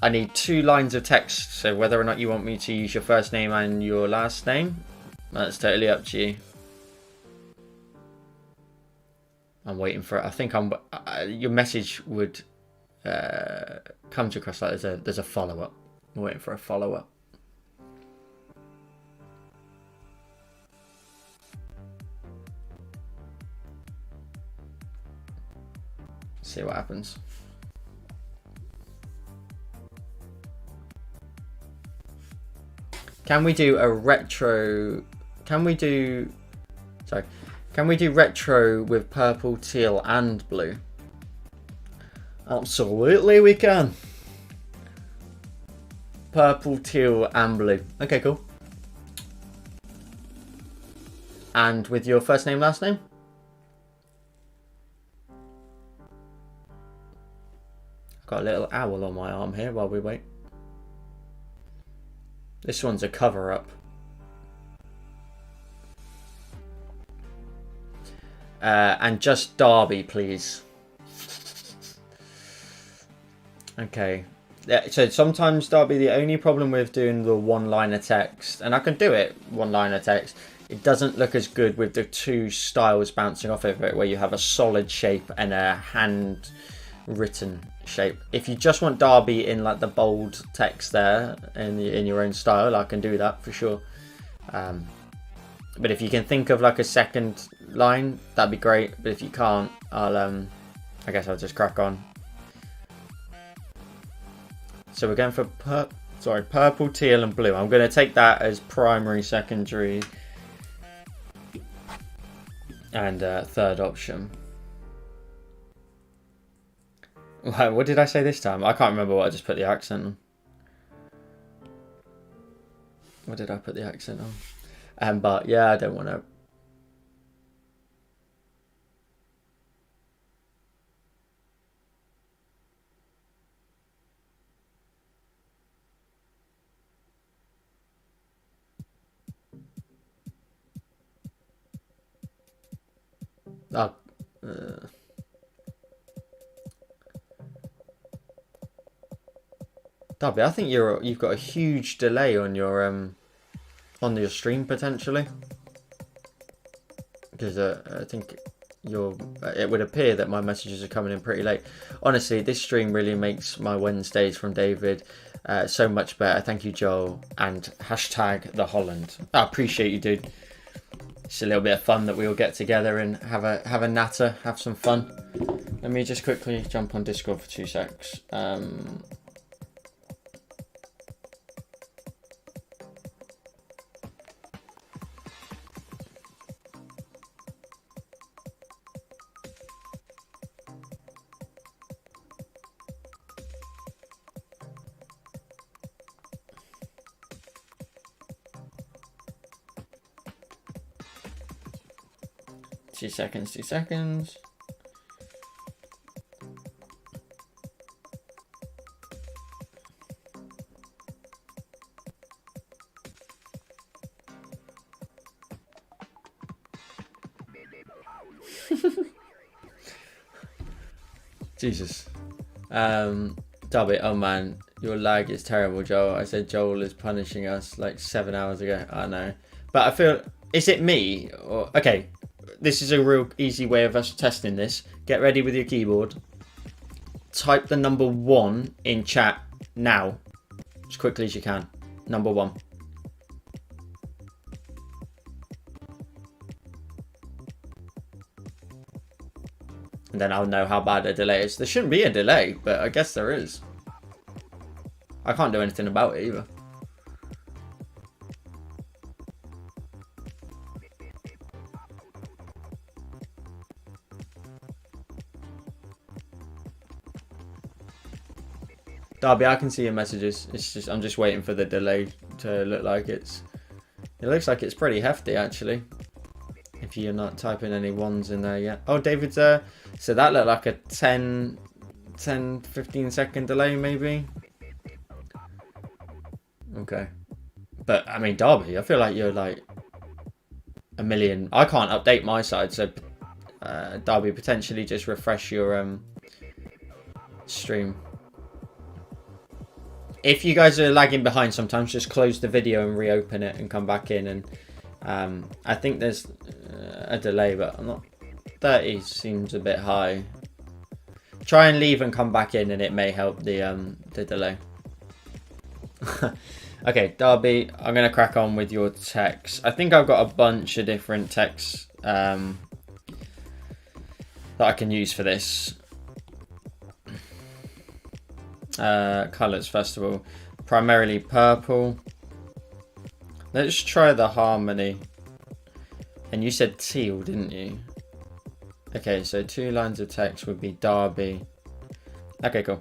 I need 2 lines of text, so whether or not you want me to use your first name and your last name, that's totally up to you. I'm waiting for it. I think your message would come to across like there's a follow-up. I'm waiting for a follow-up. See what happens. Can we do a retro? Can we do retro with purple, teal, and blue? Absolutely, we can. Purple, teal, and blue. Okay, cool. And with your first name, last name? Got a little owl on my arm here while we wait. This one's a cover-up. And just Derby, please. Okay. So sometimes, Derby, the only problem with doing the one-liner text, and I can do it one-liner text, it doesn't look as good with the 2 styles bouncing off of it, where you have a solid shape and a hand-written shape. If you just want Derby in like the bold text there in your own style, I can do that for sure. But if you can think of like a second line, that'd be great. But if you can't, I guess I'll just crack on. So we're going for purple, teal, and blue. I'm going to take that as primary, secondary, and third option. What did I say this time? I can't remember what I just put the accent on. What did I put the accent on? But yeah, I don't want to. Darby, I think you've got a huge delay on your stream potentially, because I think it would appear that my messages are coming in pretty late. Honestly, this stream really makes my Wednesdays from David so much better. Thank you, Joel, and hashtag the Holland. I appreciate you, dude. It's a little bit of fun that we all get together and have a natter, have some fun. Let me just quickly jump on Discord for 2 secs. 2 seconds, 2 seconds. Jesus. Dub it. Oh man, your lag is terrible, Joel. I said Joel is punishing us like 7 hours ago. I know. But I feel, is it me? Or, okay, this is a real easy way of us testing this. Get ready with your keyboard. Type the number 1 in chat now. As quickly as you can. Number 1. And then I'll know how bad a delay is. There shouldn't be a delay, but I guess there is. I can't do anything about it either. Darby, I can see your messages. It's just I'm just waiting for the delay to look like it's. It looks like it's pretty hefty actually. If you're not typing any ones in there yet. Oh, David's there. So that looked like a 15 second delay maybe. Okay. But I mean, Darby, I feel like you're like a million. I can't update my side, so Darby, potentially just refresh your stream. If you guys are lagging behind sometimes, just close the video and reopen it and come back in. And I think there's a delay, but I'm not. 30 seems a bit high. Try and leave and come back in, and it may help the delay. Okay, Darby, I'm gonna crack on with your text. I think I've got a bunch of different texts that I can use for this. Colours first of all, primarily purple. Let's try the harmony. And you said teal, didn't you? Okay, so 2 lines of text would be Darby. Okay, cool.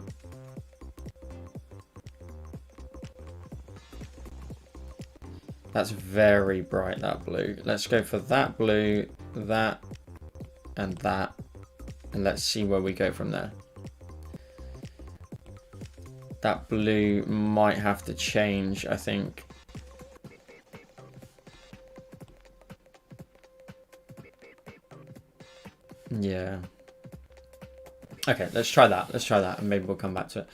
That's very bright, that blue. Let's go for that blue, that, and that. And let's see where we go from there. That blue might have to change, I think. Yeah. Okay, let's try that. Let's try that, and maybe we'll come back to it.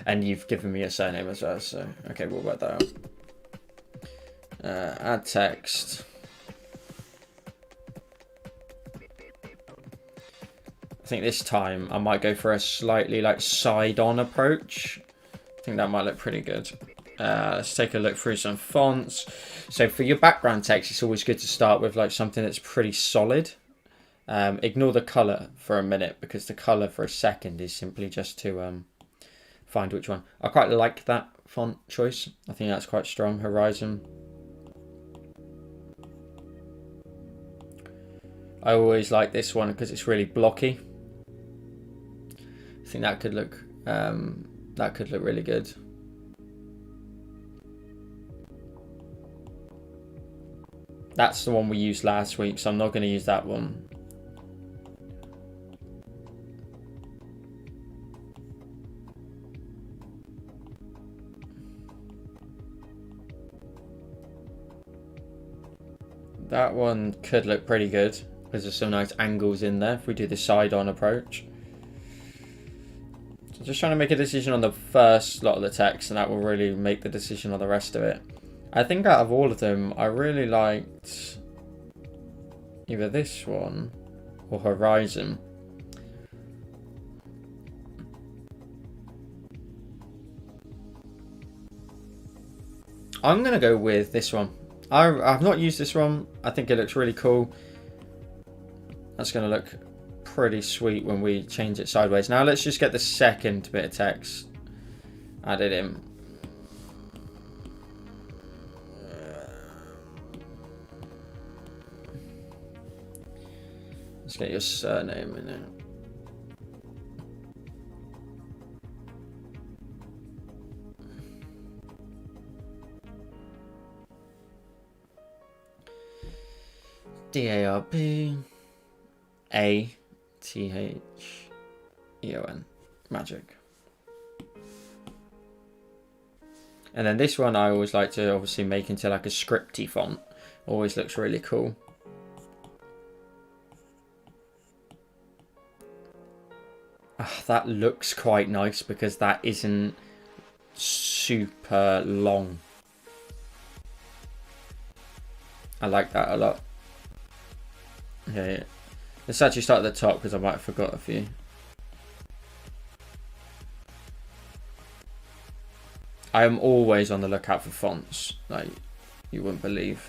And you've given me a surname as well, so okay, we'll work that out. Add text. I think this time I might go for a slightly like side-on approach. I think that might look pretty good. Let's take a look through some fonts. So for your background text, it's always good to start with like something that's pretty solid. Ignore the color for a minute, because the color for a second is simply just to find which one. I quite like that font choice. I think that's quite strong. Horizon. I always like this one because it's really blocky. I think that could look really good. That's the one we used last week, so I'm not going to use that one. That one could look pretty good, because there's some nice angles in there if we do the side-on approach. So just trying to make a decision on the first lot of the text, and that will really make the decision on the rest of it. I think out of all of them, I really liked either this one or Horizon. I'm going to go with this one. I've not used this one. I think it looks really cool. That's going to look pretty sweet when we change it sideways. Now let's just get the second bit of text added in. Let's get your surname in there. DARB ATHEON. Magic. And then this one I always like to obviously make into like a scripty font. Always looks really cool. That looks quite nice because that isn't super long. I like that a lot. Okay, let's actually start at the top because I might have forgot a few. I am always on the lookout for fonts, like you wouldn't believe.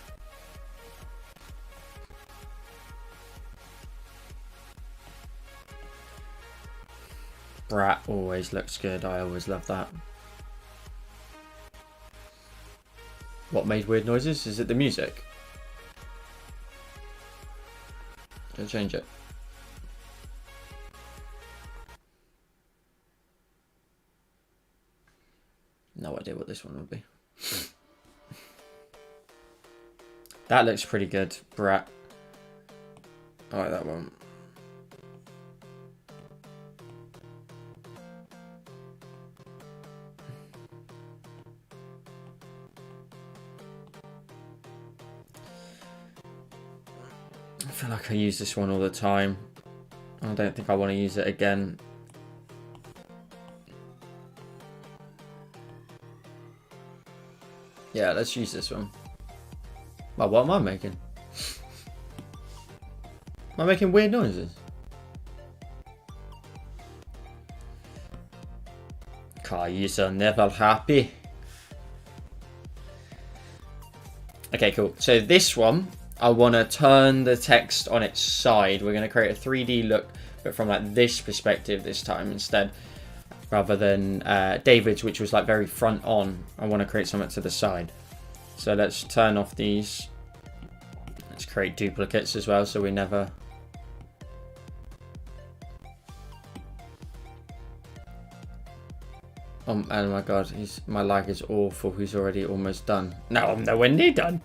Brat always looks good. I always love that. What made weird noises? Is it the music? I'll change it. idea what this one would be. That looks pretty good, Brat. I like that one. I feel like I use this one all the time. I don't think I want to use it again. Yeah, let's use this one. Well, what am I making? Am I making weird noises? Car, you're never happy. Okay, cool. So this one, I want to turn the text on its side. We're going to create a 3D look, but from like this perspective this time instead, rather than David's, which was like very front on. I want to create something to the side. So let's turn off these. Let's create duplicates as well, so we never... Oh my god, my lag is awful. He's already almost done. No, I'm nowhere near done.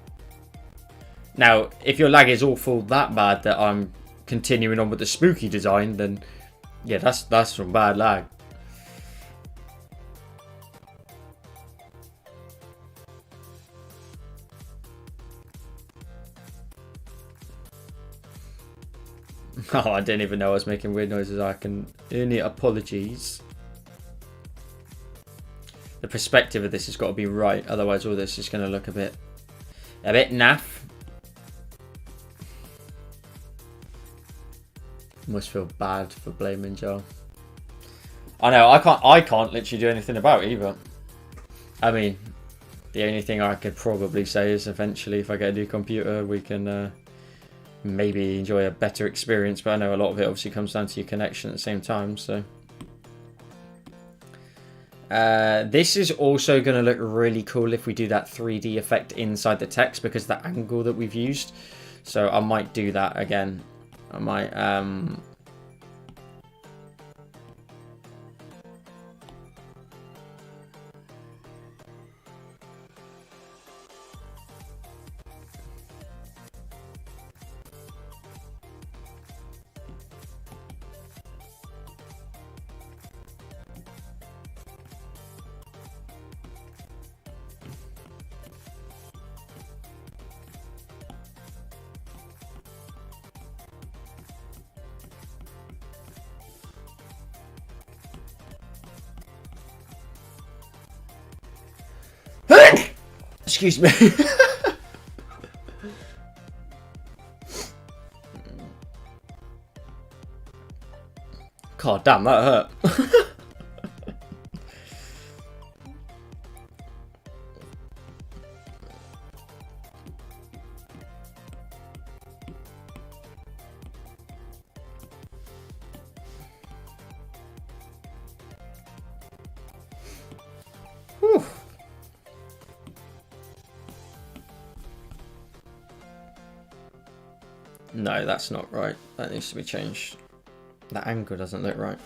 Now, if your lag is awful that bad that I'm continuing on with the spooky design, then yeah, that's some bad lag. Oh, I didn't even know I was making weird noises. I can only apologies. The perspective of this has got to be right, otherwise all this is going to look a bit naff. Must feel bad for blaming Joe. I know, I can't literally do anything about it either. I mean, the only thing I could probably say is eventually if I get a new computer, we can maybe enjoy a better experience, but I know a lot of it obviously comes down to your connection at the same time, so. This is also going to look really cool if we do that 3D effect inside the text because of the angle that we've used. So I might do that again. I might excuse me. God damn, that hurt. Whew. No, that's not right. That needs to be changed. That angle doesn't look right.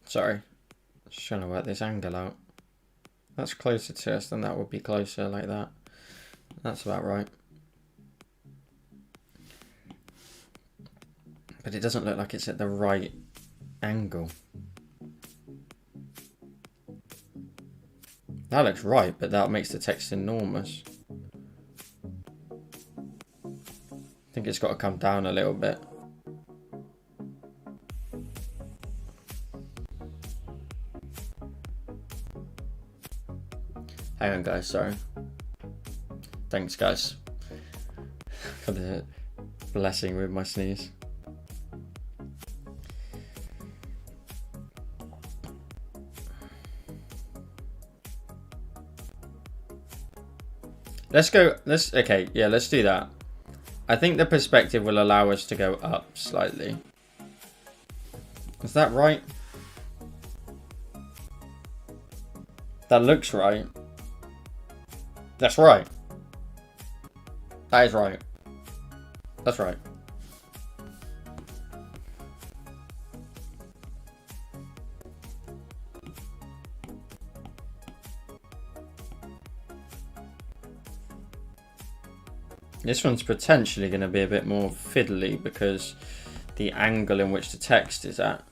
Sorry. Just trying to work this angle out. That's closer to us, then that would be closer like that. That's about right. But it doesn't look like it's at the right angle. That looks right, but that makes the text enormous. I think it's got to come down a little bit. Hang on, guys, sorry. Thanks, guys, for the blessing with my sneeze. Okay, yeah, let's do that. I think the perspective will allow us to go up slightly. Is that right? That looks right. That's right. That is right. That's right. This one's potentially going to be a bit more fiddly because the angle in which the text is at.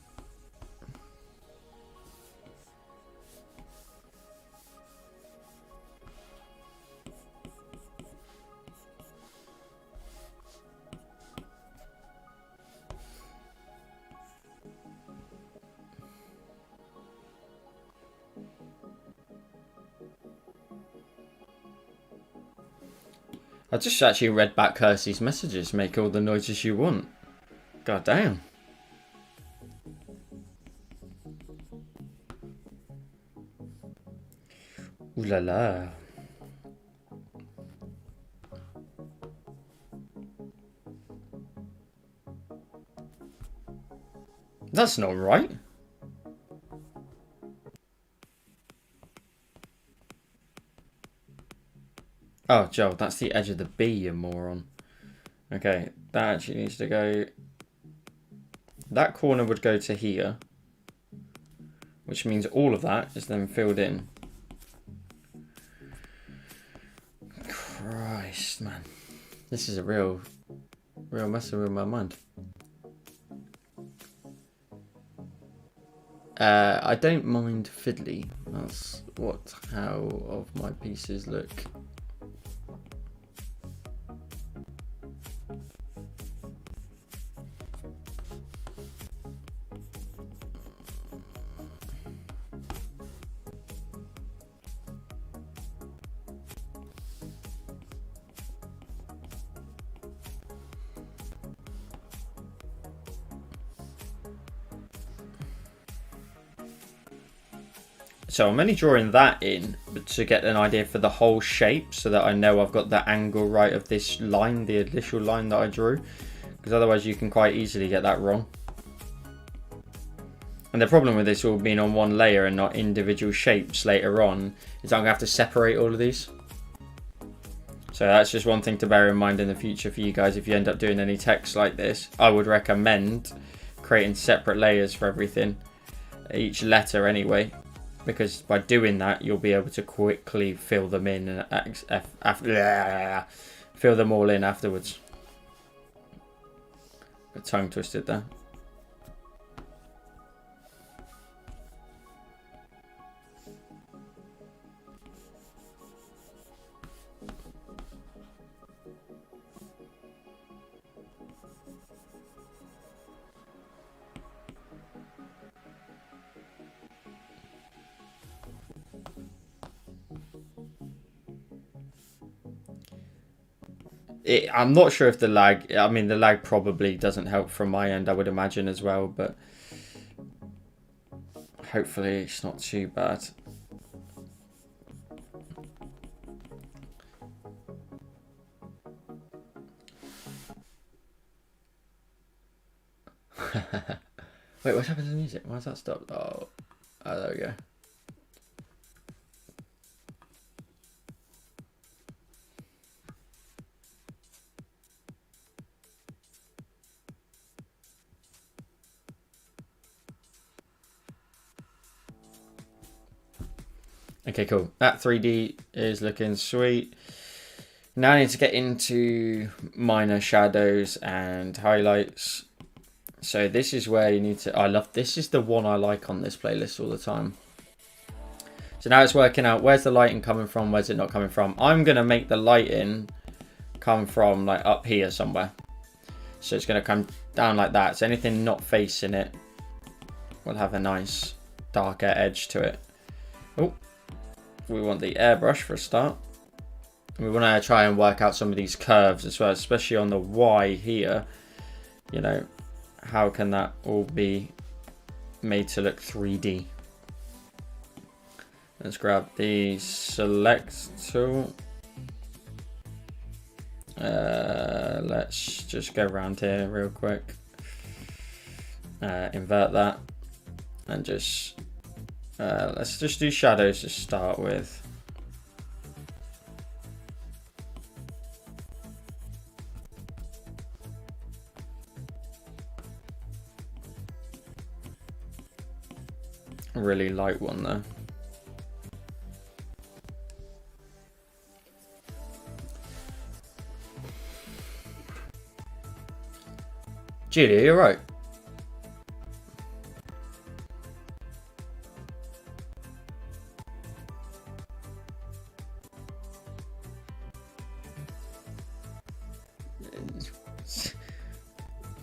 I just actually read back Kirsty's messages. Make all the noises you want. God damn. Ooh la la. That's not right. Oh, Joel, that's the edge of the B, you moron. Okay, that actually needs to go... That corner would go to here. Which means all of that is then filled in. Christ, man. This is a real messing with my mind. I don't mind fiddly. That's how of my pieces look. So I'm only drawing that in to get an idea for the whole shape so that I know I've got the angle right of this line, the initial line that I drew. Because otherwise you can quite easily get that wrong. And the problem with this all being on one layer and not individual shapes later on is I'm going to have to separate all of these. So that's just one thing to bear in mind in the future for you guys. If you end up doing any text like this, I would recommend creating separate layers for everything. Each letter anyway. Because by doing that, you'll be able to quickly fill them in and fill them all in afterwards. Got tongue twisted there. I'm not sure if the lag... I mean, the lag probably doesn't help from my end, I would imagine as well, but hopefully it's not too bad. Wait, what happened to the music? Why has that stopped? Oh, there we go. Okay, cool. That 3D is looking sweet. Now I need to get into minor shadows and highlights. So this is where you need to... this is the one I like on this playlist all the time. So now it's working out where's the lighting coming from, where's it not coming from. I'm going to make the lighting come from like up here somewhere. So it's going to come down like that. So anything not facing it will have a nice darker edge to it. Oh. We want the airbrush for a start. We want to try and work out some of these curves as well, especially on the Y here. You know, how can that all be made to look 3D? Let's grab the select tool. Let's just go around here real quick. Invert that and just Let's just do shadows to start with. A really light one though. Julia, you're right.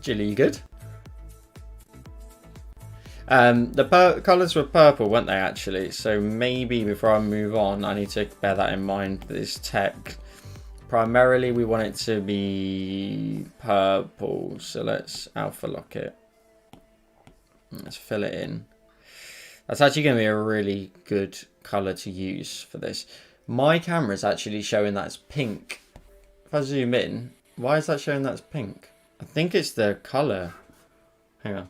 Julia, you good? The colours were purple, weren't they, actually? So maybe before I move on, I need to bear that in mind. This tech, primarily we want it to be purple. So let's alpha lock it. Let's fill it in. That's actually going to be a really good colour to use for this. My camera is actually showing that's pink. If I zoom in, why is that showing that's pink? I think it's the colour. Hang on.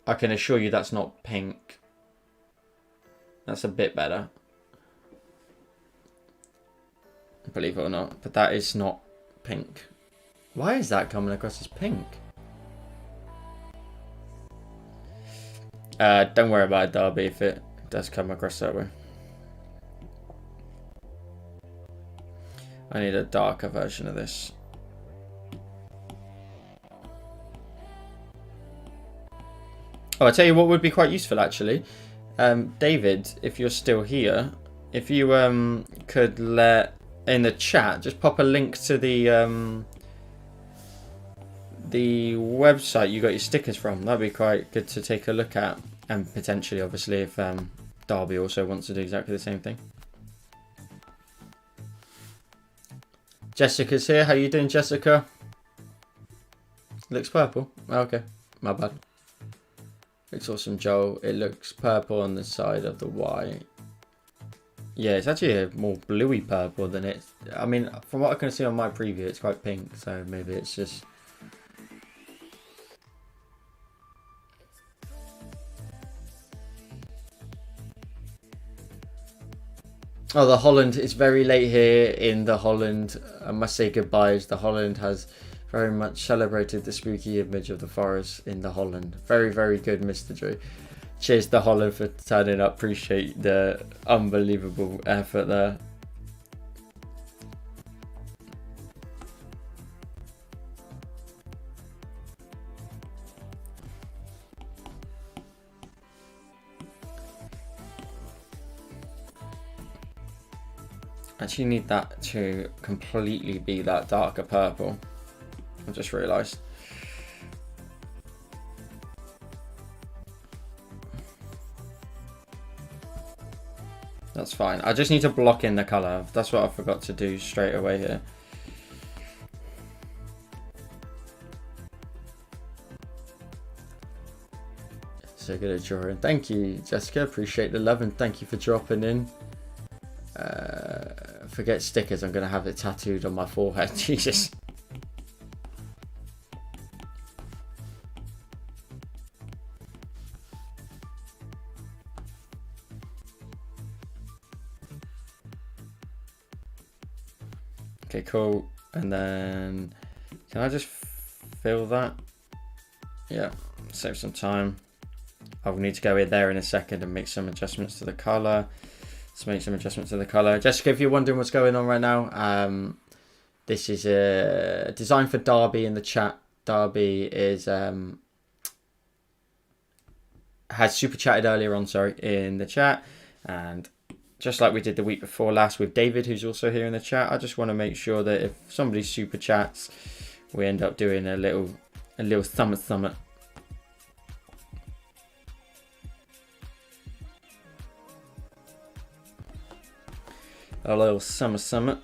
I can assure you that's not pink. That's a bit better. Believe it or not. But that is not pink. Why is that coming across as pink? Don't worry about it, Darby, if it does come across that way. I need a darker version of this. Oh, I'll tell you what would be quite useful, actually. David, if you're still here, if you could let in the chat, just pop a link to the website you got your stickers from. That'd be quite good to take a look at. And potentially, obviously, if Darby also wants to do exactly the same thing. Jessica's here. How you doing, Jessica? Looks purple. Oh, okay, my bad. Looks awesome, Joel. It looks purple on the side of the Y. Yeah, it's actually a more bluey purple than it. I mean, from what I can see on my preview, it's quite pink. So maybe it's just. Oh, the Holland. It's very late here in the Holland. I must say goodbyes. The Holland has very much celebrated the spooky image of the forest in the Holland. Very, very good, Mr. Drew. Cheers to Holland for turning up. Appreciate the unbelievable effort there. Actually need that to completely be that darker purple. I just realised. That's fine. I just need to block in the colour. That's what I forgot to do straight away here. So good at drawing. Thank you, Jessica. Appreciate the love and thank you for dropping in. Forget stickers. I'm going to have it tattooed on my forehead. Jesus. Okay, cool. And then can I just fill that? Yeah, save some time. I'll need to go in there in a second and make some adjustments to the color. Let's make some adjustments to the color. Jessica, if you're wondering what's going on right now, this is a design for Darby in the chat. Darby is has super chatted earlier on, sorry, in the chat, and just like we did the week before last with David, who's also here in the chat, I just want to make sure that if somebody super chats, we end up doing a little summit. A little summit.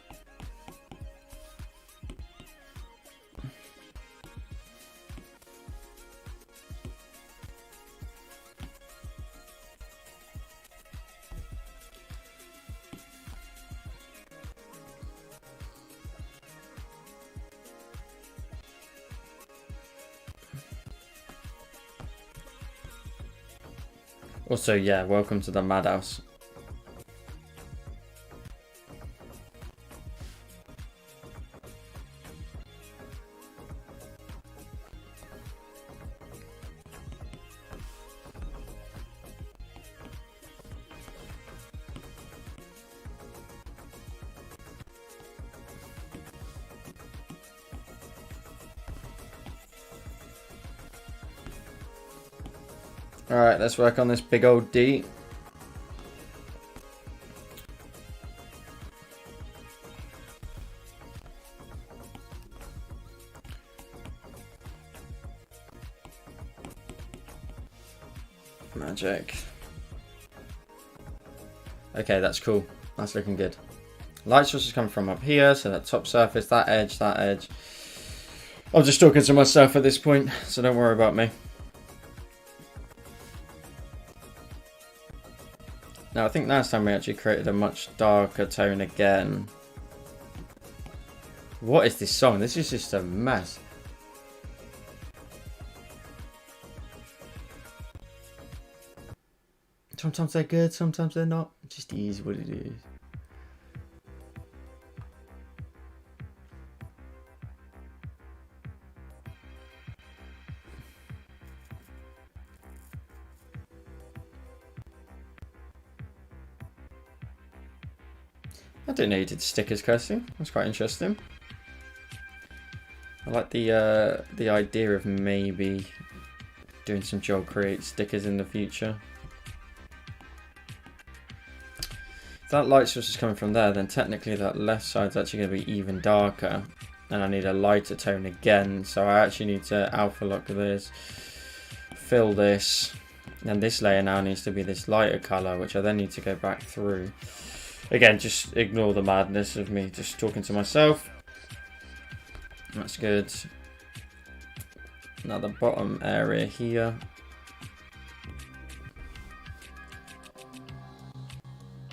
Also, yeah, welcome to the madhouse. Alright, let's work on this big old D. Magic. Okay, that's cool. That's looking good. Light source is coming from up here, so that top surface, that edge, that edge. I'm just talking to myself at this point, so don't worry about me. Now, I think last time we actually created a much darker tone again. What is this song? This is just a mess. Sometimes they're good, sometimes they're not. It just is what it is. I didn't know you did stickers, Kirsty. That's quite interesting. I like the idea of maybe doing some Joel Create stickers in the future. If that light source is coming from there, then technically that left side's actually going to be even darker. And I need a lighter tone again, so I actually need to alpha lock this, fill this, and this layer now needs to be this lighter colour, which I then need to go back through. Again, just ignore the madness of me just talking to myself. That's good. Now the bottom area here.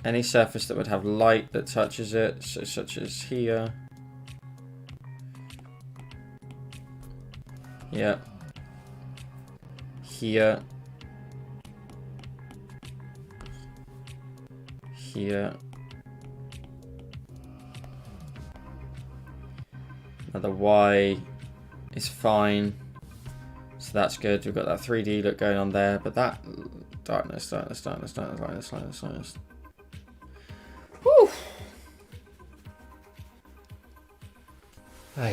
Any surface that would have light that touches it, so such as here. Yeah. Here. Here. Now the Y is fine, so that's good. We've got that 3D look going on there, but that darkness. Whew. I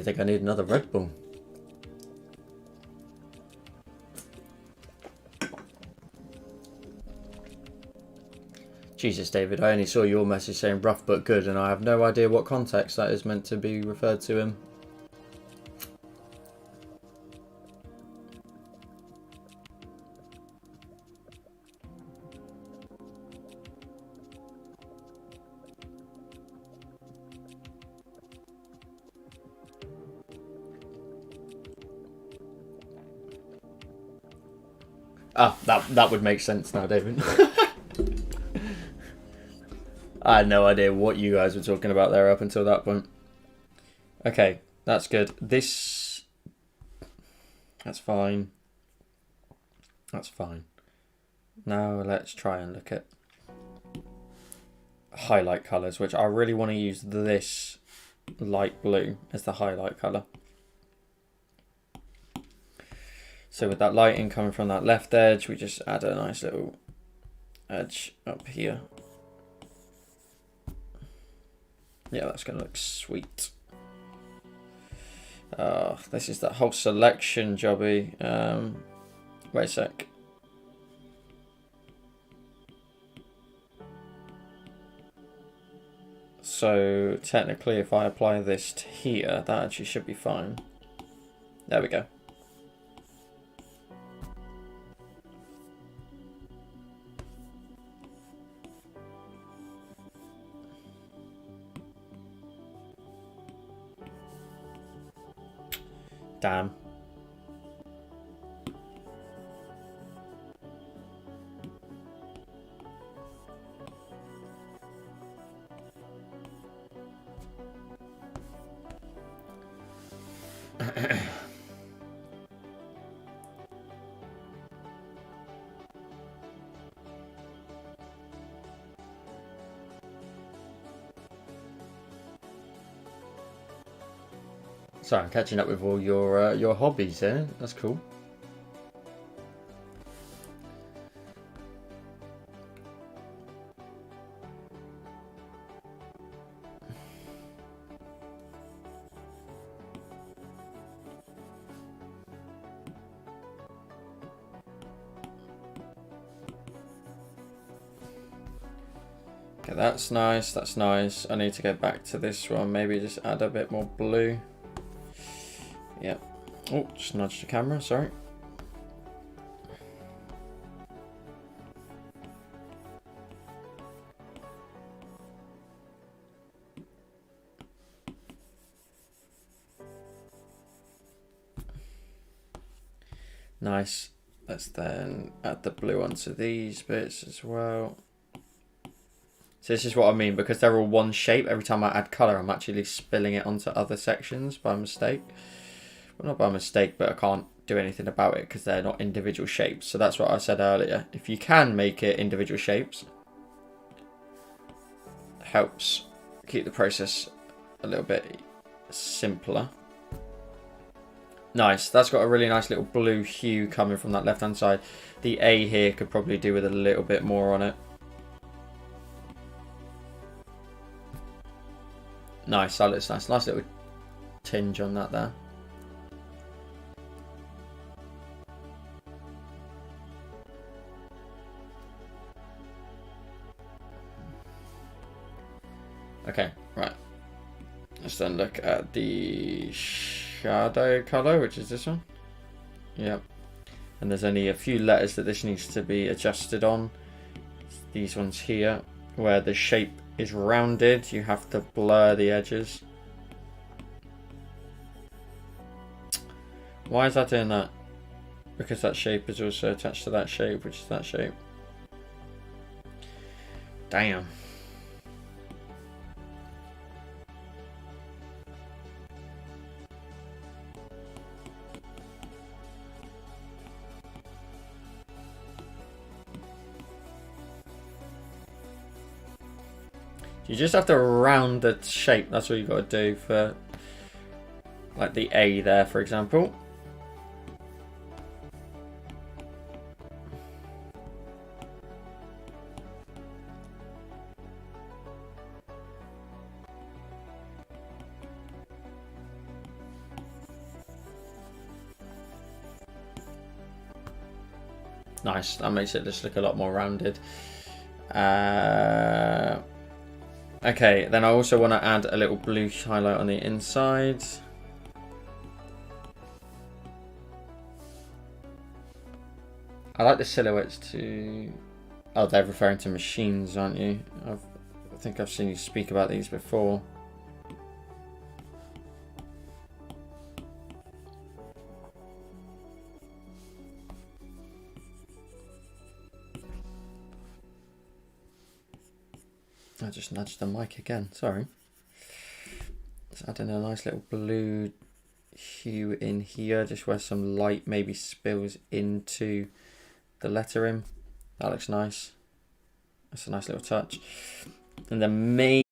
think I need another Red Bull. Jesus, David, I only saw your message saying rough but good, and I have no idea what context that is meant to be referred to him. Ah, that would make sense now, David. I had no idea what you guys were talking about there up until that point. Okay, that's good. That's fine. That's fine. Now let's try and look at highlight colours, which I really want to use this light blue as the highlight colour. So with that lighting coming from that left edge, we just add a nice little edge up here. Yeah, that's going to look sweet. This is that whole selection jobby. Wait a sec. So technically if I apply this to here, that actually should be fine. There we go. Damn. Sorry, I'm catching up with all your hobbies there. That's cool. Okay, that's nice, that's nice. I need to go back to this one, maybe just add a bit more blue. Yep. Oh, just nudged the camera, sorry. Nice. Let's then add the blue onto these bits as well. So this is what I mean, because they're all one shape, every time I add colour, I'm actually spilling it onto other sections by mistake. Well, not by mistake, but I can't do anything about it because they're not individual shapes. So that's what I said earlier. If you can make it individual shapes, it helps keep the process a little bit simpler. Nice, that's got a really nice little blue hue coming from that left-hand side. The A here could probably do with a little bit more on it. Nice, that looks nice. Nice little tinge on that there. Okay, right. Let's then look at the shadow color, which is this one. Yep. And there's only a few letters that this needs to be adjusted on. These ones here, where the shape is rounded, you have to blur the edges. Why is that doing that? Because that shape is also attached to that shape, which is that shape. Damn. You just have to round the shape. That's what you've got to do for, like, the A there, for example. Nice. That makes it just look a lot more rounded. Okay, then I also want to add a little blue highlight on the inside. I like the silhouettes too. Oh, they're referring to machines, aren't you? I think I've seen you speak about these before. I just nudged the mic again, sorry. Let's add in a nice little blue hue in here, just where some light maybe spills into the lettering. That looks nice. That's a nice little touch. And then maybe